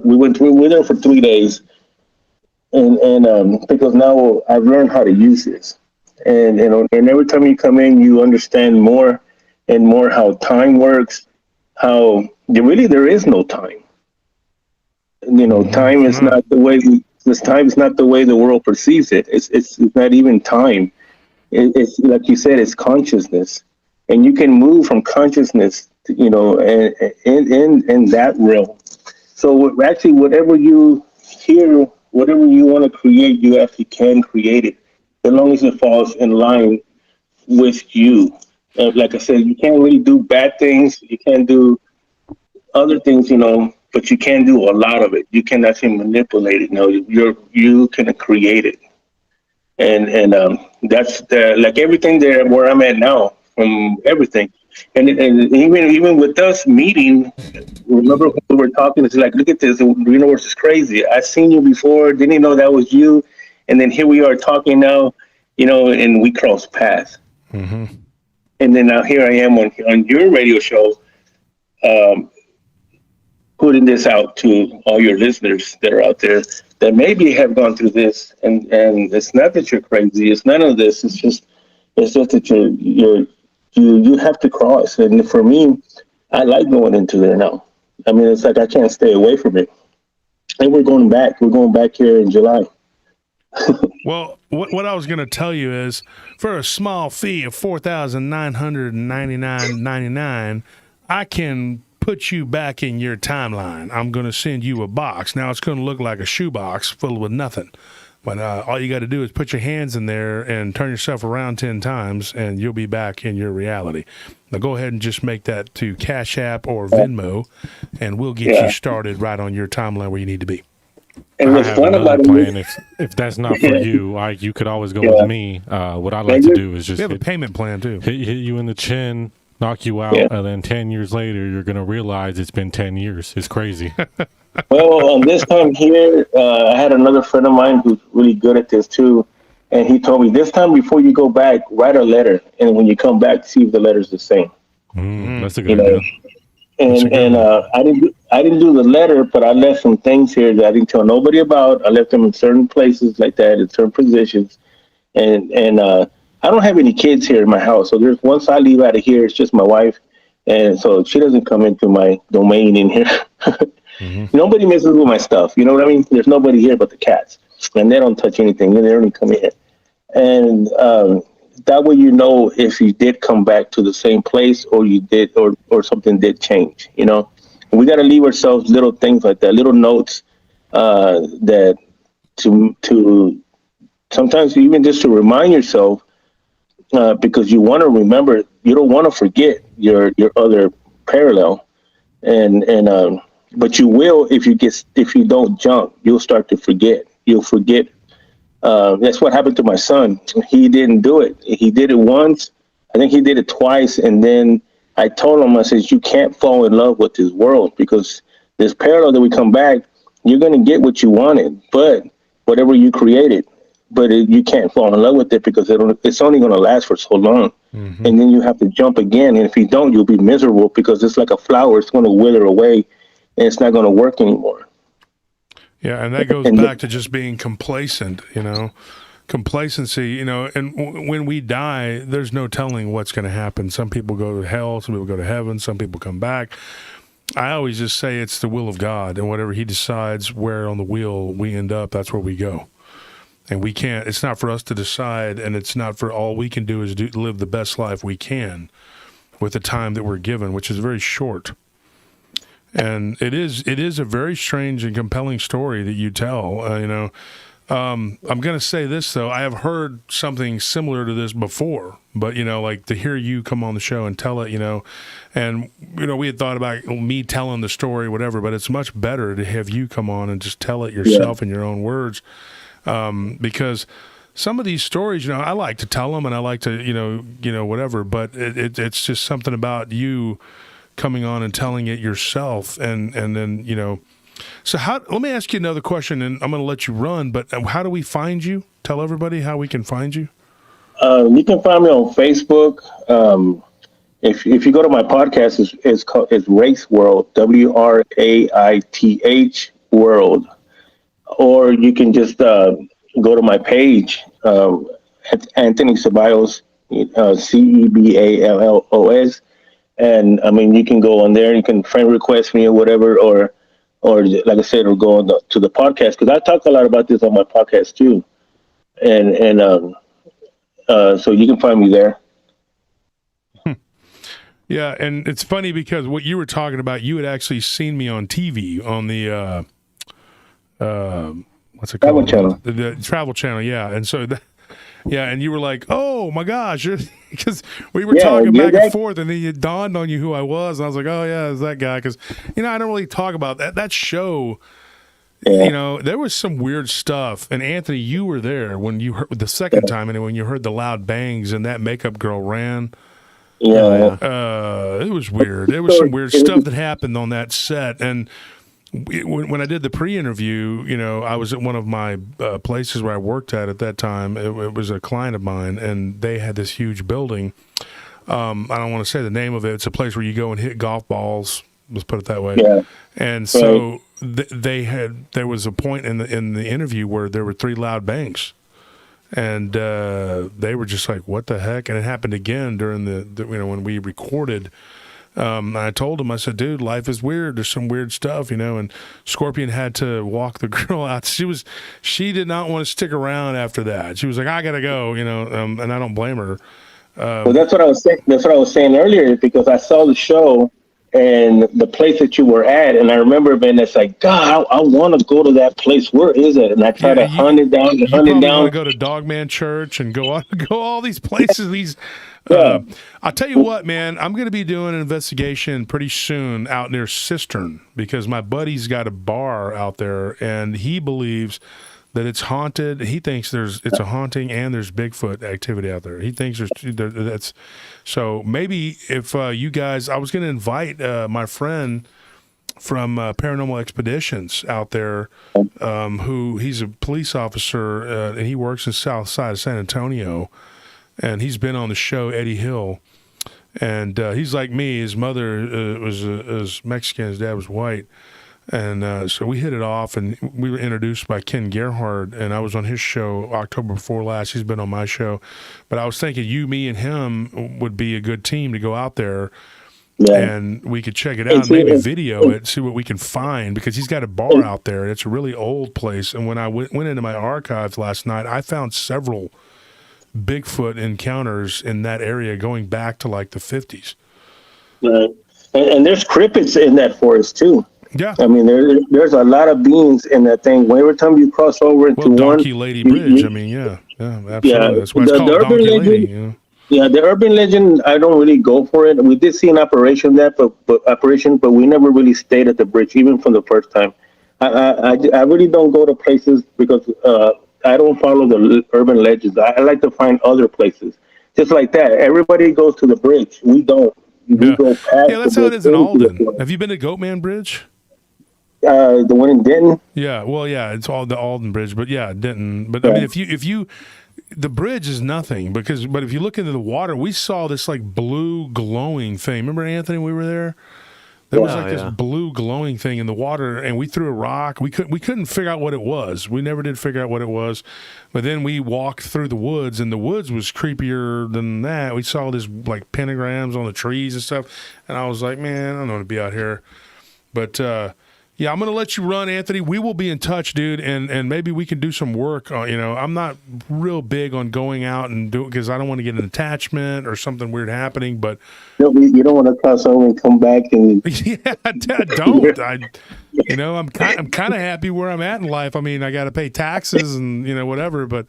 We were there for 3 days, and because now I've learned how to use this, and every time you come in, you understand more and more how time works. How there is no time. Time is not the way time is not the way the world perceives it. It's not even time. It's like you said, it's consciousness, and you can move from consciousness to, in that realm. So actually, whatever you hear, whatever you want to create, you actually can create it, as long as it falls in line with you. Like I said, you can't really do bad things. You can't do other things, but you can do a lot of it. You can actually manipulate it. You can create it, and that's like everything there where I'm at now. From everything, And even with us meeting, remember when we were talking, it's like, look at this, the universe is crazy. I seen you before, didn't even know that was you, and then here we are talking now, and we crossed paths. Mm-hmm. And then now here I am on your radio show, um, putting this out to all your listeners that are out there that maybe have gone through this, and it's not that you're crazy, it's none of this, it's just that you have to cross. And for me, I like going into there now. I mean, it's like I can't stay away from it. And we're going back here in July. Well, what I was going to tell you is, for a small fee of $4,999.99, I can put you back in your timeline. I'm going to send you a box. Now, it's going to look like a shoebox full with nothing. But all you got to do is put your hands in there and turn yourself around 10 times, and you'll be back in your reality. Now, go ahead and just make that to Cash App or Venmo, and we'll get you started right on your timeline where you need to be. And I what's have fun another about plan. it, If that's not for you, you could always go with me. What I like to do is just We have a payment plan, too. hit you in the chin, knock you out, and then 10 years later, you're going to realize it's been 10 years. It's crazy. well, this time here, I had another friend of mine who's really good at this too. And he told me, this time before you go back, write a letter. And when you come back, see if the letter's the same. That's a good idea. And I didn't do the letter, but I left some things here that I didn't tell nobody about. I left them in certain places like that, in certain positions. And I don't have any kids here in my house. So once I leave out of here, it's just my wife. And so she doesn't come into my domain in here. Nobody messes with my stuff. You know what I mean? There's nobody here but the cats. And they don't touch anything. They don't even come in. And that way if you did come back to the same place or you did or something did change, And we got to leave ourselves little things like that, little notes that to sometimes even just to remind yourself, because you want to remember, you don't want to forget your other parallel, but you will if you don't jump, you'll start to forget. You'll forget. That's what happened to my son. He didn't do it. He did it once. I think he did it twice, and then I told him, I said, you can't fall in love with this world, because this parallel that we come back, you're going to get what you wanted, but whatever you created. But you can't fall in love with it because it's only going to last for so long. And then you have to jump again. And if you don't, you'll be miserable because it's like a flower. It's going to wither away and it's not going to work anymore. Yeah, and that goes back to just being complacent, Complacency, and when we die, there's no telling what's going to happen. Some people go to hell, some people go to heaven, some people come back. I always just say it's the will of God, and whatever he decides where on the wheel we end up, that's where we go. And we can't, it's not for us to decide, and it's not for all we can do is live the best life we can with the time that we're given, which is very short. And it is a very strange and compelling story that you tell, I'm going to say this, though. I have heard something similar to this before, but, like to hear you come on the show and tell it, and, we had thought about me telling the story, whatever, but it's much better to have you come on and just tell it yourself in your own words. Because some of these stories, I like to tell them and I like to, whatever, but it's just something about you coming on and telling it yourself. And then, so let me ask you another question, and I'm going to let you run, but how do we find you? Tell everybody how we can find you. You can find me on Facebook. If you go to my podcast, it's Raith World, WRAITH World. Or you can just go to my page, Anthony Sabios, CEBALLOS, and you can go on there. You can friend request me or whatever, or like I said, or go to the podcast, because I talk a lot about this on my podcast too, and so you can find me there. Yeah, and it's funny because what you were talking about, you had actually seen me on TV on the. What's it called? Travel Channel. The Travel Channel, yeah. And so, and you were like, "Oh my gosh," because we were talking back and forth, and then it dawned on you who I was, and I was like, "Oh yeah, it's that guy." Because I don't really talk about that show. Yeah. There was some weird stuff, and Anthony, you were there when you heard the second time, and when you heard the loud bangs, and that makeup girl ran. Yeah. It was weird. There was some weird stuff that happened on that set. And when I did the pre-interview, I was at one of my places where I worked at that time. It was a client of mine, and they had this huge building. I don't want to say the name of it. It's a place where you go and hit golf balls. Let's put it that way. Yeah. And so there was a point in the interview where there were 3 loud bangs. And they were just like, "What the heck?" And it happened again during the when we recorded. I told him, I said, "Dude, life is weird. There's some weird stuff, And Scorpion had to walk the girl out. She did not want to stick around after that. She was like, "I gotta go," and I don't blame her. Well, that's what I was saying. That's what I was saying earlier, because I saw the show and the place that you were at, and I remember being it's like, God, I want to go to that place. Where is it? And I try to hunt it down. You probably want to go to Dogman Church and go all these places. I'll tell you what, man. I'm going to be doing an investigation pretty soon out near Cistern, because my buddy's got a bar out there, and he believes that it's haunted. He thinks it's a haunting, and there's Bigfoot activity out there. He thinks that's so. Maybe if you guys, I was going to invite my friend from Paranormal Expeditions out there, who he's a police officer, and he works in South Side of San Antonio, and he's been on the show Eddie Hill, and he's like me. His mother was Mexican, his dad was white. And so we hit it off, and we were introduced by Ken Gerhard, and I was on his show October before last. He's been on my show. But I was thinking you, me, and him would be a good team to go out there, and we could check it out and maybe video it, see what we can find, because he's got a bar out there, and it's a really old place. And when I went into my archives last night, I found several Bigfoot encounters in that area going back to like the 50s. Right. And there's cryptids in that forest, too. Yeah, I mean, there's a lot of beings in that thing. Every time you cross over into Donkey Lady Bridge. I mean, yeah, absolutely. Yeah, That's why it's called Donkey Lady. Yeah, the urban legend, I don't really go for it. We did see an operation there, but we never really stayed at the bridge, even from the first time. I really don't go to places because I don't follow the urban legends. I like to find other places, just like that. Everybody goes to the bridge. We don't. We go past. Yeah, that's how it is in Alden. Have you been to Goatman Bridge? The one in Denton. Yeah, well, yeah, it's all the Alden Bridge, but yeah, Denton. But I mean, if you, the bridge is nothing but if you look into the water, we saw this like blue glowing thing. Remember, Anthony, we were there. There was like this blue glowing thing in the water, and we threw a rock. We couldn't figure out what it was. We never did figure out what it was. But then we walked through the woods, and the woods was creepier than that. We saw this like pentagrams on the trees and stuff, and I was like, man, I don't want to be out here. But yeah, I'm going to let you run, Anthony. We will be in touch, dude, and maybe we can do some work. I'm not real big on going out and do it because I don't want to get an attachment or something weird happening. But you don't want to cross over and come back and yeah, I don't. I'm kind of happy where I'm at in life. I mean, I got to pay taxes and whatever, but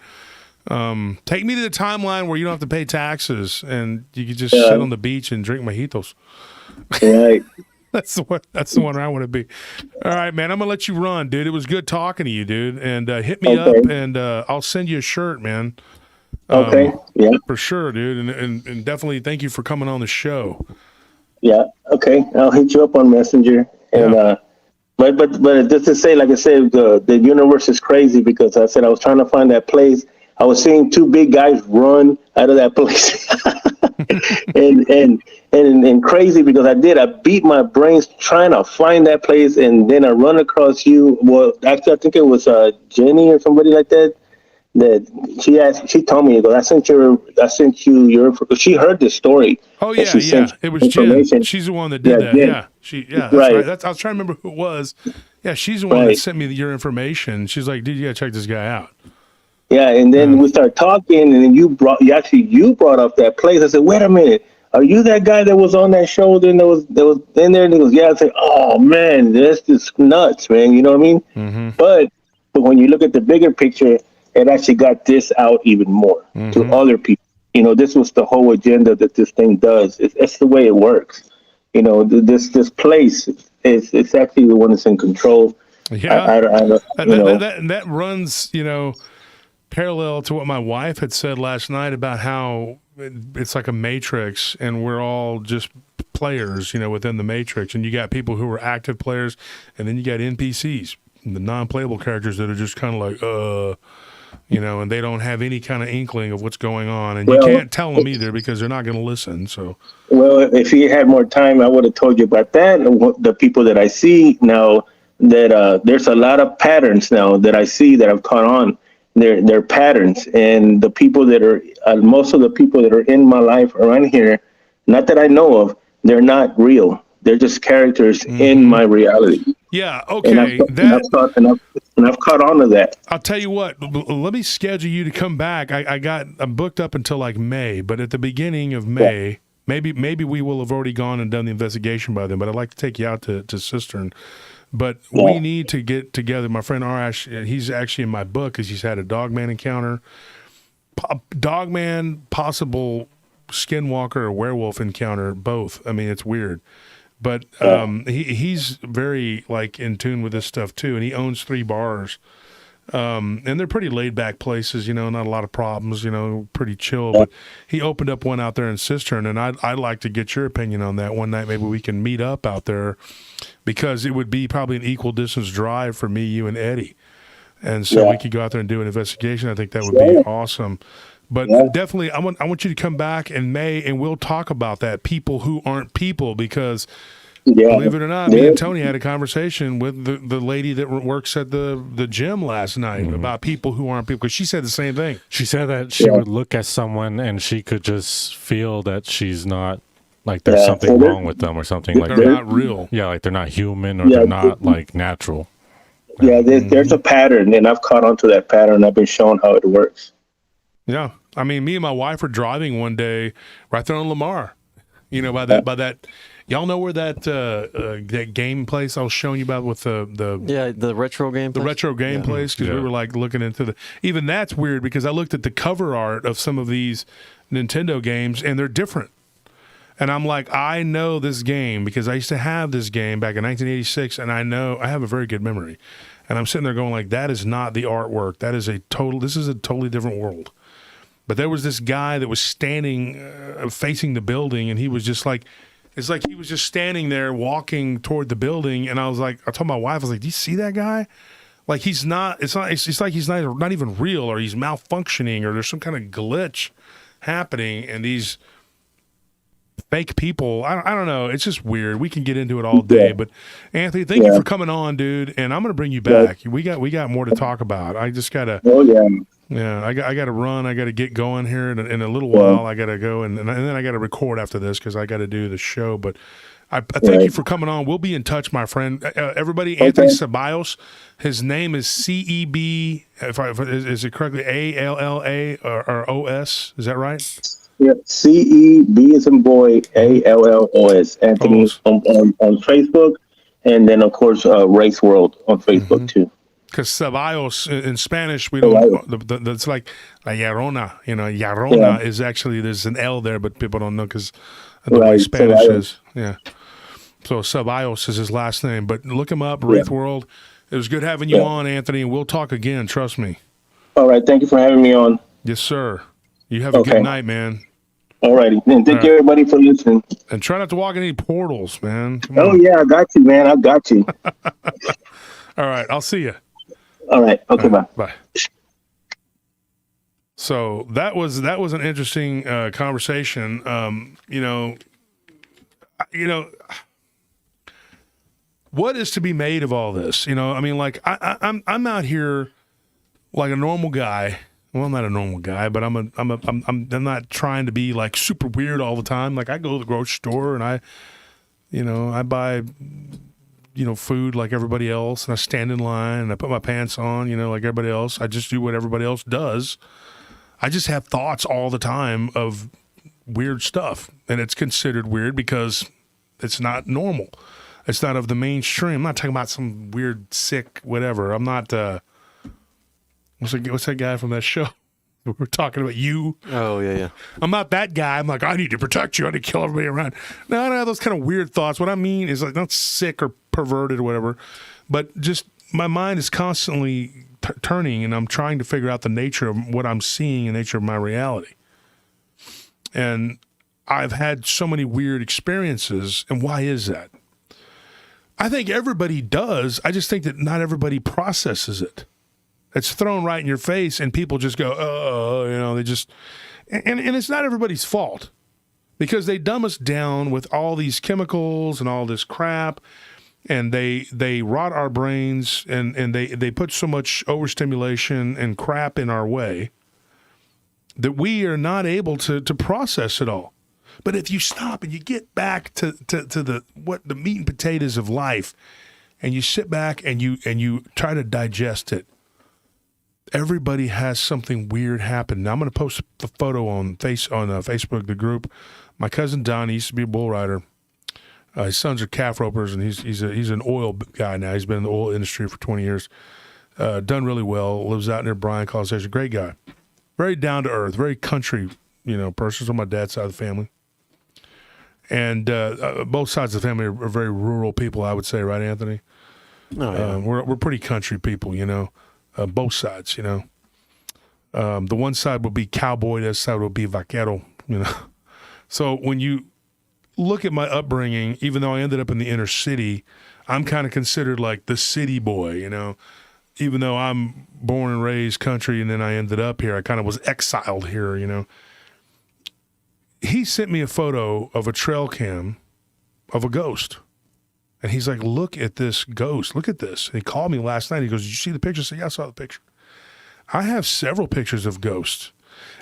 take me to the timeline where you don't have to pay taxes and you can just sit on the beach and drink mojitos. Right. That's the one I want to be. All right, man. I'm gonna let you run, dude. It was good talking to you, dude. And hit me up, and I'll send you a shirt, man. Okay. Yeah. For sure, dude. And definitely thank you for coming on the show. Yeah. Okay. I'll hit you up on Messenger. And but just to say, like I said, the universe is crazy because I said I was trying to find that place. I was seeing 2 big guys run out of that place. and crazy because I beat my brains trying to find that place, and then I run across you. Well, actually, I think it was Jenny or somebody like that. That she told me, I sent you your. She heard the story. Oh yeah, yeah. It was Jen. She's the one that did that. Jen. Yeah, that's right. I was trying to remember who it was. Yeah, she's the one that sent me your information. She's like, dude, you gotta check this guy out. Yeah, and then we started talking, and then you brought up that place. I said, wait a minute, are you that guy that was on that show? Then that was in there, and he goes, yeah. I said, oh man, that's just nuts, man. You know what I mean? Mm-hmm. But when you look at the bigger picture, it actually got this out even more to other people. This was the whole agenda that this thing does. It's the way it works. This place it's actually the one that's in control. Yeah, that runs, parallel to what my wife had said last night about how it's like a matrix, and we're all just players, within the matrix. And you got people who are active players, and then you got NPCs, the non-playable characters that are just kind of like, and they don't have any kind of inkling of what's going on, and you can't tell them either because they're not going to listen. So, well, if you had more time, I would have told you about that. The people that I see now, that there's a lot of patterns now that I see that I've caught on. They're patterns, and the people that are most of the people that are in my life around here, not that I know of, they're not real. They're just characters in my reality. Yeah. Okay. And I've caught on to that. I'll tell you what. Let me schedule you to come back. I'm booked up until like May, but at the beginning of May, maybe we will have already gone and done the investigation by then. But I'd like to take you out to Cistern. But we need to get together. My friend Arash, he's actually in my book because he's had a Dogman encounter. Dogman, possible skinwalker or werewolf encounter, both. I mean, it's weird. But he's very like in tune with this stuff too, and he owns 3 bars. And they're pretty laid back places, not a lot of problems, pretty chill. But he opened up one out there in Cistern, and I'd like to get your opinion on that one night. Maybe we can meet up out there, because it would be probably an equal distance drive for me, you, and Eddie. And so we could go out there and do an investigation. I think that would be awesome. But definitely, I want you to come back in May, and we'll talk about that. People who aren't people, because believe it or not, me and Tony had a conversation with the lady that works at the gym last night about people who aren't people, because she said the same thing. She said that she would look at someone and she could just feel that she's not, like there's something wrong with them or something like that. They're not real. Yeah, like they're not human, or they're not like natural. Yeah, there's a pattern, and I've caught on to that pattern. I've been shown how it works. Yeah. I mean, me and my wife were driving one day right there on Lamar, by that. Y'all know where that game place I was showing you about with the retro game place? The retro game place, because we were like looking into even that's weird, because I looked at the cover art of some of these Nintendo games, and they're different. And I'm like, I know this game because I used to have this game back in 1986, and I have a very good memory. And I'm sitting there going like, that is not the artwork. This is a totally different world. But there was this guy that was standing, facing the building, and he was just like, it's like he was just standing there walking toward the building. And I told my wife, I was like, do you see that guy? Like it's like he's not even real, or he's malfunctioning, or there's some kind of glitch happening, and these fake people, I don't know, it's just weird. We can get into it all day, but Anthony, thank you for coming on, dude, and I'm going to bring you back. We got more to talk about. I just got to I got to run. I got to get going here in a little while. I got to go, and then I got to record after this because I got to do the show. But I thank you for coming on. We'll be in touch, my friend. Everybody, Anthony Sabios. His name is CEB. Is it correctly ALLA or OS? Is that right? Yeah, CEB as in boy, ALLOS. Anthony on Facebook, and then of course Race World on Facebook too. Because Sabios in Spanish, we don't. That's like La Llorona. Llorona is actually, there's an L there, but people don't know because the way Spanish is. Yeah. So Sabios is his last name, but look him up. Wraith World. It was good having you on, Anthony, and we'll talk again. Trust me. All right. Thank you for having me on. Yes, sir. You have a good night, man. All righty. And thank you, everybody, for listening. And try not to walk in any portals, man. Yeah, I got you, man. I got you. All right. I'll see you. All right. Okay, bye. Bye. So that was an interesting conversation. What is to be made of all this? I mean, like I'm out here like a normal guy. Well, I'm not a normal guy, but I'm not trying to be like super weird all the time. Like I go to the grocery store and I buy food like everybody else, and I stand in line and I put my pants on, like everybody else. I just do what everybody else does. I just have thoughts all the time of weird stuff, and it's considered weird because it's not normal. It's not of the mainstream. I'm not talking about some weird, sick, whatever. I'm not, what's that guy from that show? We were talking about you. Oh, yeah. I'm not that guy. I'm like, I need to protect you. I need to kill everybody around. No, I don't have those kind of weird thoughts. What I mean is like not sick or perverted or whatever, but just my mind is constantly turning, and I'm trying to figure out the nature of what I'm seeing and nature of my reality. And I've had so many weird experiences. And why is that? I think everybody does. I just think that not everybody processes it. It's thrown right in your face, and people just go, oh, they just, and it's not everybody's fault, because they dumb us down with all these chemicals and all this crap, and they rot our brains, and they put so much overstimulation and crap in our way that we are not able to process it all. But if you stop and you get back to the meat and potatoes of life, and you sit back and you try to digest it, everybody has something weird happen. Now I'm going to post a photo on Facebook, the group. My cousin Don, he used to be a bull rider. His sons are calf ropers, and he's an oil guy now. He's been in the oil industry for 20 years. Done really well. Lives out near Bryan, College Station. Great guy. Very down to earth. Very country, person. On my dad's side of the family. And both sides of the family are very rural people, I would say, right, Anthony? Oh, yeah. We're pretty country people, both sides, The one side would be cowboy, the other side would be vaquero, So when you look at my upbringing, even though I ended up in the inner city, I'm kind of considered like the city boy, Even though I'm born and raised country, and then I ended up here, I kind of was exiled here, He sent me a photo of a trail cam of a ghost. And he's like, look at this ghost. Look at this. And he called me last night. He goes, did you see the picture? I said, yeah, I saw the picture. I have several pictures of ghosts.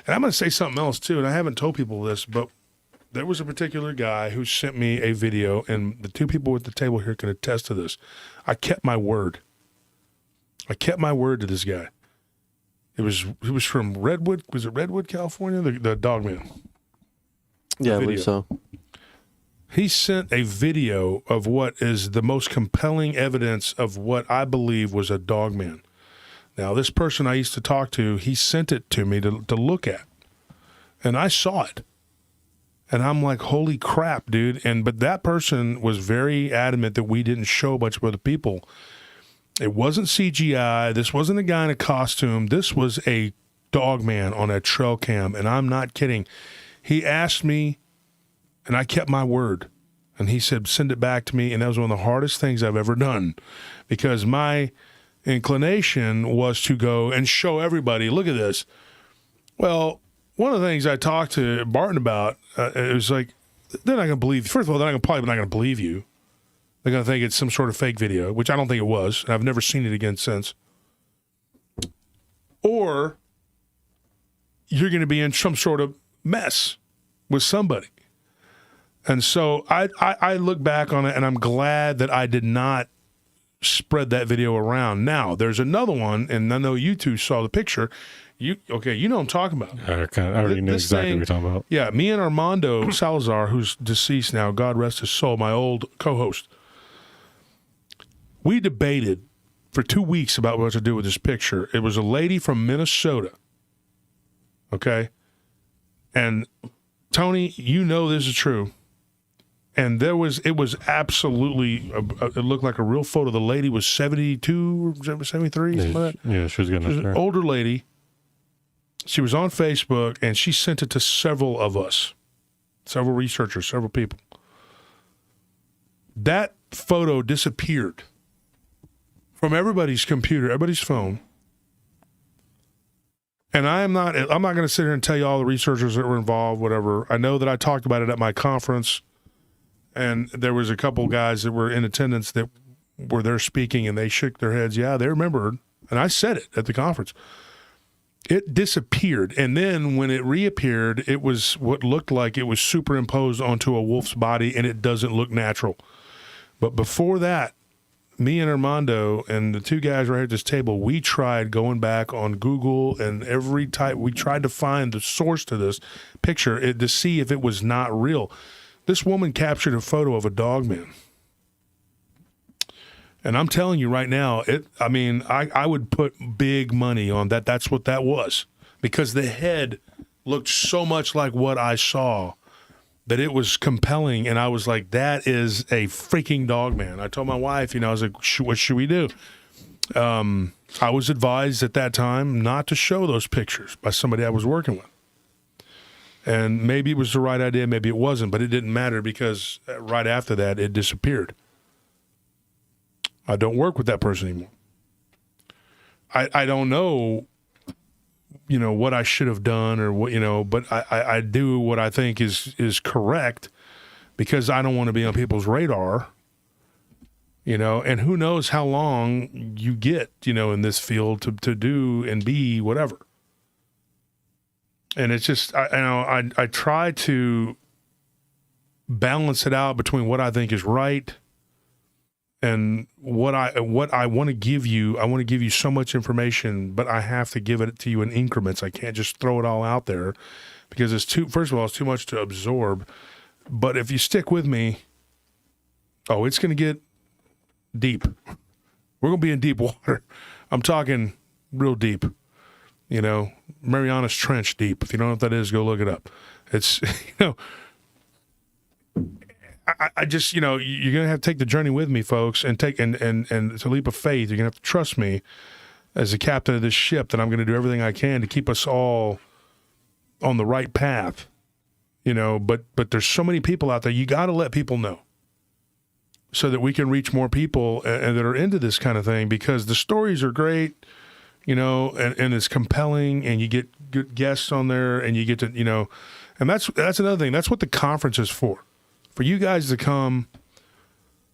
And I'm going to say something else, too, and I haven't told people this, but there was a particular guy who sent me a video, and the two people at the table here can attest to this. I kept my word. I kept my word to this guy. It was from Redwood. Was it Redwood, California? The Dogman. Yeah, I believe so. He sent a video of what is the most compelling evidence of what I believe was a dogman. Now, this person I used to talk to, he sent it to me to look at. And I saw it. And I'm like, holy crap, dude. But that person was very adamant that we didn't show a bunch of other people. It wasn't CGI. This wasn't a guy in a costume. This was a dogman on a trail cam. And I'm not kidding. He asked me, and I kept my word. And he said, send it back to me. And that was one of the hardest things I've ever done, because my inclination was to go and show everybody, look at this. Well, one of the things I talked to Barton about, it was like, they're not going to believe you. First of all, they're probably not going to believe you. They're going to think it's some sort of fake video, which I don't think it was. And I've never seen it again since. Or you're going to be in some sort of mess with somebody. And so I look back on it, and I'm glad that I did not spread that video around. Now, there's another one, and I know you two saw the picture. You know what I'm talking about. I already knew exactly what you're talking about. Yeah, me and Armando Salazar, who's deceased now, God rest his soul, my old co-host, we debated for 2 weeks about what to do with this picture. It was a lady from Minnesota, okay? And Tony, this is true. And it was absolutely, it looked like a real photo. The lady was 72 or 73, something like that. Yeah, she was getting an older lady. She was on Facebook, and she sent it to several of us, several researchers, several people. That photo disappeared from everybody's computer, everybody's phone. And I'm not going to sit here and tell you all the researchers that were involved, whatever. I know that I talked about it at my conference, and there was a couple guys that were in attendance that were there speaking, and they shook their heads. Yeah, they remembered. And I said it at the conference. It disappeared. And then when it reappeared, it was what looked like it was superimposed onto a wolf's body, and it doesn't look natural. But before that, me and Armando and the two guys right here at this table, we tried going back on Google and we tried to find the source to this picture to see if it was not real. This woman captured a photo of a dogman. And I'm telling you right now, I would put big money on that. That's what that was. Because the head looked so much like what I saw that it was compelling. And I was like, that is a freaking dogman. I told my wife, I was like, what should we do? I was advised at that time not to show those pictures by somebody I was working with. And maybe it was the right idea, maybe it wasn't, but it didn't matter because right after that, it disappeared. I don't work with that person anymore. I don't know, what I should have done or what, but I do what I think is correct because I don't want to be on people's radar, and who knows how long you get, in this field to do and be whatever. And it's just, I try to balance it out between what I think is right and what I want to give you. I want to give you so much information, but I have to give it to you in increments. I can't just throw it all out there because first of all, it's too much to absorb. But if you stick with me, it's going to get deep. We're going to be in deep water. I'm talking real deep. Marianas Trench deep. If you don't know what that is, go look it up. It's, I just, you're going to have to take the journey with me, folks, and it's a leap of faith. You're going to have to trust me as the captain of this ship that I'm going to do everything I can to keep us all on the right path, but there's so many people out there. You got to let people know so that we can reach more people and that are into this kind of thing because the stories are great. And it's compelling, and you get good guests on there, and you get to, and that's another thing. That's what the conference is for you guys to come.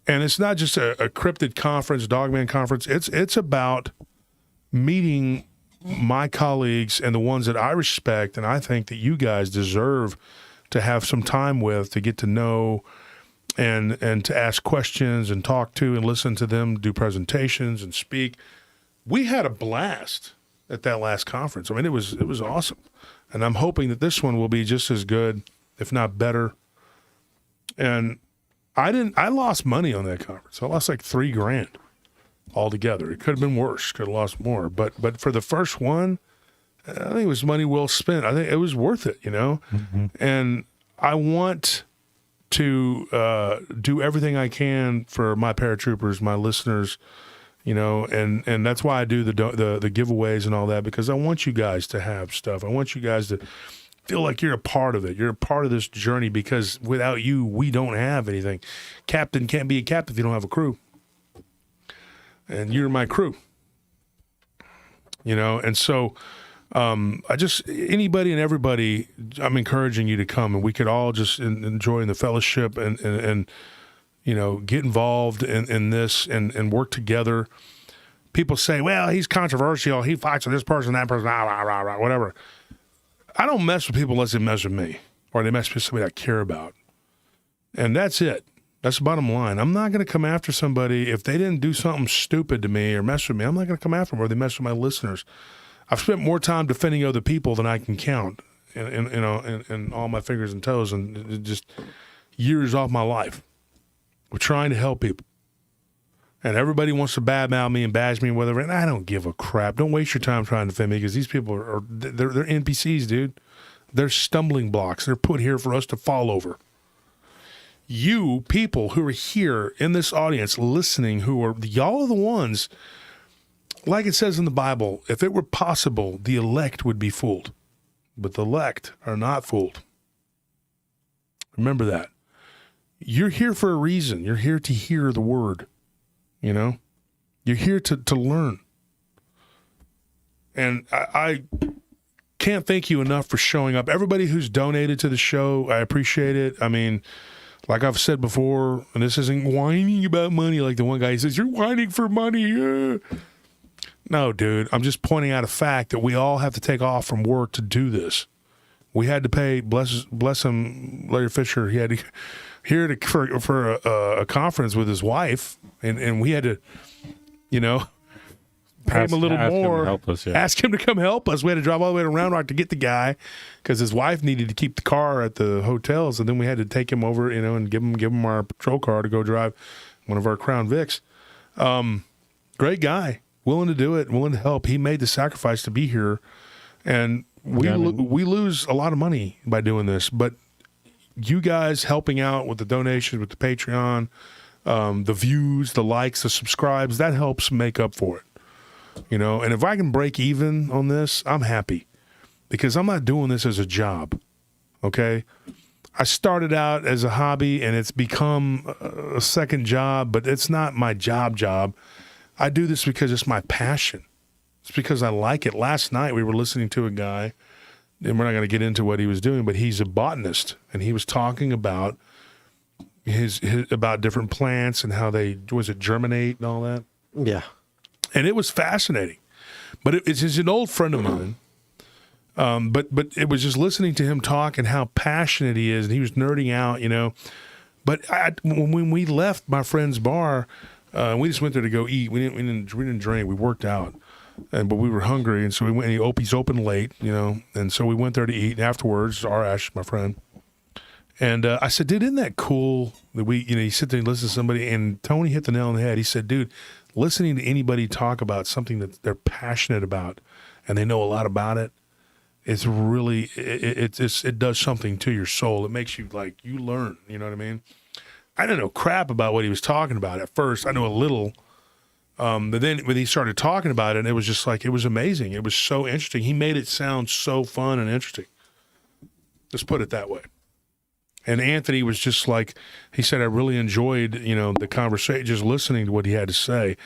And it's not just a cryptid conference, Dogman conference. It's about meeting my colleagues and the ones that I respect, and I think that you guys deserve to have some time with, to get to know, and to ask questions and talk to and listen to them do presentations and speak. We had a blast at that last conference. I mean, it was awesome. And I'm hoping that this one will be just as good, if not better. And I lost money on that conference. I lost like $3,000 altogether. It could have been worse. Could have lost more. But for the first one, I think it was money well spent. I think it was worth it, Mm-hmm. And I want to do everything I can for my paratroopers, my listeners, and that's why I do the giveaways and all that, because I want you guys to have stuff. I want you guys to feel like you're a part of it. You're a part of this journey, because without you, we don't have anything. Captain can't be a captain if you don't have a crew. And you're my crew. And so anybody and everybody, I'm encouraging you to come, and we could all just enjoy the fellowship and get involved in this and work together. People say, well, he's controversial. He fights with this person, that person, whatever. I don't mess with people unless they mess with me or they mess with somebody I care about. And that's it. That's the bottom line. I'm not going to come after somebody if they didn't do something stupid to me or mess with me. I'm not going to come after them, or they mess with my listeners. I've spent more time defending other people than I can count in all my fingers and toes, and just years off my life. We're trying to help people. And everybody wants to badmouth me and bash me and whatever, and I don't give a crap. Don't waste your time trying to defend me, because these people they're NPCs, dude. They're stumbling blocks. They're put here for us to fall over. You people who are here in this audience listening, y'all are the ones, like it says in the Bible, if it were possible, the elect would be fooled. But the elect are not fooled. Remember that. You're here for a reason. You're here to hear the word. You're here to learn. And I can't thank you enough for showing up. Everybody who's donated to the show, I appreciate it. I mean, like I've said before, and this isn't whining about money like the one guy says, you're whining for money. No, dude, I'm just pointing out a fact that we all have to take off from work to do this. We had to pay, bless him, Larry Fisher, he had to here for a conference with his wife, and we had to, pay him a little more. Ask him to come help us. We had to drive all the way to Round Rock to get the guy, because his wife needed to keep the car at the hotels, and then we had to take him over, and give him our patrol car to go drive one of our Crown Vics. Great guy, willing to do it, willing to help. He made the sacrifice to be here, and we lose a lot of money by doing this, but you guys helping out with the donations, with the Patreon, the views, the likes, the subscribes, that helps make up for it. And if I can break even on this, I'm happy, because I'm not doing this as a job. Okay. I started out as a hobby and it's become a second job, but it's not my job. I do this because it's my passion. It's because I like it. Last night we were listening to a guy, and we're not going to get into what he was doing, but he's a botanist, and he was talking about his about different plants and how they germinate and all that. Yeah. And it was fascinating. But it's just an old friend of mine. But it was just listening to him talk and how passionate he is, and he was nerding out, But when we left my friend's bar, we just went there to go eat. We didn't drink. We worked out, but we were hungry, and so we went. And he's open late, and so we went there to eat. And afterwards, Arash, my friend, and I said, "Dude, isn't that cool that we, you sit there and listen to somebody?" And Tony hit the nail on the head. He said, "Dude, listening to anybody talk about something that they're passionate about, and they know a lot about it." It's really, it does something to your soul. It makes you you learn, you know what I mean? I didn't know crap about what he was talking about at first. I knew a little, but then when he started talking about it, it was just it was amazing. It was so interesting. He made it sound so fun and interesting. Let's put it that way. And Anthony was just he said, I really enjoyed, the conversation, just listening to what he had to say.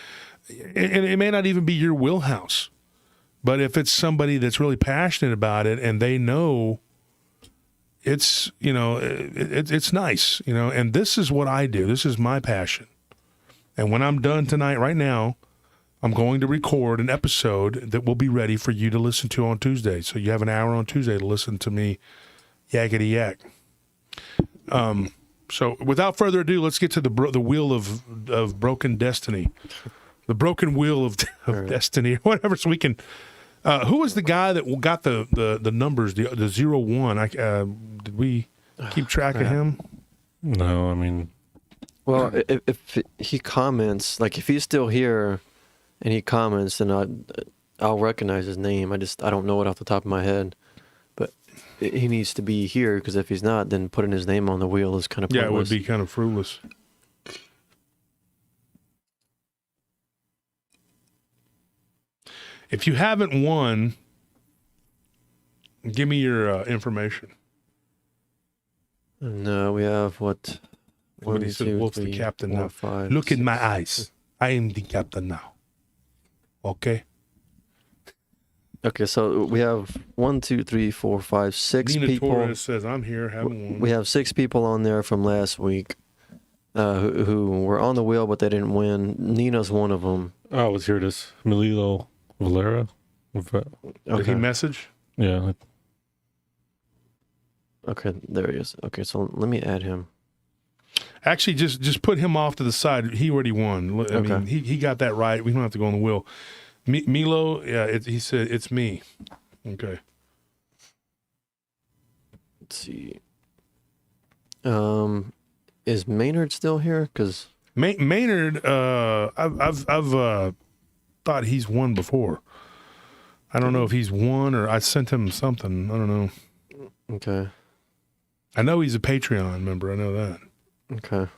And it may not even be your wheelhouse. But if it's somebody that's really passionate about it and they know it's, it's nice, and this is what I do. This is my passion. And when I'm done tonight, right now, I'm going to record an episode that will be ready for you to listen to on Tuesday. So you have an hour on Tuesday to listen to me yakety yak. So without further ado, let's get to the wheel of broken destiny. The broken wheel of destiny, or whatever, so we can... who was the guy that got the numbers, the 0-1? Did we keep track of him? No, I mean... Well, if he comments, if he's still here and he comments, then I'll recognize his name. I don't know it off the top of my head. But he needs to be here, because if he's not, then putting his name on the wheel is kind of pointless. Yeah, it would be kind of fruitless. If you haven't won, give me your information. No, we have what? Somebody said Wolf's the captain now. 5, Look 6. in my eyes. I am the captain now. Okay? Okay, so we have 1, 2, 3, 4, 5, 6 Nina people. Torres says, I'm here, haven't won. We have 6 people on there from last week who were on the wheel, but they didn't win. Nina's one of them. Oh, let's hear this. Mililo Valera. Did he message? Yeah. Okay, there he is. Okay, so let me add him. Actually, just put him off to the side. He already won. I mean, he got that right. We don't have to go on the wheel. Milo, yeah, he said, it's me. Okay. Let's see. Is Maynard still here? Because Maynard, I've thought he's won before. I don't know if he's won or I sent him something. I don't know. Okay. I know he's a Patreon member. I know that. Okay.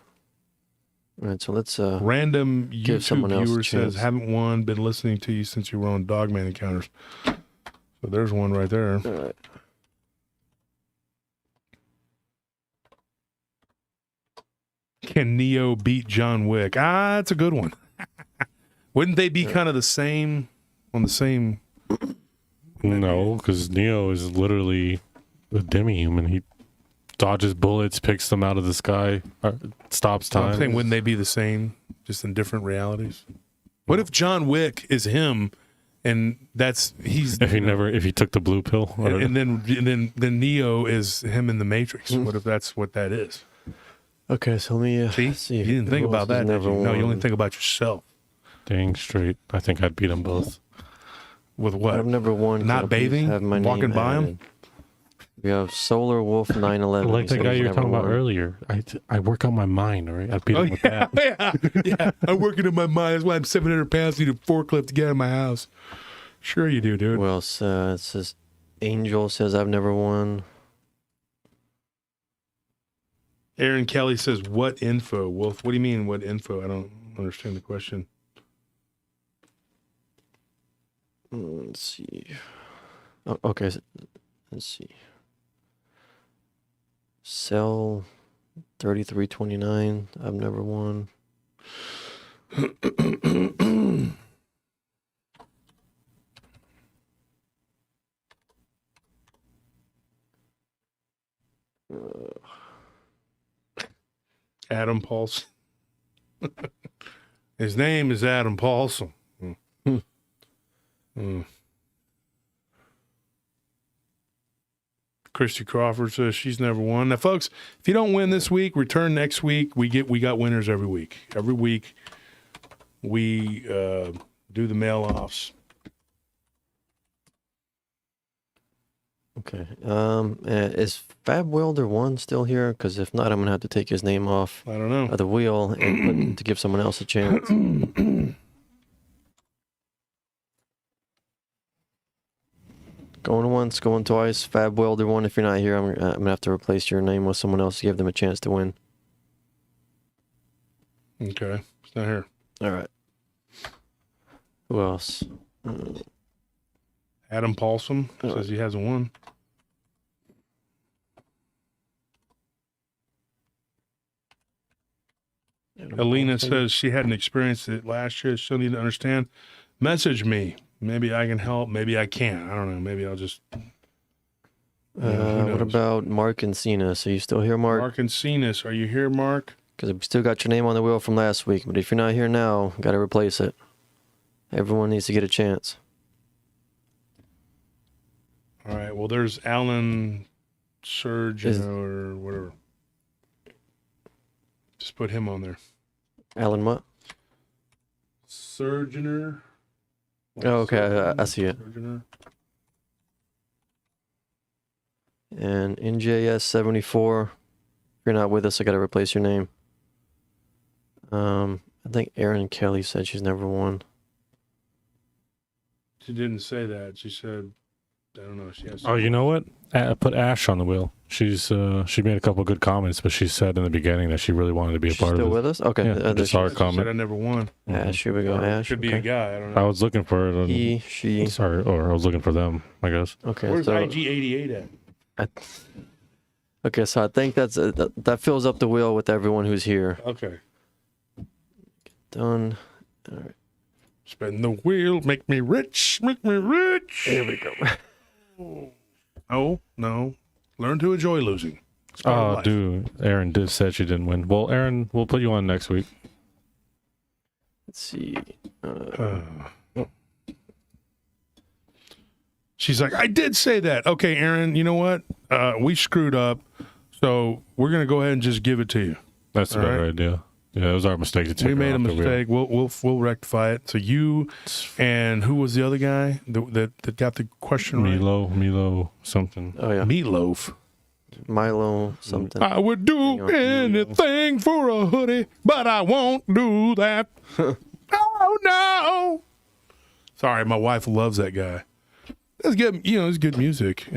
All right, so let's random give someone YouTube else viewer a chance. says, haven't won, been listening to you since you were on Dogman Encounters. So there's one right there. All right. Can Neo beat John Wick? Ah, that's a good one. Wouldn't they be kind of the same, on the same? No, because Neo is literally a demi-human. He dodges bullets, picks them out of the sky, stops time. I'm saying, wouldn't they be the same, just in different realities? What if John Wick is him, and he's if he took the blue pill, and then Neo is him in the Matrix? What if that's what that is? Okay, so let me see. You didn't think who about else that, has did never you? No, you only won? think about yourself. Dang straight. I think I'd beat them both. With what? I've never won. Not bathing? Have my Walking name by added. him? We have Solar Wolf 911. Like the guy you were talking about earlier. I work on my mind, all right? I beat him with that. Yeah. I'm working on my mind. That's why I'm 700 pounds. Need a forklift to get out of my house. Sure you do, dude. Well, it says Angel says I've never won. Aaron Kelly says, what info, Wolf? What do you mean, what info? I don't understand the question. Let's see. Oh, okay, let's see. Cell 3329. I've never won. Adam Paulson. His name is Adam Paulson. Christy Crawford says she's never won. Now, folks, if you don't win this week, return next week. We got winners every week. Every week we do the mail-offs. Okay. Is Fab Welder 1 still here? Because if not, I'm going to have to take his name off I don't know. of the wheel and to give someone else a chance. Going once, going twice. Fab Welder 1, if you're not here, I'm going to have to replace your name with someone else to give them a chance to win. Okay. It's not here. All right. Who else? Adam Paulson says he hasn't won. Alina says she hadn't experienced it last year. She'll need to understand. Message me. Maybe I can help. Maybe I can't. I don't know. Maybe I'll just. What about Mark and Cenas? Are you still here, Mark? Mark and Cenas. Are you here, Mark? Because we still got your name on the wheel from last week. But if you're not here now, got to replace it. Everyone needs to get a chance. All right. Well, there's Alan Surgeon or whatever. Just put him on there. Alan what? Surgeoner. Oh, okay. I see it. Surgeoner. And NJS 74. If you're not with us, I got to replace your name. I think Erin Kelly said she's never won. She didn't say that. She said, I don't know. She has. Oh, you know what? Put Ash on the wheel. She made a couple good comments, but she said in the beginning that she really wanted to be a She's part still of it. with us? Okay. Yeah, just saw her She comment. said I never won. Ash, here we go. Ash. Could be okay. a guy. I don't know. I was looking for it. He, she. Sorry, or I was looking for them, I guess. Okay. Where's so IG88 at? okay, so I think that fills up the wheel with everyone who's here. Okay. Done. All right. Spin the wheel, make me rich, make me rich. Here we go. No. Learn to enjoy losing. It's part of Oh, life. dude. Aaron said she didn't win. Well, Aaron, we'll put you on next week. Let's see. She's like, I did say that. Okay, Aaron, you know what? We screwed up, so we're gonna go ahead and just give it to you. That's a All better right. idea. Yeah, it was our mistake to take We her made a off the wheel. mistake. We'll rectify it. So you and who was the other guy that got the question right? Milo something. Oh, yeah. Meatloaf. Milo something. I would do anything for a hoodie, but I won't do that. Oh no! Sorry, my wife loves that guy. It's good, it's good music.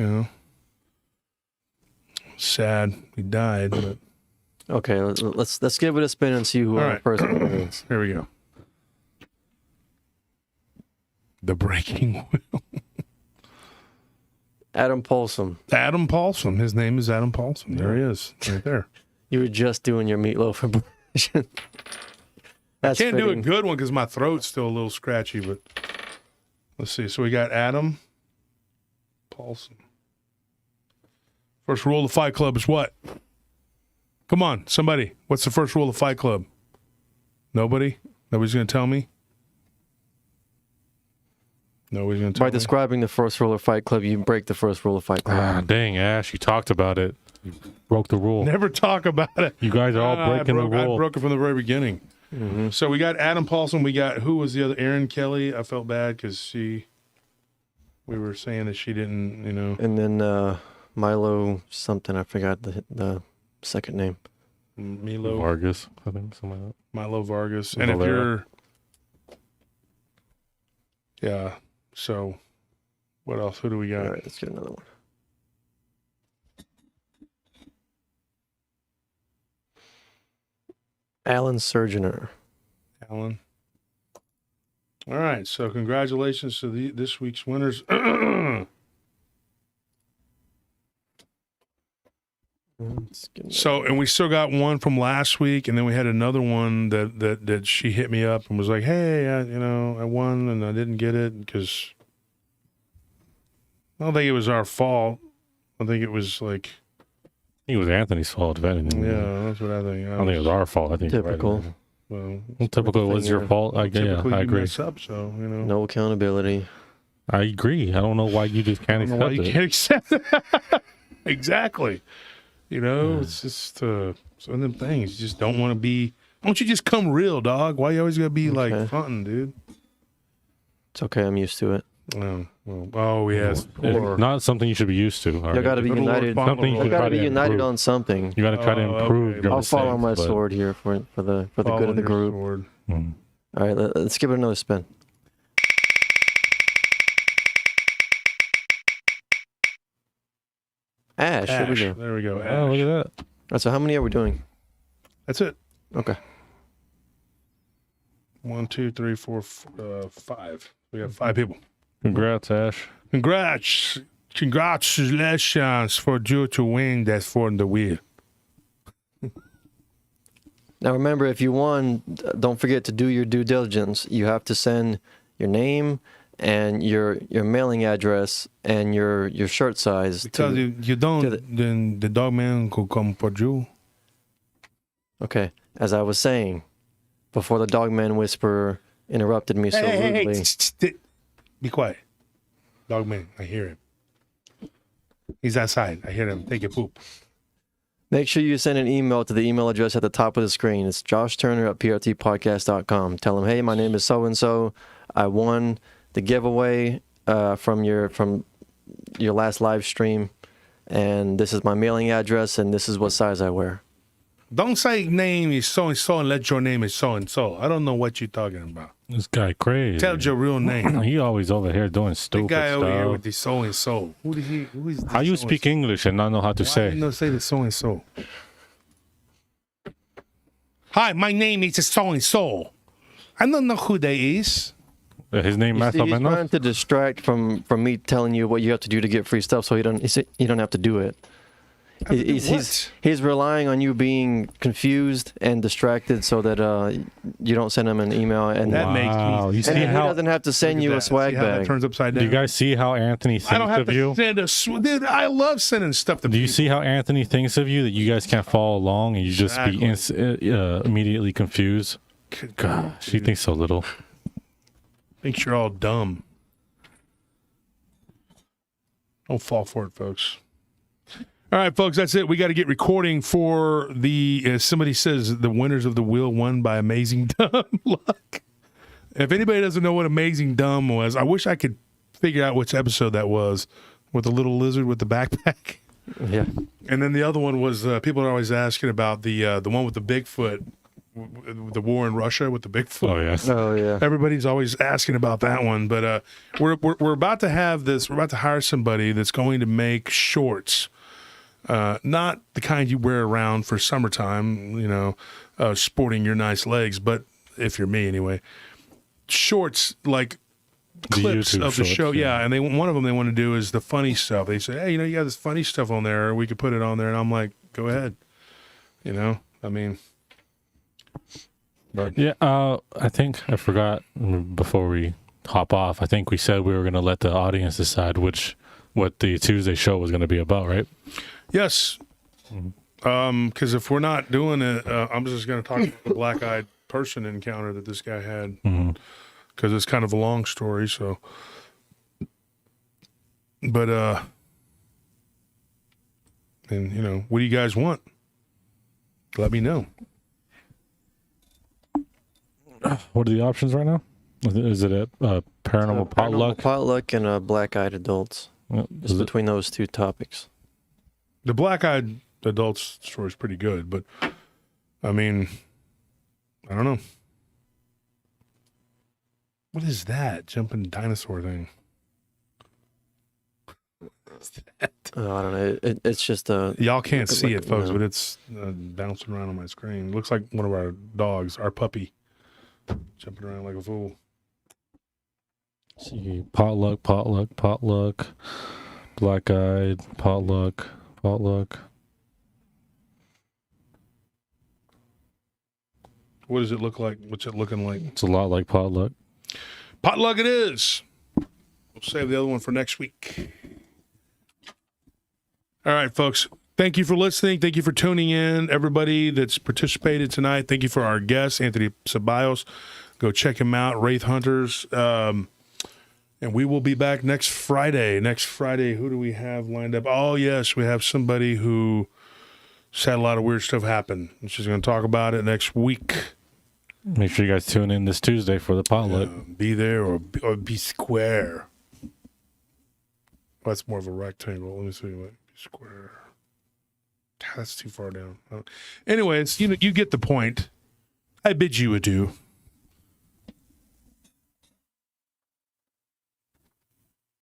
Sad he died, but Okay, let's give it a spin and see who All our right. first one is. here we go. The breaking wheel. Adam Paulson. Adam Paulson. His name is Adam Paulson. There he is, right there. You were just doing your meatloaf impression. That's Can't do a fitting. good one because my throat's still a little scratchy, but let's see. So we got Adam Paulson. First rule of the Fight Club is what? Come on, somebody. What's the first rule of Fight Club? Nobody? Nobody's going to tell me? Nobody's going to tell By me? describing the first rule of Fight Club, you break the first rule of Fight Club. Ah, dang, Ash, you talked about it. You broke the rule. Never talk about it. You guys are all breaking I the rule. broke it from the very beginning. Mm-hmm. So we got Adam Paulson. We got, who was the other? Erin Kelly. I felt bad because we were saying that she didn't, And then Milo something. I forgot the second name. Milo Vargas, I think, something like that. Milo Vargas. And if Valera. yeah. So what else? Who do we got? All right, let's get another one. Alan Surgeoner. Alan. All right. So congratulations to this week's winners. So, and we still got one from last week, and then we had another one that she hit me up and was like, "Hey, I won and I didn't get it because I don't think it was our fault. I think it was like, It was Anthony's fault, if anything. yeah, that's what I think. I don't think it was our fault. I think you're right. Typical. Well, Typical was your fault. Yeah, typically I you agree. mess up, so No accountability. I agree. I don't know why you just can't I don't know why accept you it. can't accept it. Exactly. It's just some of them things. You just don't want to be. Why don't you just come real, dog? Why you always gotta be like Okay. fronting, dude? It's okay. I'm used to it. Oh yes. It's not something you should be used to. all You right? got to be Good Lord, united. Father, Something you Lord. You should got try to be to united improve. on something. You got to try to Oh, improve okay. your I'll fall on my mistakes, but- sword here for the good Fall of the on your group. sword. Mm. All right, let's give it another spin. Ash, here we Ash. go. There we go. Oh, look Ash. at that. All right, so how many are we doing? That's it. Okay. 1, 2, 3, 4, 5. We have 5 people. Congrats, Ash. Congratulations for you to win that for the wheel. Now remember, if you won, don't forget to do your due diligence. You have to send your name and your mailing address and your shirt size. Because to, if you don't, the- then the Dogman could come for you. okay, as I was saying, before the Dogman Whisperer interrupted me so rudely. Be quiet. Dogman, I hear him. He's outside. I hear him take a poop. Make sure you send an email to the email address at the top of the screen. It's joshturner@prtpodcast.com. Tell him, hey, my name is so-and-so. I won the giveaway from your last live stream, and this is my mailing address, and this is what size I wear. Don't say name is so-and-so and let your name is so-and-so. I don't know what you're talking about. This guy crazy. Tell your real name. He always over here doing The stupid guy over here stuff. with the so-and-so. Who is How you speak English and not know how to Why say? you not say the so-and-so? Hi, my name is so-and-so. I don't know who that is. His name You see, Matt he's Menos? trying to distract from me telling you what you have to do to get free stuff, so you don't have to do it. He's relying on you being confused and distracted so that you don't send him an email and That makes me- Wow. You and see he how? doesn't have to send you a swag See how that bag. turns upside Do down? you guys see how Anthony I thinks don't have of to you? send a dude. I love sending stuff to Do you people. see how Anthony thinks of you that you guys can't follow along and you just be immediately confused? Good Gosh, he thinks so little. Thinks you're all dumb. Don't fall for it, folks. All right, folks, that's it. We got to get recording for the. Somebody says the winners of the wheel won by Amazing Dumb Luck. If anybody doesn't know what Amazing Dumb was, I wish I could figure out which episode that was with the little lizard with the backpack. Yeah. And then the other one was people are always asking about the one with the Bigfoot, the war in Russia with the Bigfoot. Oh, yes. Oh yeah. Everybody's always asking about that one, but we're about to have this. We're about to hire somebody that's going to make shorts, not the kind you wear around for summertime, sporting your nice legs. But if you're me anyway, shorts like clips YouTube of the shorts, show. yeah. Yeah, and one of them they want to do is the funny stuff. They say, hey, you got this funny stuff on there. We could put it on there, and I'm like, go ahead. I mean. But Yeah, I think I forgot before we hop off. I think we said we were going to let the audience decide what the Tuesday show was going to be about, right? yes, because if we're not doing it, I'm just going to talk about the black-eyed person encounter that this guy had, because it's kind of a long story. So, but and what do you guys want? Let me know. What are the options right now? Is it a paranormal potluck? Potluck and black-eyed adults. Yeah, Just is it- between those two topics. The black-eyed adults story is pretty good, but I mean, I don't know. What is that jumping dinosaur thing? I don't know. It's just a. Y'all can't Look see like- it, folks, no. but it's bouncing around on my screen. Looks like one of our dogs, our puppy, jumping around like a fool. See, potluck, black-eyed, potluck. What does it look like? What's it looking like? It's a lot like potluck. Potluck it is. We'll save the other one for next week. All right, folks. Thank you for listening. Thank you for tuning in. Everybody that's participated tonight. Thank you for our guest, Anthony Sabios. Go check him out, Wraith Hunters. And we will be back next Friday. Next Friday, who do we have lined up? Oh, yes, we have somebody who had a lot of weird stuff happen. She's going to talk about it next week. Make sure you guys tune in this Tuesday for the potluck. Be there or be square. Well, that's more of a rectangle. Let me see what square. That's too far down. Anyways, you get the point. I bid you adieu.